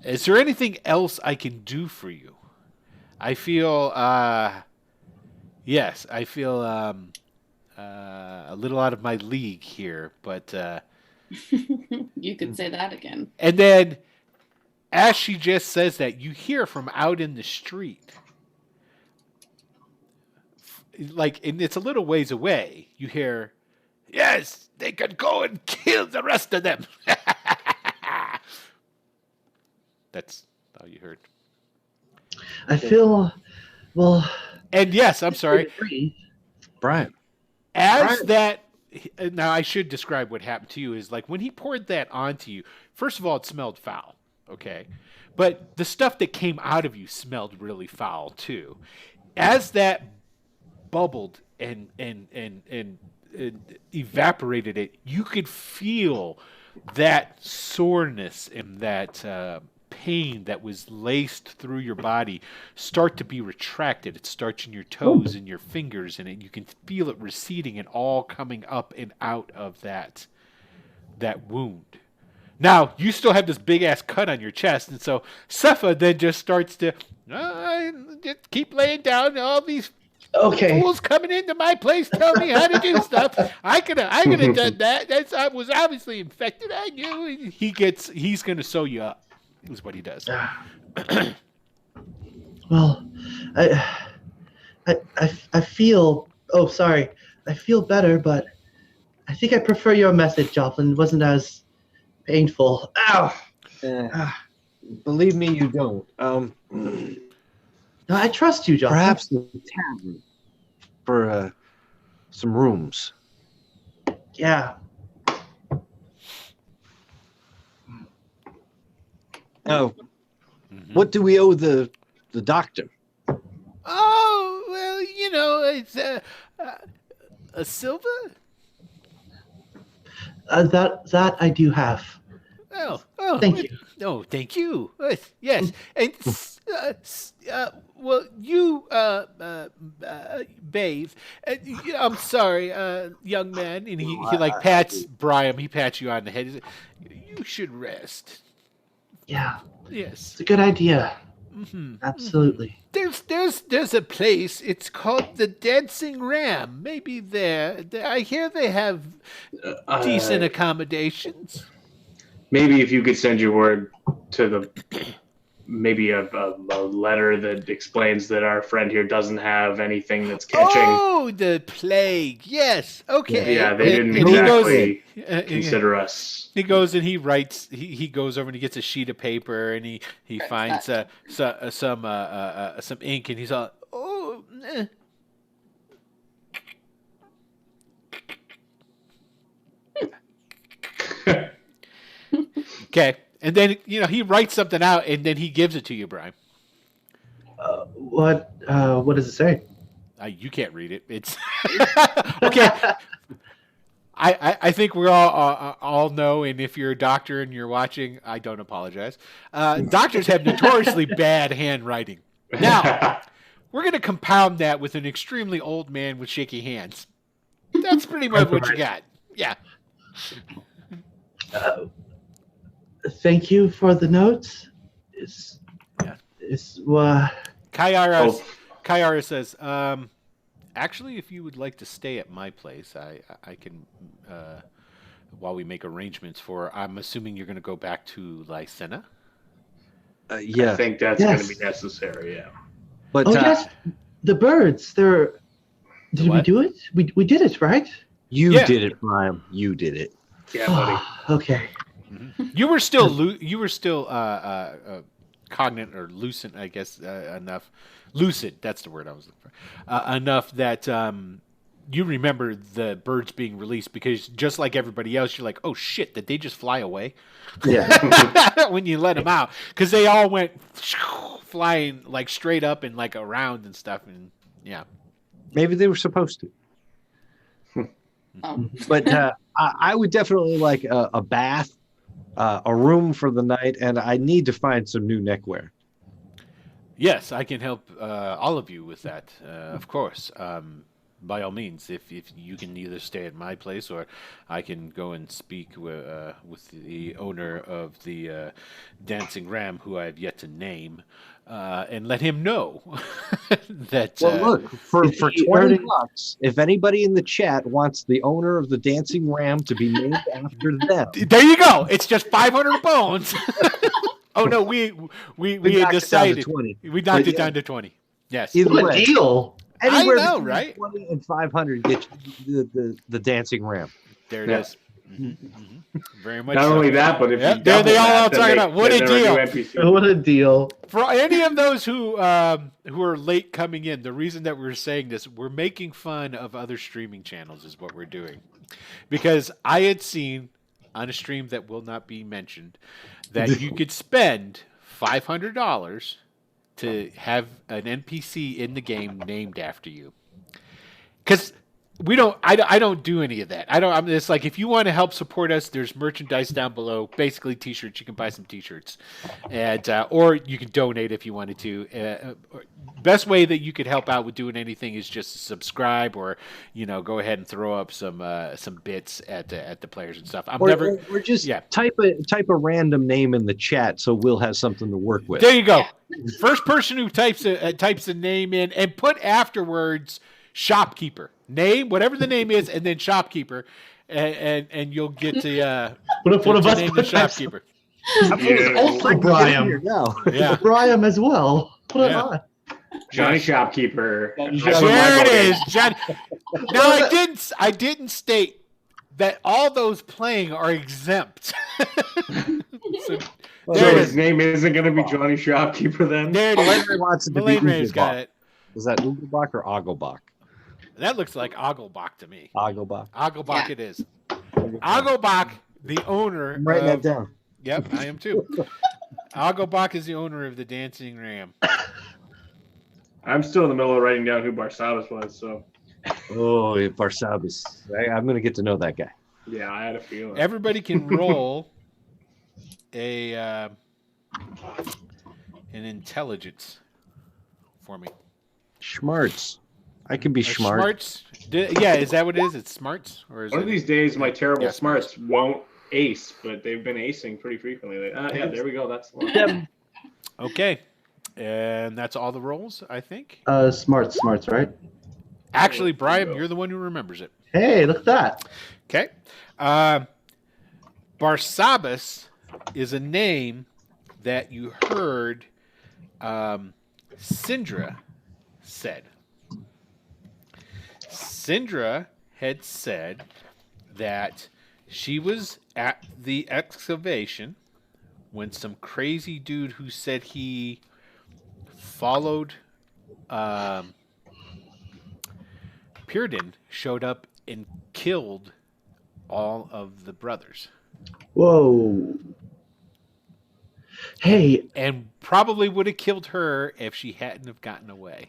Is there anything else I can do for you? I feel yes, I feel a little out of my league here, but. You could say that again. And then, as she just says that, you hear from out in the street, like, and it's a little ways away, you hear, yes, they could go and kill the rest of them. That's all you heard. I feel, well. And yes, I'm sorry. Brian. As that, now I should describe what happened to you is like when he poured that onto you, first of all, it smelled foul, okay? But the stuff that came out of you smelled really foul too. As that bubbled and evaporated it, you could feel that soreness and that pain that was laced through your body start to be retracted. It starts in your toes and your fingers, and you can feel it receding and all coming up and out of that wound. Now, you still have this big-ass cut on your chest, and so Cepha then just starts to just keep laying down all these fools coming into my place tell me how to do stuff. I could have done that. I was obviously infected. I knew. He's going to sew you up. Is what he does. Well, I feel. Oh, sorry. I feel better, but I think I prefer your method, Joplin. It wasn't as painful. Ow! Believe me, you don't. No, I trust you, Joplin. Perhaps the tavern for some rooms. Yeah, Oh, Mhm. what do we owe the doctor? Oh, well, you know, it's a silver. That I do have. Oh, Thank you. Oh, thank you. Yes, and well, you bathe. I'm sorry, young man. And he like pats Brian. He pats you on the head. He says, you should rest. Yeah, Yes. it's a good idea. Hmm. Absolutely. There's a place. It's called the Dancing Ram. Maybe there. I hear they have decent accommodations. Maybe if you could send your word to the maybe a letter that explains that our friend here doesn't have anything that's catching. Oh, the plague. Yes. Okay. Yeah, they didn't And exactly he goes, consider us. he goes and he writes. He goes over and he gets a sheet of paper and he finds some ink and he's all okay. And then he writes something out and then he gives it to you, Brian. What does it say? You can't read it. It's okay. I think we all know, and if you're a doctor and you're watching, I don't apologize. Doctors have notoriously bad handwriting. Now, we're going to compound that with an extremely old man with shaky hands. That's pretty much what you got. Yeah. Thank you for the notes. Kayara says, actually, if you would like to stay at my place, I can, while we make arrangements for, I'm assuming you're going to go back to Lysena? Yeah. I think that's going to be necessary, yeah. But yes, the birds. Did we what? do it? We did it, right? you Yeah. did it, Brian. You did it. Yeah, buddy. Okay. You were still cognate or lucid, I guess, enough. Lucid, that's the word I was looking for. Enough that you remember the birds being released because just like everybody else, you're like, oh shit, did they just fly away? Yeah. When you let them out. Because they all went flying like straight up and like around and stuff. And yeah. Maybe they were supposed to. Oh. But I would definitely like a bath, a room for the night, and I need to find some new neckwear. Yes, I can help all of you with that, of course. By all means, if you can either stay at my place or I can go and speak with the owner of the Dancing Ram, who I have yet to name, and let him know that. Well, look, for Is he $20, earning- if anybody in the chat wants the owner of the Dancing Ram to be named after them, There you go. It's just 500 bones. Oh no, we had knocked it down to decided 20. we knocked But it down to 20. Yes. Either What a way, deal! anywhere I know, between right? 20 and 500 get you the Dancing Ram. There it Yeah. is. Very much. Not so. only that, but if Yep, you there they double all that, are then talking they- about what then a they're deal. new NPC. What a deal! For any of those who are late coming in, the reason that we're saying this, we're making fun of other streaming channels, is what we're doing, because I had seen on a stream that will not be mentioned that you could spend $500 to have an NPC in the game named after you, because I don't do any of that. It's like, if you want to help support us, there's merchandise down below. Basically, t-shirts. You can buy some t-shirts, and or you can donate if you wanted to. Best way that you could help out with doing anything is just subscribe, or go ahead and throw up some bits at the players and stuff. Or just yeah. type a random name in the chat so we'll have something to work with. There you go. First person who types a name in and put afterwards shopkeeper name, whatever the name is, and then shopkeeper, and you'll get to What if one of to us name the put that- shopkeeper. Also, Brian. No. Yeah. Brian as well. Put Yeah. it on. Johnny Shopkeeper. There it is, John. Now I didn't state that all those playing are exempt. So, So there it his is. name isn't going to be Johnny Shopkeeper then? There it is. Larry wants it to be Malaine Ray's got Ugelbach. it. Is that Ugelbach or Ogelbach? That looks like Oglebach to me. Ogelbach. Oglebach Yeah. it is. Oglebach, the owner. I'm writing that of- down. Yep, I am too. Agobach is the owner of the Dancing Ram. I'm still in the middle of writing down who Barsabbas was, so Oh, Barsabbas. I'm going to get to know that guy. yeah, I had a feeling. Everybody can roll an intelligence for me. Schmarts. I can be Or smart. Smarts. Yeah, is that what it is? It's smarts, or is One of it? these days, my terrible Yeah, smarts won't ace, but they've been acing pretty frequently. Yeah, there we go. That's the one. Okay, and that's all the rolls, I think. Smarts, right? Actually, Brian, you're the one who remembers it. Hey, look at that. Okay. Barsabbas is a name that you heard Syndra said. Syndra had said that she was at the excavation when some crazy dude who said he followed Pyrden showed up and killed all of the brothers. Whoa. Hey, And probably would have killed her if she hadn't have gotten away.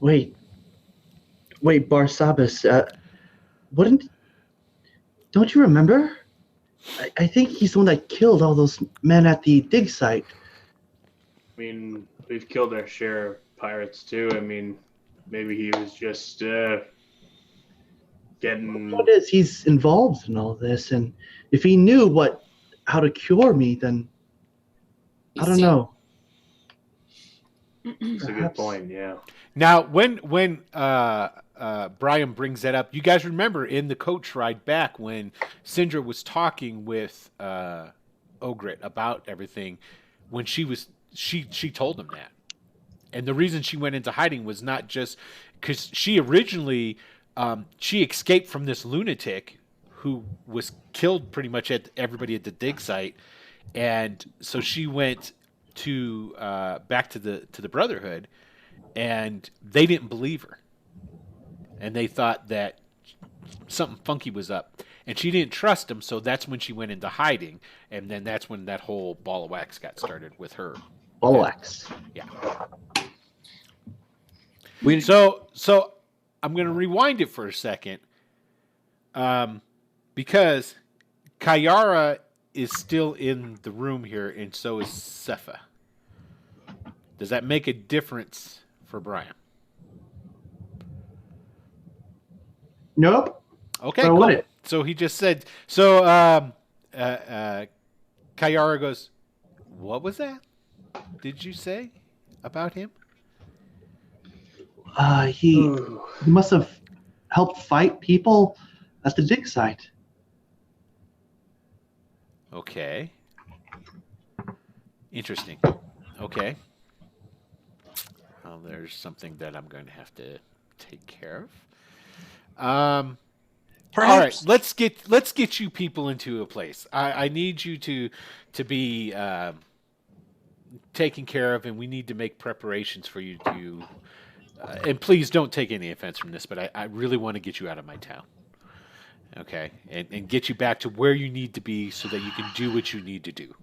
wait, Barsabbas. Don't you remember? I think he's the one that killed all those men at the dig site. I mean, we've killed our share of pirates too. I mean, maybe he was just getting. What is he's involved in all this, and if he knew how to cure me, then I don't know. That's a good Perhaps. point. Yeah. Now, when Brian brings that up, you guys remember in the coach ride back when Syndra was talking with Ogret about everything, when she told him that. And the reason she went into hiding was not just because she originally she escaped from this lunatic who was killed pretty much at everybody at the dig site, and so she went to back to the Brotherhood, and they didn't believe her, and they thought that something funky was up, and she didn't trust him. So that's when she went into hiding, and then that's when that whole ball of wax got started with her. Bolax. Yeah. We, So I'm going to rewind it for a second, because Kayara is still in the room here, and so is Sepha. Does that make a difference for Brian? Nope. Okay, Why cool. would it? So he just said. So Kayara goes, "What was that? Did you say about him?" He must have helped fight people at the dig site. Okay. Interesting. Okay. Well, there's something that I'm going to have to take care of. All right, let's get you people into a place. I need you to be taken care of, and we need to make preparations for you to. And please don't take any offense from this, but I really want to get you out of my town. Okay, and get you back to where you need to be so that you can do what you need to do.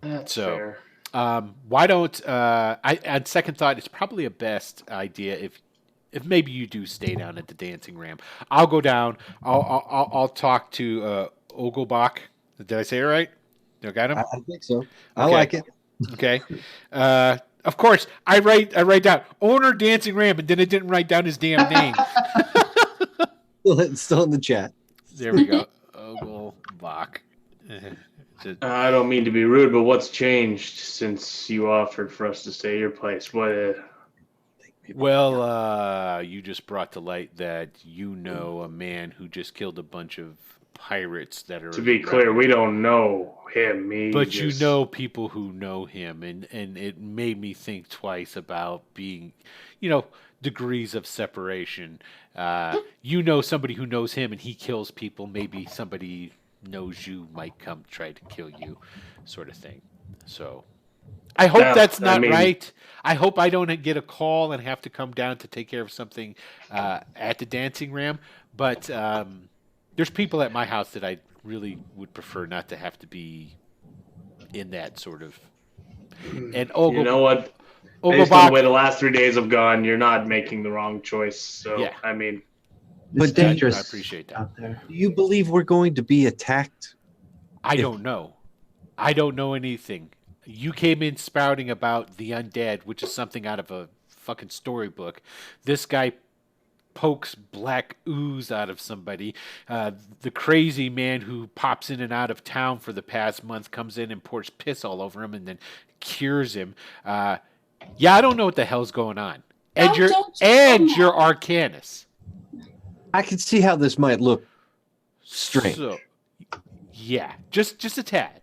That's So, fair. why don't on second thought, it's probably a best idea if maybe you do stay down at the Dancing Ram. I'll go down. I'll talk to Ogobach. Did I say it right? You got him? I think so. I Okay. like it. Okay. Of course, I write down owner Dancing Ram, and then it didn't write down his damn name. It's still in the chat. There we go. Ogobach. I don't mean to be rude, but what's changed since you offered for us to stay at your place? What? Well, you just brought to light that you know a man who just killed a bunch of pirates that are. To be clear, we don't know him. But you know people who know him, and it made me think twice about being, degrees of separation. You know somebody who knows him, and he kills people. Maybe somebody knows you might come try to kill you, sort of thing. So, I hope Yeah, that's not I mean- right. I hope I don't get a call and have to come down to take care of something at the Dancing Ram. But there's people at my house that I really would prefer not to have to be in that sort of. And You know what? Based on Ogobak, the way the last 3 days have gone, you're not making the wrong choice. So, Yeah. I mean, It's But dangerous. I appreciate that. out there. Do you believe we're going to be attacked? I If- don't know. I don't know anything. You came in spouting about the undead, which is something out of a fucking storybook. This guy pokes black ooze out of somebody. The crazy man who pops in and out of town for the past month comes in and pours piss all over him and then cures him. Yeah, I don't know what the hell's going on. And No, you're don't you and know you're Arcanus. I can see how this might look strange. So, yeah, just a tad.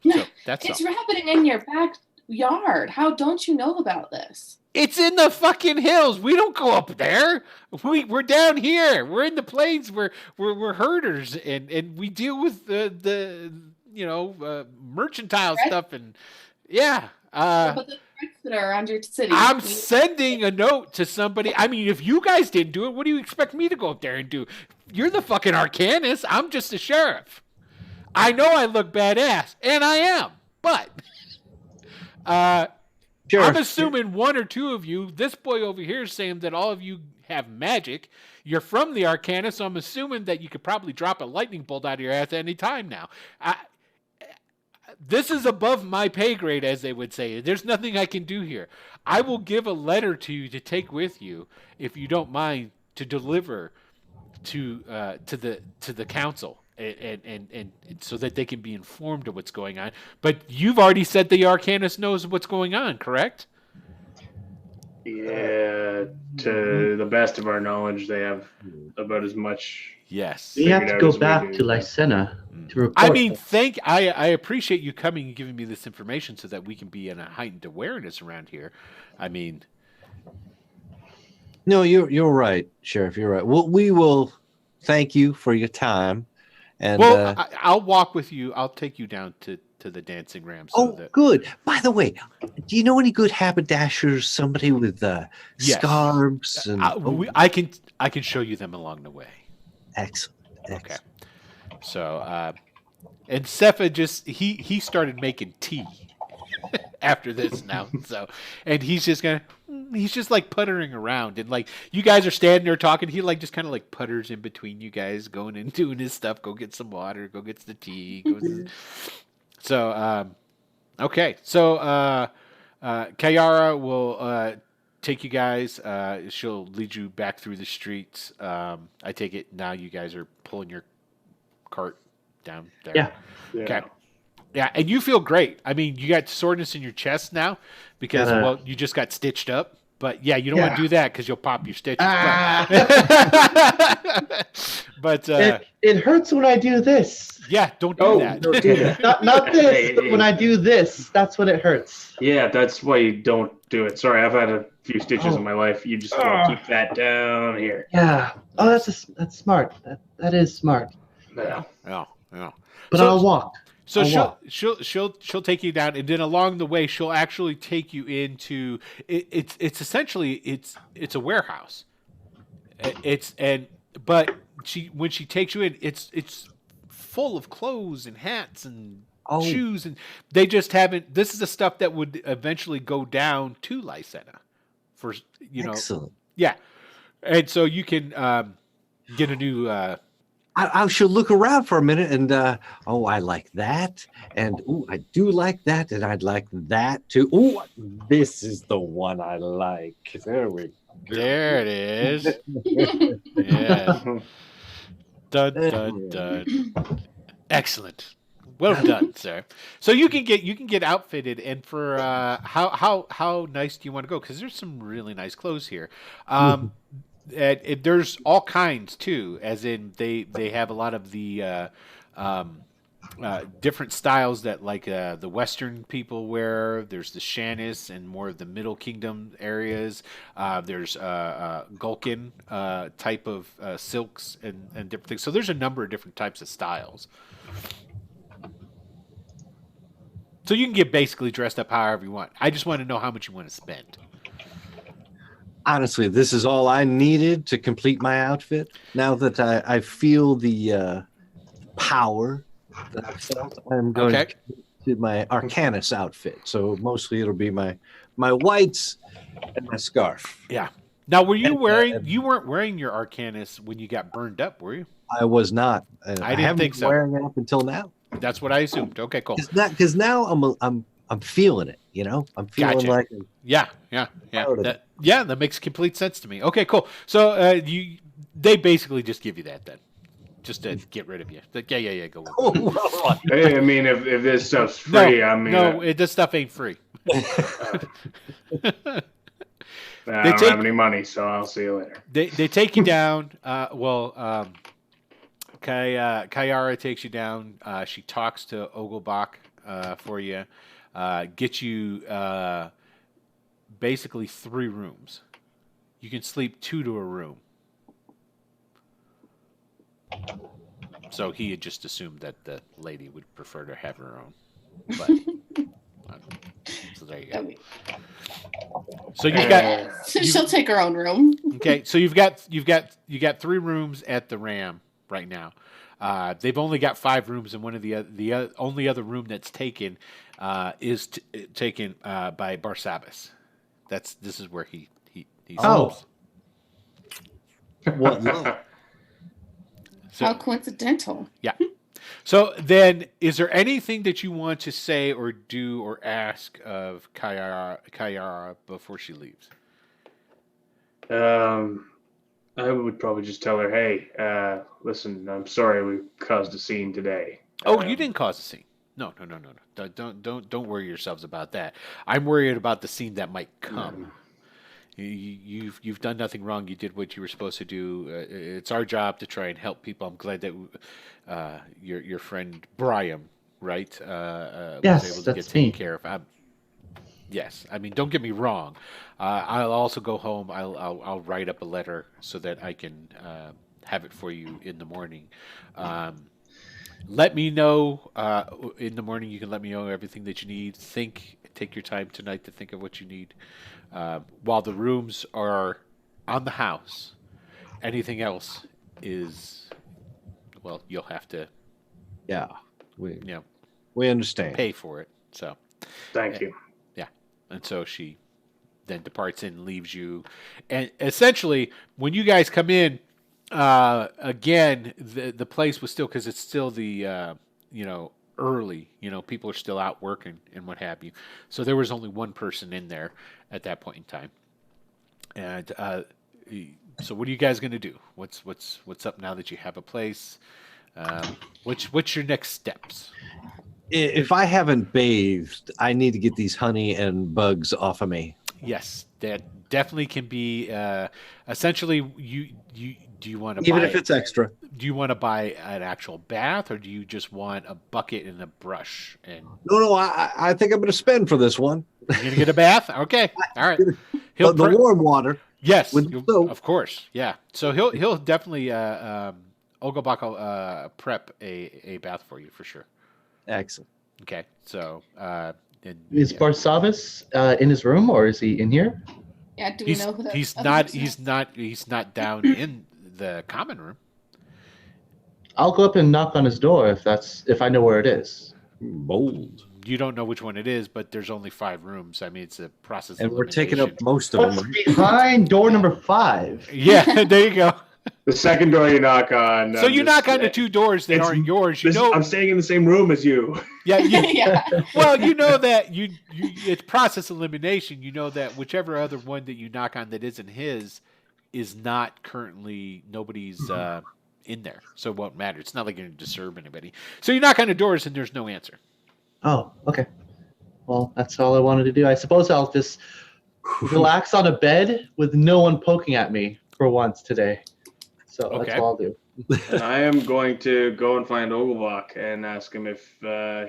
So that's all. It's happening in your backyard. How don't you know about this? It's in the fucking hills. We don't go up there. We're down here. We're in the plains. We're herders, and we deal with the mercantile Right. stuff and yeah. But the threats that are around your city. I'm sending a note to somebody. I mean, if you guys didn't do it, what do you expect me to go up there and do? You're the fucking Arcanus. I'm just a sheriff. I know I look badass, and I am, but Sheriff, I'm assuming one or two of you, this boy over here is saying that all of you have magic. You're from the Arcana, so I'm assuming that you could probably drop a lightning bolt out of your ass any time now. This is above my pay grade, as they would say. There's nothing I can do here. I will give a letter to you to take with you, if you don't mind, to deliver to the council. And so that they can be informed of what's going on. But you've already said the Arcanus knows what's going on, correct? yeah, to the best of our knowledge, they have about as much. Yes. We have Figured to out go as we back do. to Lysenna to report. I mean, this. I appreciate you coming and giving me this information so that we can be in a heightened awareness around here. I mean, no, you're right, Sheriff. You're right. Well, we will thank you for your time. And well, I'll walk with you. I'll take you down to the dancing ramp. So that good. By the way, do you know any good haberdashers? Somebody with Yes. scarves and I can show you them along the way. excellent. Okay. So, and Sepha he started making tea after this now. So, and he's just like puttering around, and like you guys are standing there talking, he like just kind of like putters in between you guys, going and doing his stuff. Go get some water. Go get the tea. So, okay. So, Kayara will take you guys. She'll lead you back through the streets. I take it now you guys are pulling your cart down there. Yeah. Yeah. Okay. Yeah, and you feel great. I mean, you got soreness in your chest now because, well, you just got stitched up. But, yeah, you don't want to do that because you'll pop your stitches. But It hurts when I do this. yeah, don't do that. don't do that. Not this. Hey, But when I do this, that's when it hurts. Yeah, that's why you don't do it. Sorry, I've had a few stitches in my life. You just want to keep that down here. Yeah. Oh, that's smart. That is smart. Yeah. Yeah, yeah. But So- I'll walk. So I'll she'll take you down, and then along the way she'll actually take you into it's essentially it's a warehouse. But when she takes you in, it's full of clothes and hats and shoes, and they just haven't. This is the stuff that would eventually go down to Lysenna, for Excellent. yeah, and so you can get a new. I should look around for a minute and I like that, and I do like that, and I'd like that too. Oh, this is the one I like. There we go. There it is. Yeah. Dun, dun, dun. Excellent. Well done, sir. So you can get outfitted, and for how nice do you want to go? Because there's some really nice clothes here. There's all kinds too, as in they have a lot of the different styles that like the Western people wear. There's the Shannis and more of the Middle Kingdom areas. There's Gulkin type of silks and different things. So there's a number of different types of styles. So you can get basically dressed up however you want. I just want to know how much you want to spend. Honestly, this is all I needed to complete my outfit. Now that I feel the power that I felt, I'm going Okay. to to my Arcanus outfit. So mostly it'll be my whites and my scarf. Yeah. Now, were you And, wearing? You weren't wearing your Arcanus when you got burned up, were you? I was not. I didn't haven't think been so. wearing it up until now. That's what I assumed. Okay, cool. Because now I'm feeling it. You know, I'm feeling Gotcha. like Yeah. Proud of That, yeah, that makes complete sense to me. Okay, cool. So they basically just give you that then, just to get rid of you. Like, yeah, go. With it. Hey, I mean, if this stuff's free, I mean, this stuff ain't free. I don't have any money, so I'll see you later. They take you down. Kayara takes you down. She talks to Oglebach for you. Get you basically 3 rooms. You can sleep 2 to a room. So he had just assumed that the lady would prefer to have her own. But so there you go. So you've got She'll take her own room. okay. So you got 3 rooms at the Ram right now. They've only got 5 rooms, and one of the only other room that's taken is taken by Barsabbas. This is where he Oh. sleeps. what? So, How coincidental. yeah. So then, is there anything that you want to say or do or ask of Kayara before she leaves? I would probably just tell her, hey, listen, I'm sorry we caused a scene today. Oh, you didn't cause a scene. No. Don't worry yourselves about that. I'm worried about the scene that might come. You've done nothing wrong. You did what you were supposed to do. It's our job to try and help people. I'm glad that your friend Brian, right? Yes, was able to get that's taken me. care of. Yes, I mean, don't get me wrong. I'll also go home. I'll write up a letter so that I can have it for you in the morning. Let me know in the morning. You can let me know everything that you need. Take your time tonight to think of what you need. While the rooms are on the house, anything else is, well, you'll have to, Yeah, we you know, we understand. pay for it. So, Thank you. and so she then departs and leaves you. And essentially, when you guys come in, again, the place was still, because it's still the early. People are still out working and what have you. So there was only one person in there at that point in time. And so, what are you guys going to do? What's up now that you have a place? What's your next steps? If I haven't bathed, I need to get these honey and bugs off of me. Yes, that definitely can be. Essentially, do you want to Even buy if it's extra. Do you want to buy an actual bath, or do you just want a bucket and a brush? And No, I think I'm going to spend for this one. you're gonna get a bath? Okay, all right. The warm water. Yes, with soap. of course. Yeah. So he'll definitely Ogobak will prep a bath for you for sure. Excellent. Okay. So Is Barsabbas in his room, or is he in here? Yeah, do we know who that he's other not person is? he's not down in the common room. I'll go up and knock on his door if I know where it is. Bold. You don't know which one it is, but there's only 5 rooms. I mean, it's a process. And of we're taking up elimination. most of What's them. behind door number 5? Yeah, there you go. The second door you knock on. So you knock on the 2 doors that it's- aren't yours. You know, I'm staying in the same room as you. yeah. Yeah. Well, you know that you it's process elimination. You know that whichever other one that you knock on that isn't his is not currently nobody's in there, so it won't matter. It's not like you're going to disturb anybody. So you knock on the doors and there's no answer. Oh, okay. Well, that's all I wanted to do. I suppose I'll just relax on a bed with no one poking at me for once today. So Okay. that's all I'll do. And I am going to go and find Oglebach and ask him if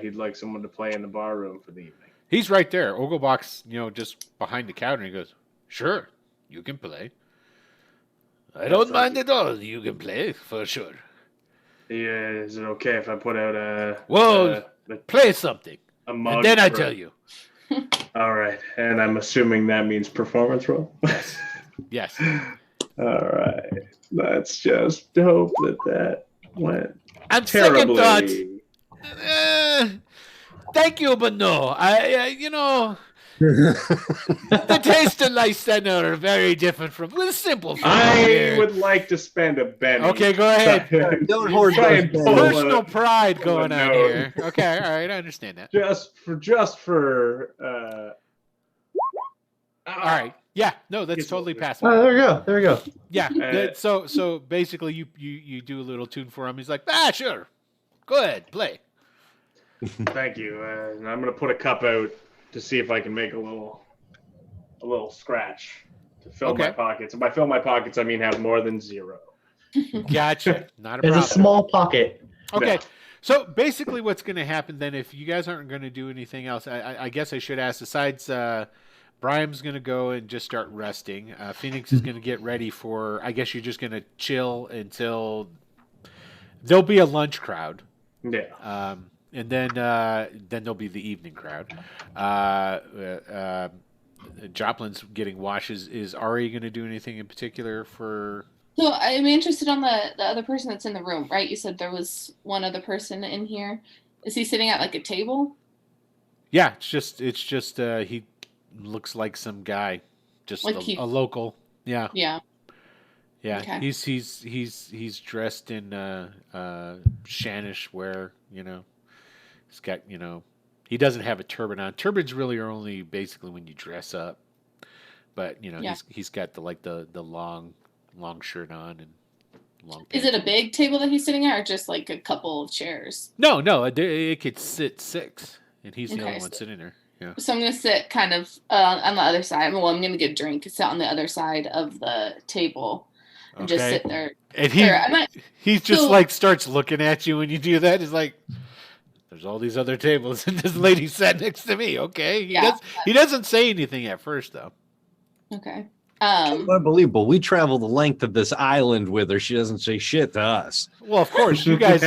he'd like someone to play in the bar room for the evening. He's right there. Oglebach's, just behind the counter. And he goes, "Sure, you can play. I don't mind at all. You can play for sure. Yeah, is it okay if I put out Well, play something, a mug? and then I for- tell you." All right, and I'm assuming that means performance roll. Yes. All right, let's just hope that went On second terribly. thought, Thank you, but no. The taste of Lysenna are very different from the simple food. I would like to spend a penny. Okay, go ahead. Don't hoard Try those and pennies. pull Personal pride pull a going on note. here. Okay, all right, I understand that. Just for. All right. Yeah, no, that's Guess totally what? passable. Oh, there we go. There we go. Yeah. Uh, So basically, you do a little tune for him. He's like, sure, go ahead, play. Thank you. And I'm gonna put a cup out to see if I can make a little scratch to fill my Okay. pockets. And by fill my pockets, I mean have more than 0. Gotcha. Not a There's problem. a small pocket. Okay. No. So basically, what's going to happen then, if you guys aren't going to do anything else, I guess I should ask. Besides, Brian's going to go and just start resting. Phoenix is going to get ready for. I guess you're just going to chill until there'll be a lunch crowd. Yeah. And then there'll be the evening crowd. Joplin's getting washes. Is Ari going to do anything in particular for? So I'm interested on the other person that's in the room, right? You said there was one other person in here. Is he sitting at like a table? Yeah, it's just he looks like some guy, just Like a local. Yeah, Yeah. yeah. Okay. He's dressed in Shanish wear. He's got he doesn't have a turban on. Turbans really are only basically when you dress up, but Yeah. he's got the long shirt on and long. Is it a big table that he's sitting at, or just like a couple of chairs? No, it could sit 6, and he's the Okay, only one so- sitting there. Yeah. So I'm gonna sit kind of on the other side. Well, I'm gonna get a drink, sit on the other side of the table, and just Okay. sit there. And Or I might, he's just So- like starts looking at you when you do that. He's like, "There's all these other tables, and this lady sat next to me." Okay, he doesn't say anything at first though. okay. Unbelievable. We travel the length of this island with her. She doesn't say shit to us. Well, of course, you guys.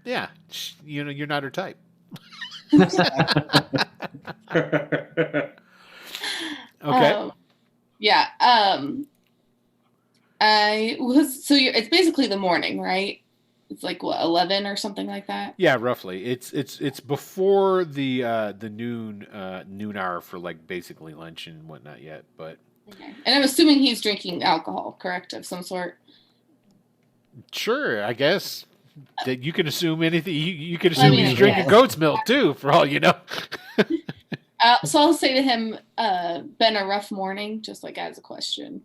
Yeah, you're not her type. Okay. Yeah. I was it's basically the morning, right? It's like what, 11 or something like that. Yeah, roughly. It's before the noon hour for like basically lunch and whatnot yet, but Okay. And I'm assuming he's drinking alcohol, correct, of some sort. sure, I guess that you can assume anything. You can assume mean, he's I drinking guess. goat's milk too, for all you know. So I'll say to him, been a rough morning, just like as a question.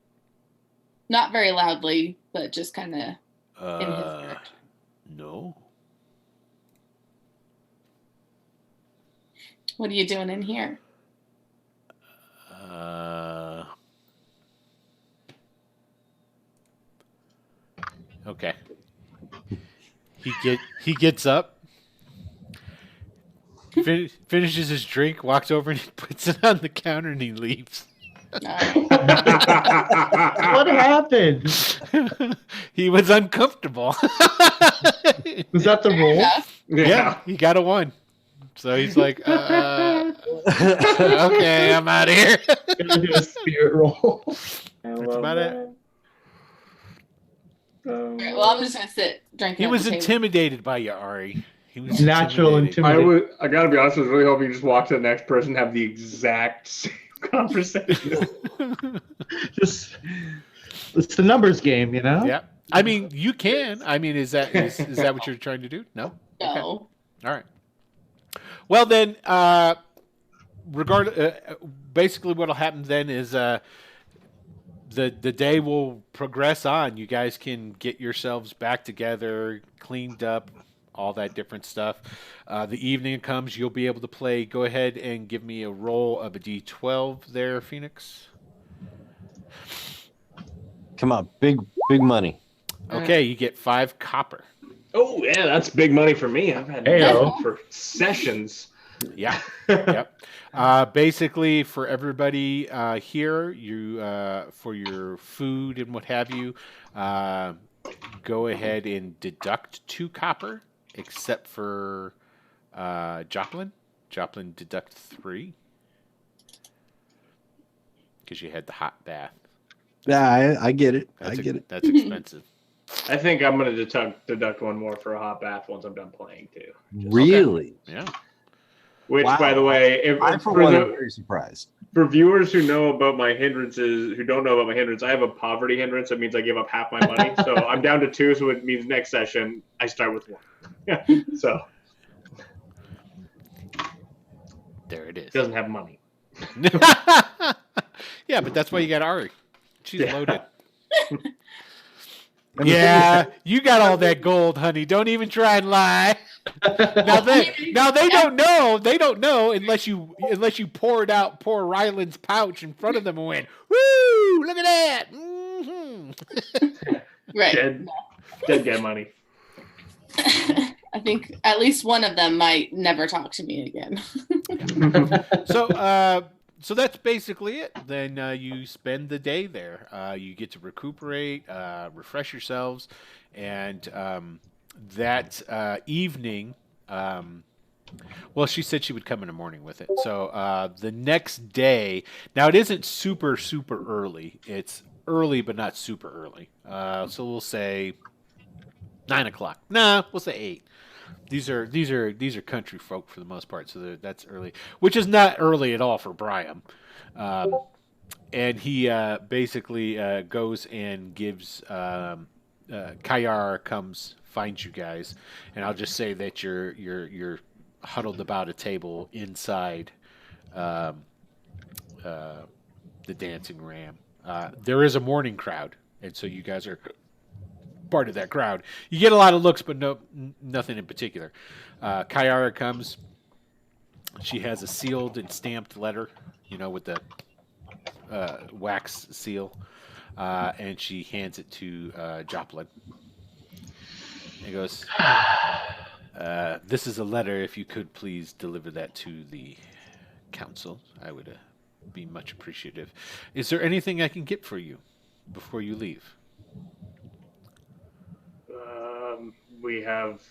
Not very loudly, but just kind of in his direction. No. What are you doing in here? Okay. He gets up, finishes his drink, walks over and he puts it on the counter and he leaves. What happened? He was uncomfortable. Was that the roll? Yeah, he got a 1. So he's like, okay, I'm out of here. Gonna do a spirit roll. That's about it. Alright, well, I'm just gonna sit drinking. He at was the table. intimidated by you, Ari. He was Natural intimidated. I gotta be honest, I was really hoping you just walk to the next person and have the exact same conversation. Just it's the numbers game, you know? Yeah. I mean, you can. I mean, is that what you're trying to do? No. No. Okay. All right. Well, then, basically what'll happen then is the day will progress on. You guys can get yourselves back together, cleaned up, all that different stuff. The evening comes, you'll be able to play. Go ahead and give me a roll of a D12 there, Phoenix. Come on, big money. Okay, you get 5 copper. Oh yeah, that's big money for me. I've had Heyo. that for sessions. Yeah. Yep. Basically, for everybody here, you for your food and what have you, go ahead and deduct 2 copper, except for Joplin. Joplin deduct 3 because you had the hot bath. Yeah, I get it. That's I get it. That's expensive. I think I'm gonna deduct 1 more for a hot bath once I'm done playing too. Really? Yeah. Which, Wow. by the way, if, I for for, one am the, very surprised. for viewers who know about my hindrances, who don't know about my hindrance, I have a poverty hindrance. That means I give up half my money. So I'm down to 2. So it means next session I start with 1. So There it is. doesn't have money. Yeah, but that's why you got Ari. She's Yeah. loaded. And the Yeah, you got all that gold, honey. Don't even try and lie. Now they don't know. They don't know unless you poured out poor Ryland's pouch in front of them and went, "Woo! Look at that!" Mm-hmm. Right. Dead guy money. I think at least one of them might never talk to me again. So that's basically it. Then you spend the day there. You get to recuperate, refresh yourselves, and that evening. Well, she said she would come in the morning with it. So the next day. Now it isn't super early. It's early, but not super early. So we'll say 9 o'clock. Nah, we'll say 8. These are country folk for the most part, so that's early, which is not early at all for Brian. And he basically goes and gives Kayar comes finds you guys, and I'll just say that you're huddled about a table inside the dancing ram. There is a morning crowd, and so you guys are part of that crowd. You get a lot of looks, but nothing in particular. Kayara comes. She has a sealed and stamped letter, with the wax seal, and she hands it to Joplin. He goes, "This is a letter. If you could please deliver that to the council, I would be much appreciative. Is there anything I can get for you before you leave?" We have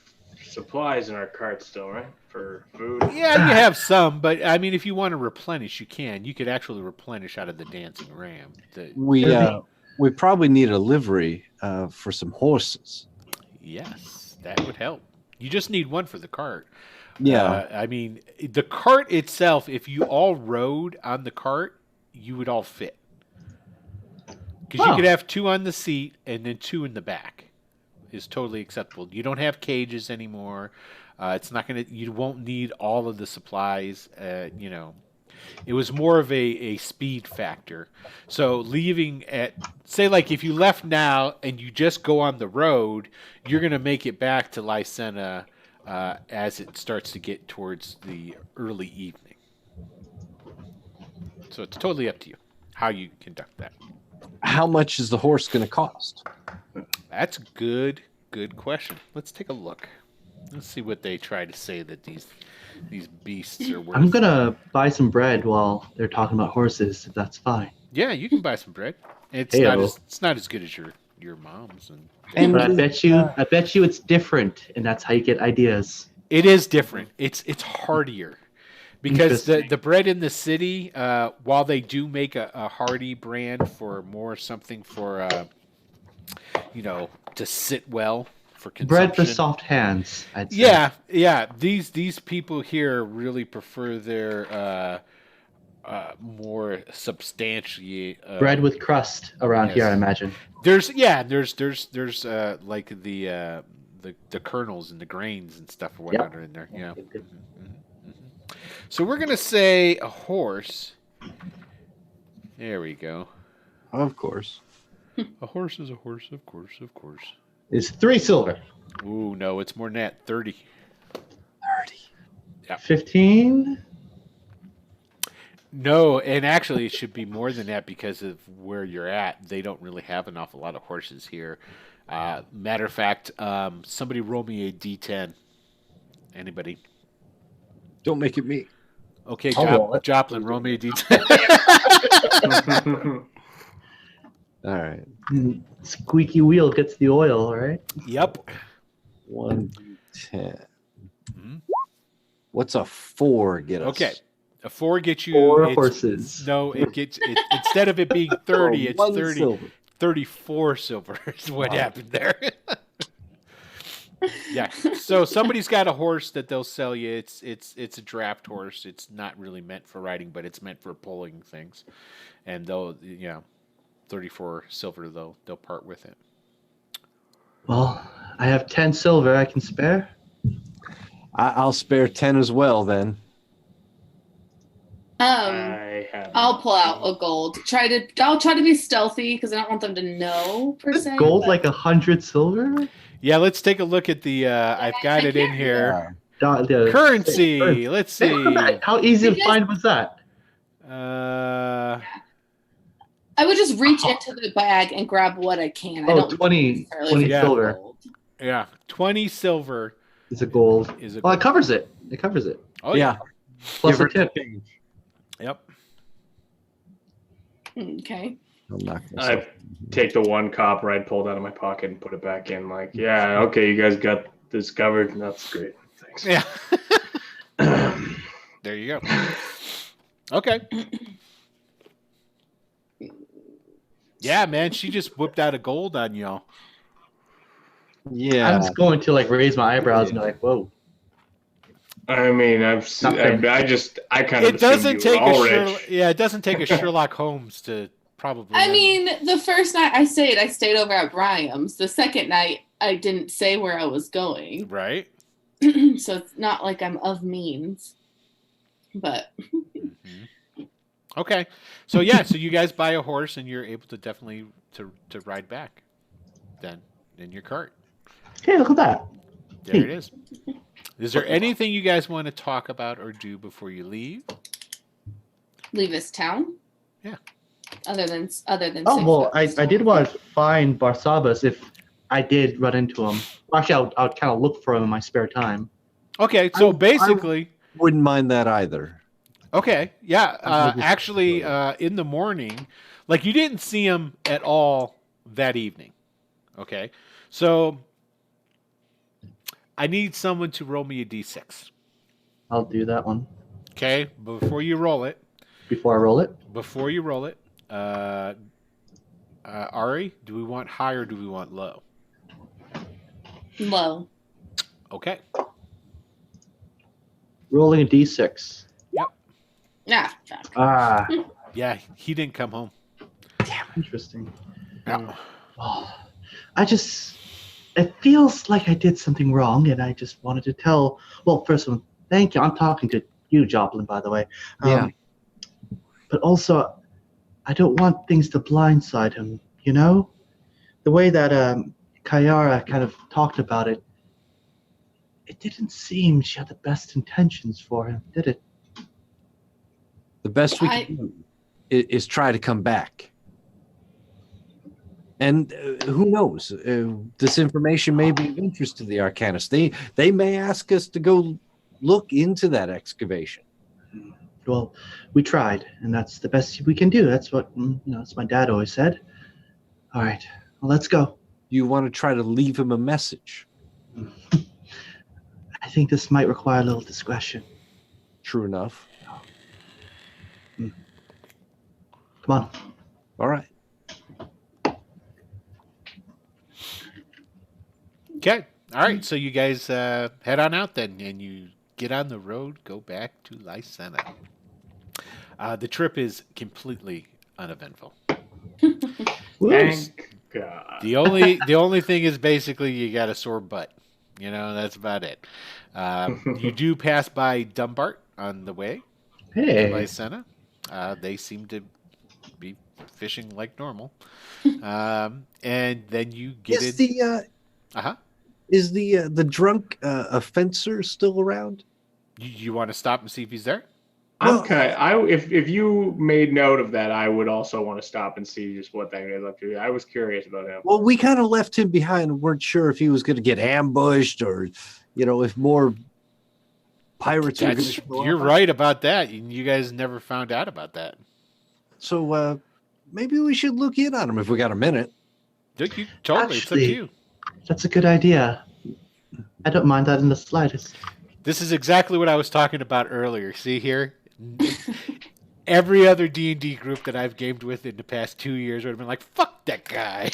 supplies in our cart still, right? For food. Yeah, you have some, but I mean, if you want to replenish, you can. You could actually replenish out of the dancing ram. We probably need a livery for some horses. Yes, that would help. You just need one for the cart. Yeah. I mean, the cart itself, if you all rode on the cart, you would all fit. Because you could have 2 on the seat and then 2 in the back. Is totally acceptable. You don't have cages anymore. It's not gonna. You won't need all of the supplies. It was more of a speed factor. So leaving at, say, like if you left now and you just go on the road, you're gonna make it back to Lycena as it starts to get towards the early evening. So it's totally up to you how you conduct that. How much is the horse going to cost? That's a good question. Let's take a look. Let's see what they try to say that these beasts are worth. I'm gonna buy some bread while they're talking about horses, if that's fine. Yeah, you can buy some bread. It's Heyo. not as good as your mom's, And But I bet you it's different, and that's how you get ideas. it is different. It's heartier because Interesting. the bread in the city, while they do make a hearty brand for more something for to sit well for consumption. Bread for soft hands, I'd say. Yeah. These people here really prefer their more substantially Bread with crust around here, I imagine. There's like the kernels and the grains and stuff or whatnot are in there. Yeah. So we're gonna say a horse. There we go. Of course. A horse is a horse, of course. It's 3 silver. Ooh, no, it's more than that. 30. 15. No, and actually it should be more than that because of where you're at. They don't really have an awful lot of horses here. Matter of fact, somebody roll me a D10. Anybody? Don't make it me. Okay, I'll roll it. Joplin, roll me a D10. All right. Squeaky wheel gets the oil, right? Yep. 1d10. Mhm. What's a 4 get us? Okay. A 4 gets you 4 horses. No, it gets instead of it being 30, it's 1 30. silver. 34 silver is what happened there. Yeah. So somebody's got a horse that they'll sell you. It's a draft horse. It's not really meant for riding, but it's meant for pulling things. And they'll 34 silver they'll part with it. Well, I have 10 silver I can spare. I'll spare 10 as well then. I have. I'll pull out a gold. I'll try to be stealthy because I don't want them to know per Is se. gold but- like 100 silver? Yeah, let's take a look at the I've got it in here. Currency. Let's see. How easy to Because- find was that? I would just reach into the bag and grab what I can. I Oh, don't 20 necessarily 20 Yeah. silver gold. yeah, 20 silver is a gold. is a Well, it covers it. It covers it. Oh yeah. Plus Give a her tip. change. Yep. Okay. I'm not gonna I say. take the one copper I'd pulled out of my pocket and put it back in. Like, yeah, okay, you guys got this covered. That's great. Thanks. Yeah. There you go. Okay. Yeah, man, she just whipped out a gold on y'all. Yeah. I'm just going to like raise my eyebrows and be like, whoa. I mean, I kind of It doesn't take a rich. it doesn't take a Sherlock Holmes to probably. I mean, the first night I stayed over at Bryam's. The second night, I didn't say where I was going. right? So it's not like I'm of means. But Okay, so yeah, so you guys buy a horse and you're able to definitely to ride back, then in your cart. Hey, look at that. There it is. Is there anything you guys want to talk about or do before you leave? leave this town? Yeah. Other than Oh, well, Six I did want to find Barsabas if I did run into him. Actually, I would kind of look for him in my spare time. Okay, so I- basically, Wouldn't mind that either. okay, yeah. Maybe- Actually, in the morning, like you didn't see him at all that evening. Okay, so I need someone to roll me a d6. I'll do that one Okay, before you roll it, before I roll it. Ari, do we want high or do we want low? Low. Okay. Rolling a d6. Yeah. Fuck. Ah, Yeah, he didn't come home. interesting. No. Oh, it feels like I did something wrong, and I just wanted to tell. Well, first of all, thank you. I'm talking to you, Joplin, by the way. Yeah. But also, I don't want things to blindside him. You know, the way that Kayara kind of talked about it. It didn't seem she had the best intentions for him, did it? The best we can do is try to come back. And who knows? This information may be of interest to the Arcanists. They may ask us to go look into that excavation. Well, we tried, and that's the best we can do. That's what that's my dad always said. All right, well, let's go. You want to try to leave him a message? I think this might require a little discretion. True enough. Come on. All right. Okay. All right. So you guys head on out then, and you get on the road, go back to Lysena. The trip is completely uneventful. Woo. Thank God. The only thing is basically you got a sore butt. You know, that's about it. You do pass by Dumbart on the way to Hey. Lysena. They seem to be fishing like normal. And then you get Is in. the drunk offenser still around? You want to stop and see if he's there? If you made note of that, I would also want to stop and see just what that is up to. I was curious about him. Well, we kind of left him behind and weren't sure if he was going to get ambushed or, if more pirates were going to show You're up. right about that. You guys never found out about that. So maybe we should look in on him if we got a minute. Totally, it's up to Actually- you. That's a good idea. I don't mind that in the slightest. This is exactly what I was talking about earlier. See here? Every other D&D group that I've gamed with in the past 2 years would have been like, fuck that guy.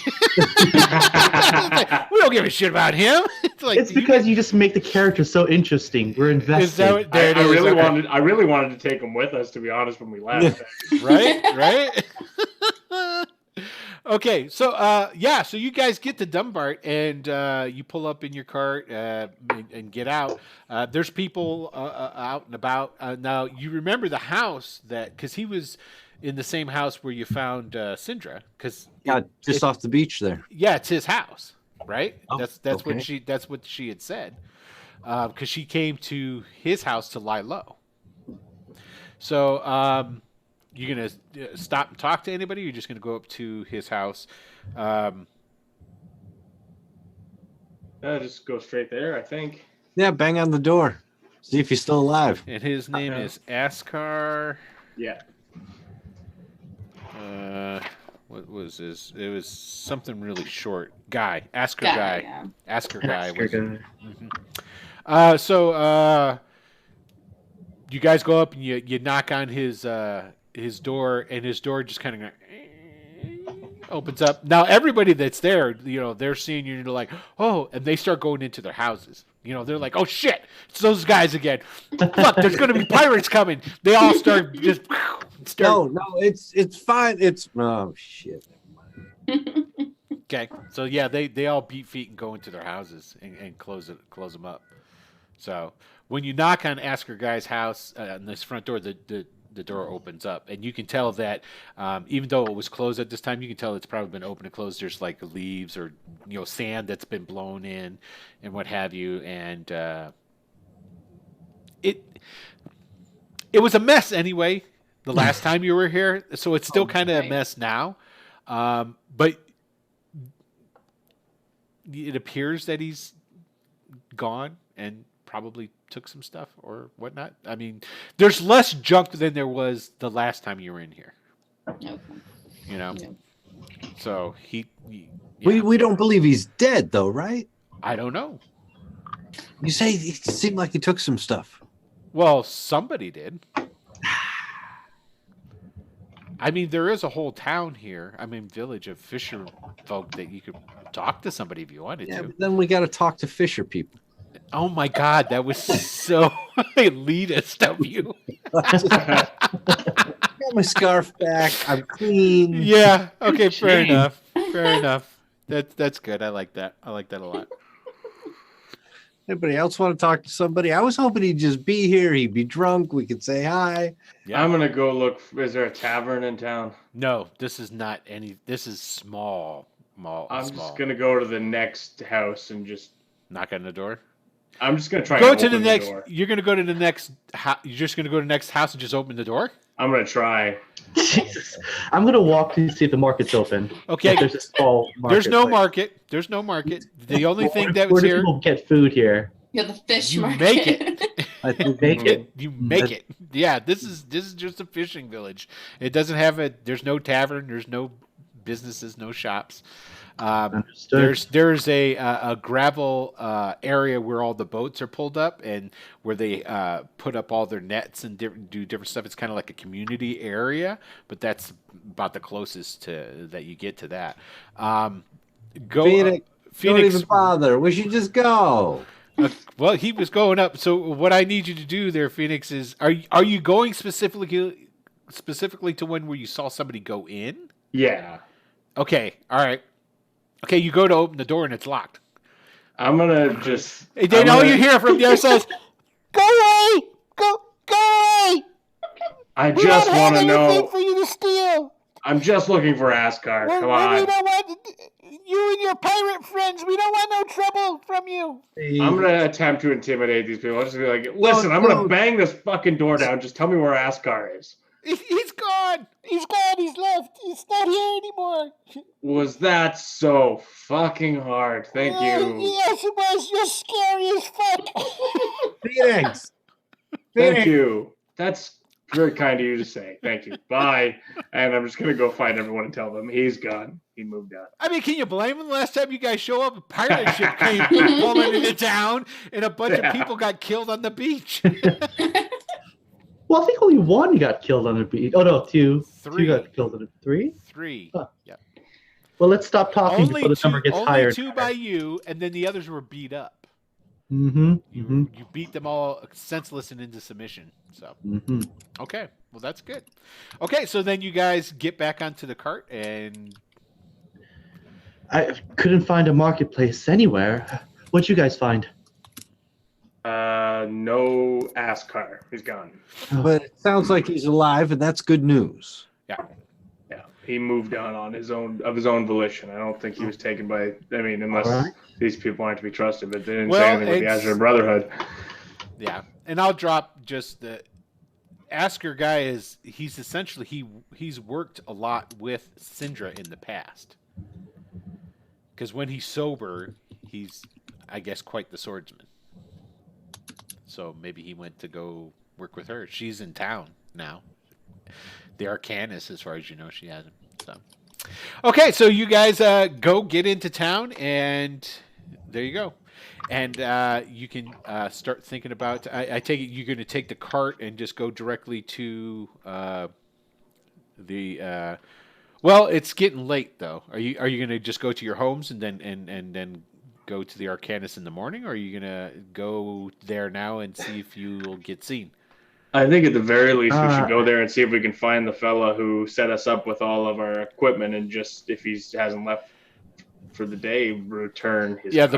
We don't give a shit about him. It's like It's because you just make the character so interesting. We're invested. Is that what, there it I is. really Okay. wanted to take him with us, to be honest, when we left. Right. Okay, so so you guys get to Dunbart and you pull up in your cart and get out. There's people out and about. Now you remember the house because he was in the same house where you found Syndra. Because just off the beach there. yeah, it's his house, right? Oh, That's okay. what she had said. Because she came to his house to lie low. So. You gonna stop and talk to anybody? Or you're just gonna go up to his house? Just go straight there, I think. Yeah, bang on the door. See if he's still alive. And his name is Askar. Yeah. What was his? It was something really short. Guy. Askar guy. Yeah. Askar guy. Asker Was, guy. So you guys go up and you knock on his door, and his door just kind of opens up. Now everybody that's there, they're seeing you and they're like, oh, and they start going into their houses. They're like, oh shit, it's those guys again. Look, there's going to be pirates coming. They all start just No, it's fine. Oh shit. Okay, so yeah, they all beat feet and go into their houses and close them up. So when you knock on Asker Guy's house on this front door, the door opens up, and you can tell that even though it was closed at this time, you can tell it's probably been open and closed. There's like leaves or sand that's been blown in and what have you, and it was a mess anyway the last time you were here, so it's still kind of a mess now, but it appears that he's gone and probably took some stuff or whatnot. I mean, there's less junk than there was the last time you were in here. Okay. Yeah. So We don't believe he's dead though, right? I don't know. You say it seemed like he took some stuff. Well, somebody did. I mean, there is a whole town here. I mean, village of fisher folk that you could talk to somebody if you wanted Yeah, to. but then we got to talk to Fisher people. Oh my God, that was so elitist of you. Got my scarf back. I'm clean. Yeah. Okay. Fair Shame. enough. Fair enough. That's good. I like that. I like that a lot. Anybody else want to talk to somebody? I was hoping he'd just be here. He'd be drunk. We could say hi. Yeah. I'm going to go look. Is there a tavern in town? No, this is not any. This is small. I'm just going to go to the next house and just knock on the door. I'm just going to try Go and to the open next. door. You're going to go to the next. You're just going to go to the next house and just open the door. I'm going to try. Jesus. I'm gonna walk to see if the market's open. Okay. There's a small market. There's no market. There's no market. The only thing that was Where do here. people get food here? Yeah, the fish You market. make it. I think Make it. You make it. Yeah, this is just a fishing village. It doesn't have there's no tavern, there's no businesses, no shops. Understood. There's a gravel area where all the boats are pulled up and where they put up all their nets and do different stuff. It's kind of like a community area, but that's about the closest that you get to that. Go Phoenix. Don't Phoenix. even bother. We should just go. Well, he was going up. So what I need you to do there, Phoenix, is are you going specifically to one where you saw somebody go in? Yeah. Okay. All right. Okay, you go to open the door and it's locked. I'm going to just. And then all you hear from the other side is, "Go away! Go away! I We just don't want have to anything know. for you to steal. I'm just looking for Askar. Come We on. don't want you and your pirate friends. We don't want no trouble from you." I'm going to attempt to intimidate these people. I'm just going to be like, listen, I'm going to bang this fucking door down. Just tell me where Askar is. He's gone. He's gone. He's left. He's not here anymore. Was that so fucking hard? Thank you. Yes, it was. You're scary as fuck. Phoenix. Thank you. That's very kind of you to say. Thank you. Bye. And I'm just going to go find everyone and tell them he's gone. He moved out. I mean, can you blame him? The last time you guys show up, a pirate ship came pulling into town, and a bunch of people got killed on the beach. Well, I think only one got killed on the beach. Oh no, two. Three. Two got killed on the three. Three. Huh. Yeah. Well, let's stop talking before the number gets only higher. two by you, and then the others were beat up. Mm-hmm. You beat them all senseless and into submission. So Mm-hmm. okay, well that's good. Okay, so then you guys get back onto the cart, and I couldn't find a marketplace anywhere. What'd you guys find? No ass car. He's gone. But it sounds like he's alive, and that's good news. Yeah, he moved on his own volition. I don't think he was taken by. I mean, unless Alright. these people aren't to be trusted, but they didn't Well, say anything with the it's- Azure Brotherhood. yeah, and I'll drop just the Asker guy is he's essentially he's worked a lot with Syndra in the past. Because when he's sober, he's, I guess, quite the swordsman. So maybe he went to go work with her. She's in town now. The Arcanist, as far as you know, she hasn't. So, okay, so you guys go get into town, and there you go. And you can start thinking about. I take it you're going to take the cart and just go directly to the. Well, it's getting late though. Are you going to just go to your homes and then go to the Arcanist in the morning, or are you going to go there now and see if you'll get seen? I think at the very least we should go there and see if we can find the fella who set us up with all of our equipment, and just if he hasn't left for the day, return his cart.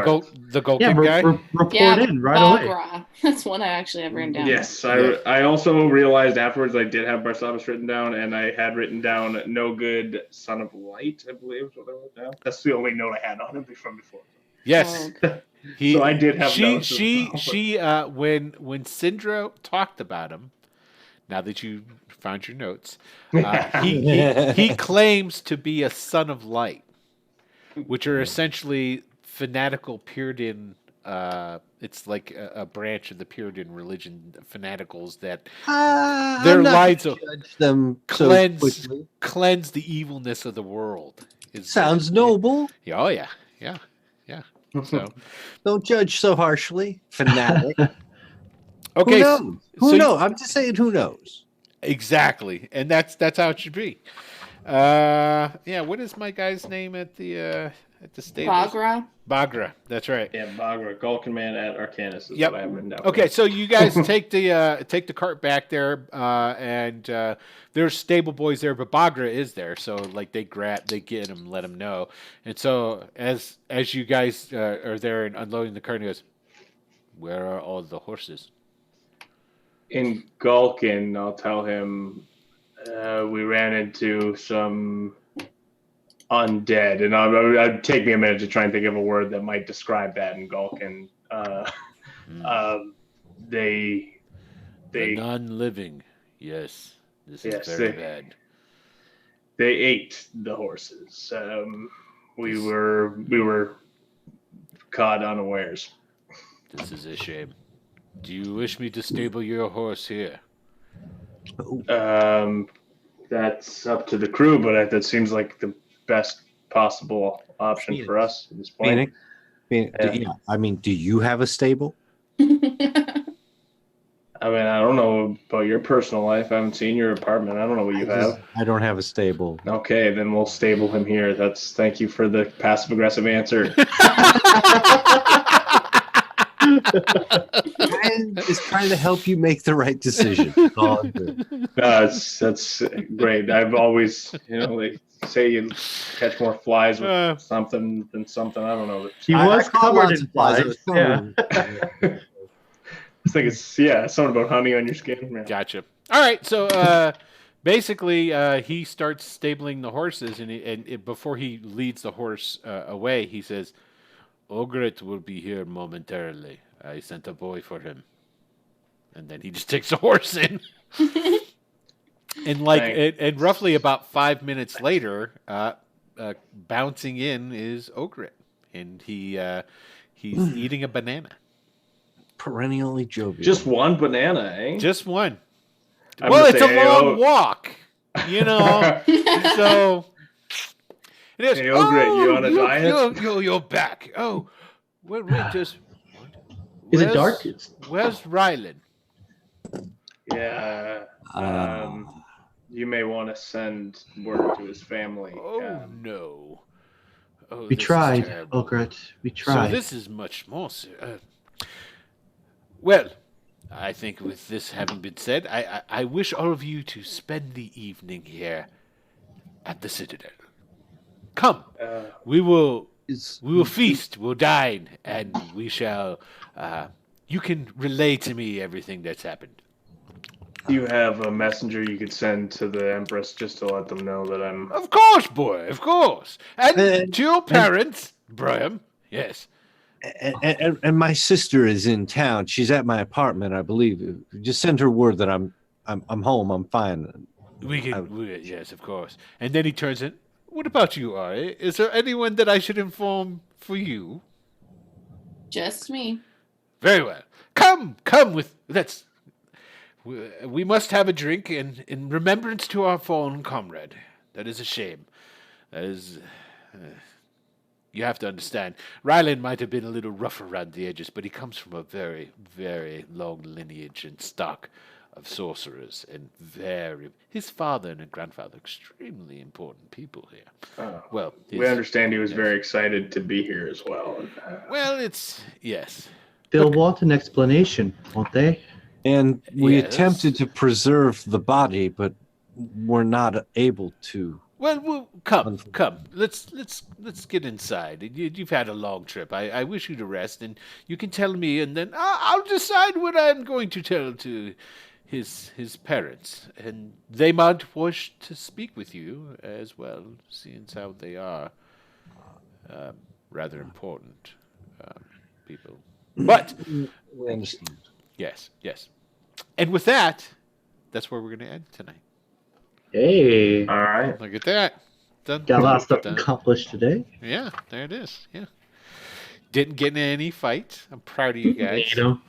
the Golkin Yeah, guy. report in right away. Bagra. That's one I actually have written down. Yes, I also realized afterwards I did have Barsabbas written down, and I had written down no good son of light, I believe is what I wrote down. That's the only note I had on him from before. Yes. Oh, He, So I did have she notes as she well. she when Syndra talked about him. Now that you found your notes, he claims to be a son of light, which are essentially fanatical Puritan. It's like a branch of the Puritan religion, fanaticals that their I'm not lights gonna of judge them so cleanse quickly. cleanse the evilness of the world. Sounds noble. Yeah, oh yeah. So Don't judge so harshly. Fanatic. okay, Who knows? Who so- knows? I'm just saying, who knows? exactly, and that's how it should be. Yeah, what is my guy's name at the stables? Bagra. Bagra. That's right. Yeah, Bagra, Golkin Man at Arcanist is Yep. what I have written down. Okay, so you guys take the cart back there, and there's stable boys there, but Bagra is there, so like they get him, let him know, and so as you guys are there and unloading the cart, he goes, "Where are all the horses?" In Golkin, I'll tell him we ran into some undead, and it'd take me a minute to try and think of a word that might describe that in Golkin. The They non-living. Yes, this is Yes, very they- bad. they ate the horses. We were caught unawares. This is a shame. Do you wish me to stable your horse here? That's up to the crew, but that seemes like the best possible option for us at this point. Phoenix, Yeah. yeah. I mean, do you have a stable? I mean, I don't know about your personal life. I haven't seen your apartment. I don't know what you have. I don't have a stable. Okay, then we'll stable him here. Thank you for the passive aggressive answer. I'm just trying to help you make the right decision. That's all I'm doing. No, that's great. I've always, they say you catch more flies with something than something. I don't know. He I was caught covered lots in of flies. I flies. was Yeah. covered. I think it's something about honey on your skin. Yeah. Gotcha. All right, so basically, he starts stabling the horses, and before he leads the horse away, he says, "Ogret will be here momentarily. I sent a boy for him," and then he just takes the horse in. And roughly about 5 minutes later, bouncing in is Ogret, and he's eating a banana. Perennially jovial. Just one banana, eh? Just one. I'm Well, gonna it's a say, long walk, so it is. Hey, Ogret, you on a diet? You're back. Oh, wait, just. Is it dark? Where's Rylan? Yeah. Uh, You may want to send word to his family. Oh no. Oh, We this is tried, terrible. Ogret. We So tried. this is much more. Well, I think with this having been said, I wish all of you to spend the evening here at the Citadel. Come, we will feast, we'll dine, and we shall. You can relay to me everything that's happened. Do you have a messenger you could send to the Empress just to let them know that I'm... Of course, boy, of course. And Uh, to your parents, Brian. Yes. And my sister is in town. She's at my apartment, I believe. Just send her word that I'm home. I'm fine. Yes, of course. And then he turns in. What about you, Ari? Is there anyone that I should inform for you? Just me. Very well. Come with. We must have a drink in remembrance to our fallen comrade. That is a shame. That is. You have to understand. Ryland might have been a little rough around the edges, but he comes from a very, very long lineage and stock of sorcerers, and his father and grandfather, extremely important people here. Well, we understand he was very excited to be here as well. Well, yes. They'll want an explanation, won't they? And we Yes. attempted to preserve the body, but we're not able to. Well, come. Let's get inside. You've had a long trip. I wish you to rest, and you can tell me, and then I'll decide what I'm going to tell to his parents, and they might wish to speak with you as well, seeing how they are rather important people. But We understand. yes. And with that, that's where we're going to end tonight. Hey, All right. Look at that. Done. got a lot of stuff Done. accomplished today. Yeah, there it is. Yeah. Didn't get in any fight. I'm proud of you guys. You know,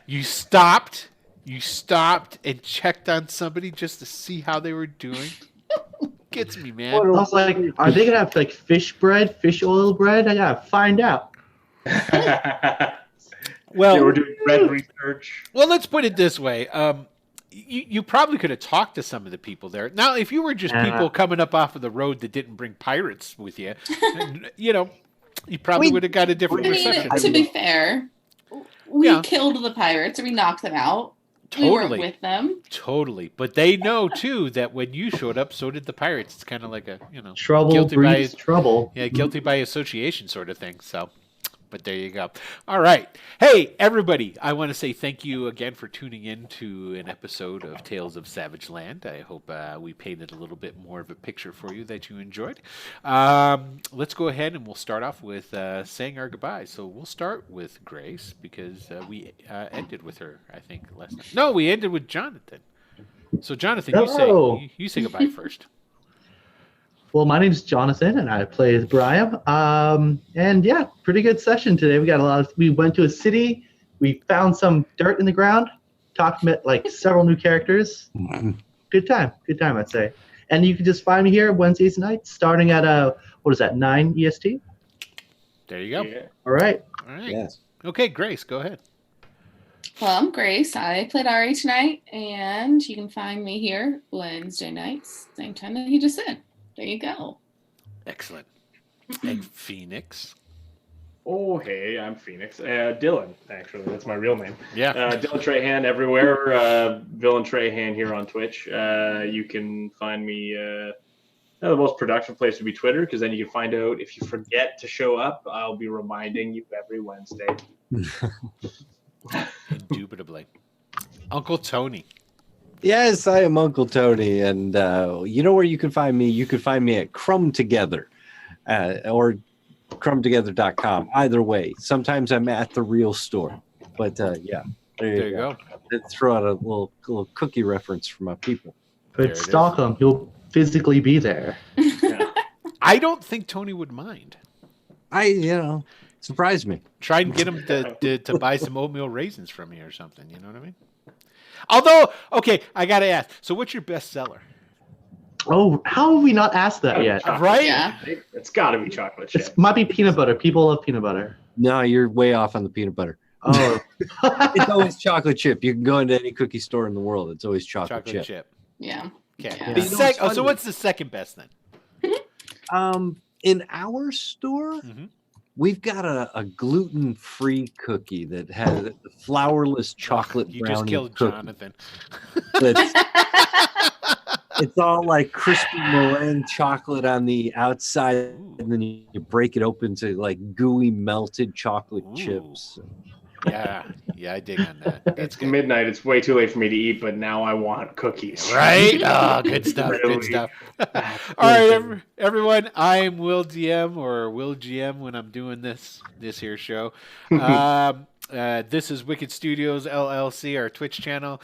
You stopped and checked on somebody just to see how they were doing. Gets me, man. I was like, are they gonna have like fish oil bread? I gotta find out. Well, They were doing red research. well, let's put it this way. You probably could have talked to some of the people there. Now, if you were just people coming up off of the road that didn't bring pirates with you, you probably would have got a different I reception. mean, to be fair, we Yeah. killed the pirates. We knocked them out. We Totally. weren't with them. Totally. But they know, too, that when you showed up, so did the pirates. It's kind of like a, Trouble guilty breeds trouble. Yeah, guilty by association sort of thing. So, but there you go. All right. Hey, everybody, I want to say thank you again for tuning in to an episode of Tales of Savage Land. I hope we painted a little bit more of a picture for you that you enjoyed. Let's go ahead and we'll start off with saying our goodbyes. So we'll start with Grace because we ended with her, I think, last night. No, we ended with Jonathan. So, Jonathan, Hello. you say goodbye first. Well, my name's Jonathan, and I play as Brian. And yeah, pretty good session today. We went to a city. We found some dirt in the ground. Met like several new characters. Good time, I'd say. And you can just find me here Wednesdays nights, starting at 9 EST. There you go. Yeah. All right. All right. Yes. Okay, Grace, go ahead. Well, I'm Grace. I played Ari tonight, and you can find me here Wednesday nights, same time that he just said. There you go. Excellent. And Phoenix. Oh, hey, I'm Phoenix. Dylan, actually, that's my real name. Yeah. Dylan Trahan everywhere. Villain Trahan here on Twitch. You can find me. The most productive place would be Twitter, because then you can find out if you forget to show up. I'll be reminding you every Wednesday. Indubitably. Uncle Tony. Yes, I am Uncle Tony, and you know where you can find me? You can find me at Crumb Together, or crumbtogether.com. Either way, sometimes I'm at the real store, but yeah, There you go. Let's throw out a little cookie reference for my people. There But it stalk him. He'll physically be there. I don't think Tony would mind. Surprised me. Try and get him to buy some oatmeal raisins from you or something. You know what I mean? Although, okay, I got to ask. So what's your best seller? Oh, how have we not asked that yet? Right? Yeah. It's got to be chocolate chip. It might be peanut butter. People love peanut butter. No, you're way off on the peanut butter. Oh. It's always chocolate chip. You can go into any cookie store in the world. It's always chocolate, chip. Yeah. Okay. Yeah. The You know what's so funny? what's the second best then? in our store, Mhm. we've got a gluten-free cookie that has a flourless chocolate You just brownie killed cookie. Jonathan. That's it's all like crispy meringue chocolate on the outside, Ooh. and then you break it open to like gooey melted chocolate Ooh. chips. Yeah, I dig on that. That's It's good. midnight. It's way too late for me to eat, but now I want cookies. Right? Oh, good stuff. Good Really? stuff. That's All right, good. everyone. I'm Will DM or Will GM when I'm doing this here show. This is Wicked Studios LLC, our Twitch channel.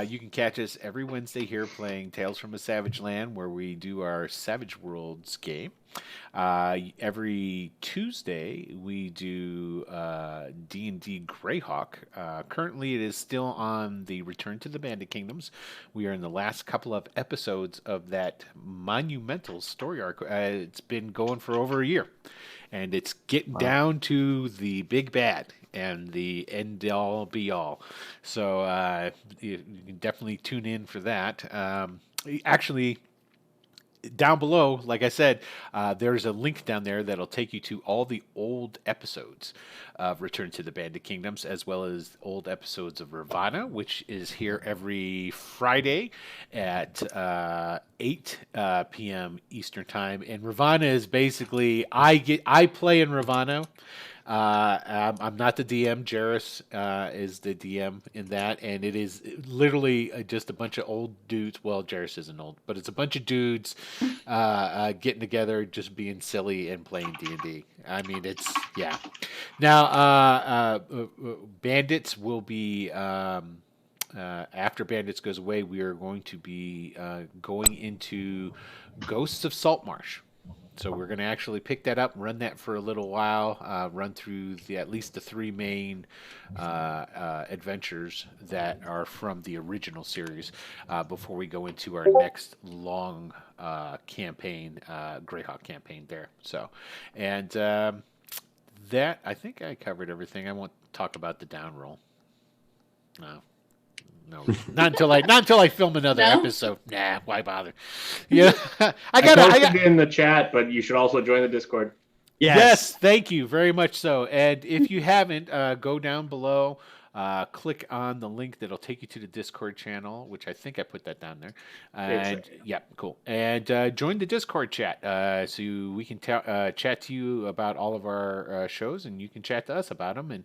You can catch us every Wednesday here playing Tales from a Savage Land, where we do our Savage Worlds game. Every Tuesday we do D&D Greyhawk. Currently it is still on the Return to the Bandit Kingdoms. We are in the last couple of episodes of that monumental story arc. It's been going for over a year, and it's getting down to the big bad and the end all be all. So you can definitely tune in for that. Actually, down below, like I said, there's a link down there that'll take you to all the old episodes of Return to the Bandit Kingdoms, as well as old episodes of Ravana, which is here every Friday at 8 p.m. Eastern Time. And Ravana is basically I play in Ravana. I'm not the DM. Jarrus is the DM in that, and it is literally just a bunch of old dudes. Well, Jarrus isn't old, but it's a bunch of dudes getting together, just being silly and playing D&D. I mean, it's yeah. Now, Bandits will be after Bandits goes away. We are going to be going into Ghosts of Saltmarsh. So we're going to actually pick that up, run that for a little while, run through at least the three main adventures that are from the original series before we go into our next long campaign, Greyhawk campaign there. So, and that, I think I covered everything. I won't talk about the down roll. No, not until I film another episode. Nah, why bother? Yeah, I posted it in the chat, but you should also join the Discord. Yes, thank you very much. So, and if you haven't, go down below, click on the link that'll take you to the Discord channel, which I think I put that down there. And yeah, cool. And join the Discord chat so we can chat to you about all of our shows, and you can chat to us about them. And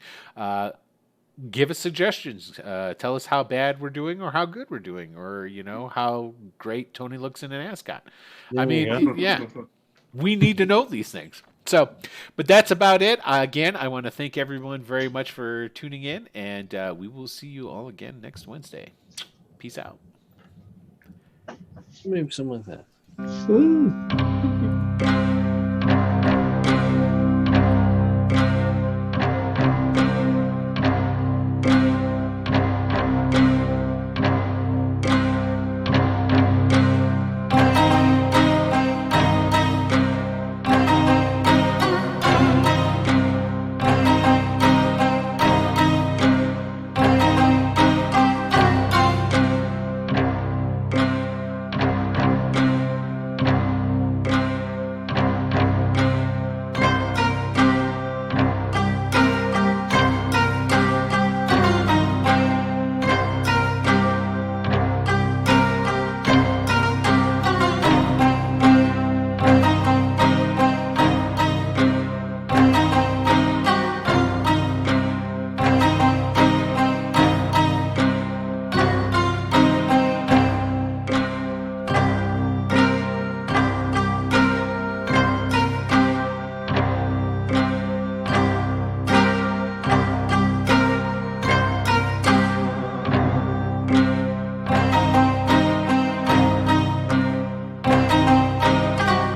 give us suggestions. Tell us how bad we're doing or how good we're doing, or how great Tony looks in an ascot. I mean, yeah, we need to know these things. So, but that's about it. Again, I want to thank everyone very much for tuning in, and we will see you all again next Wednesday. Peace out. Maybe something like that. Ooh.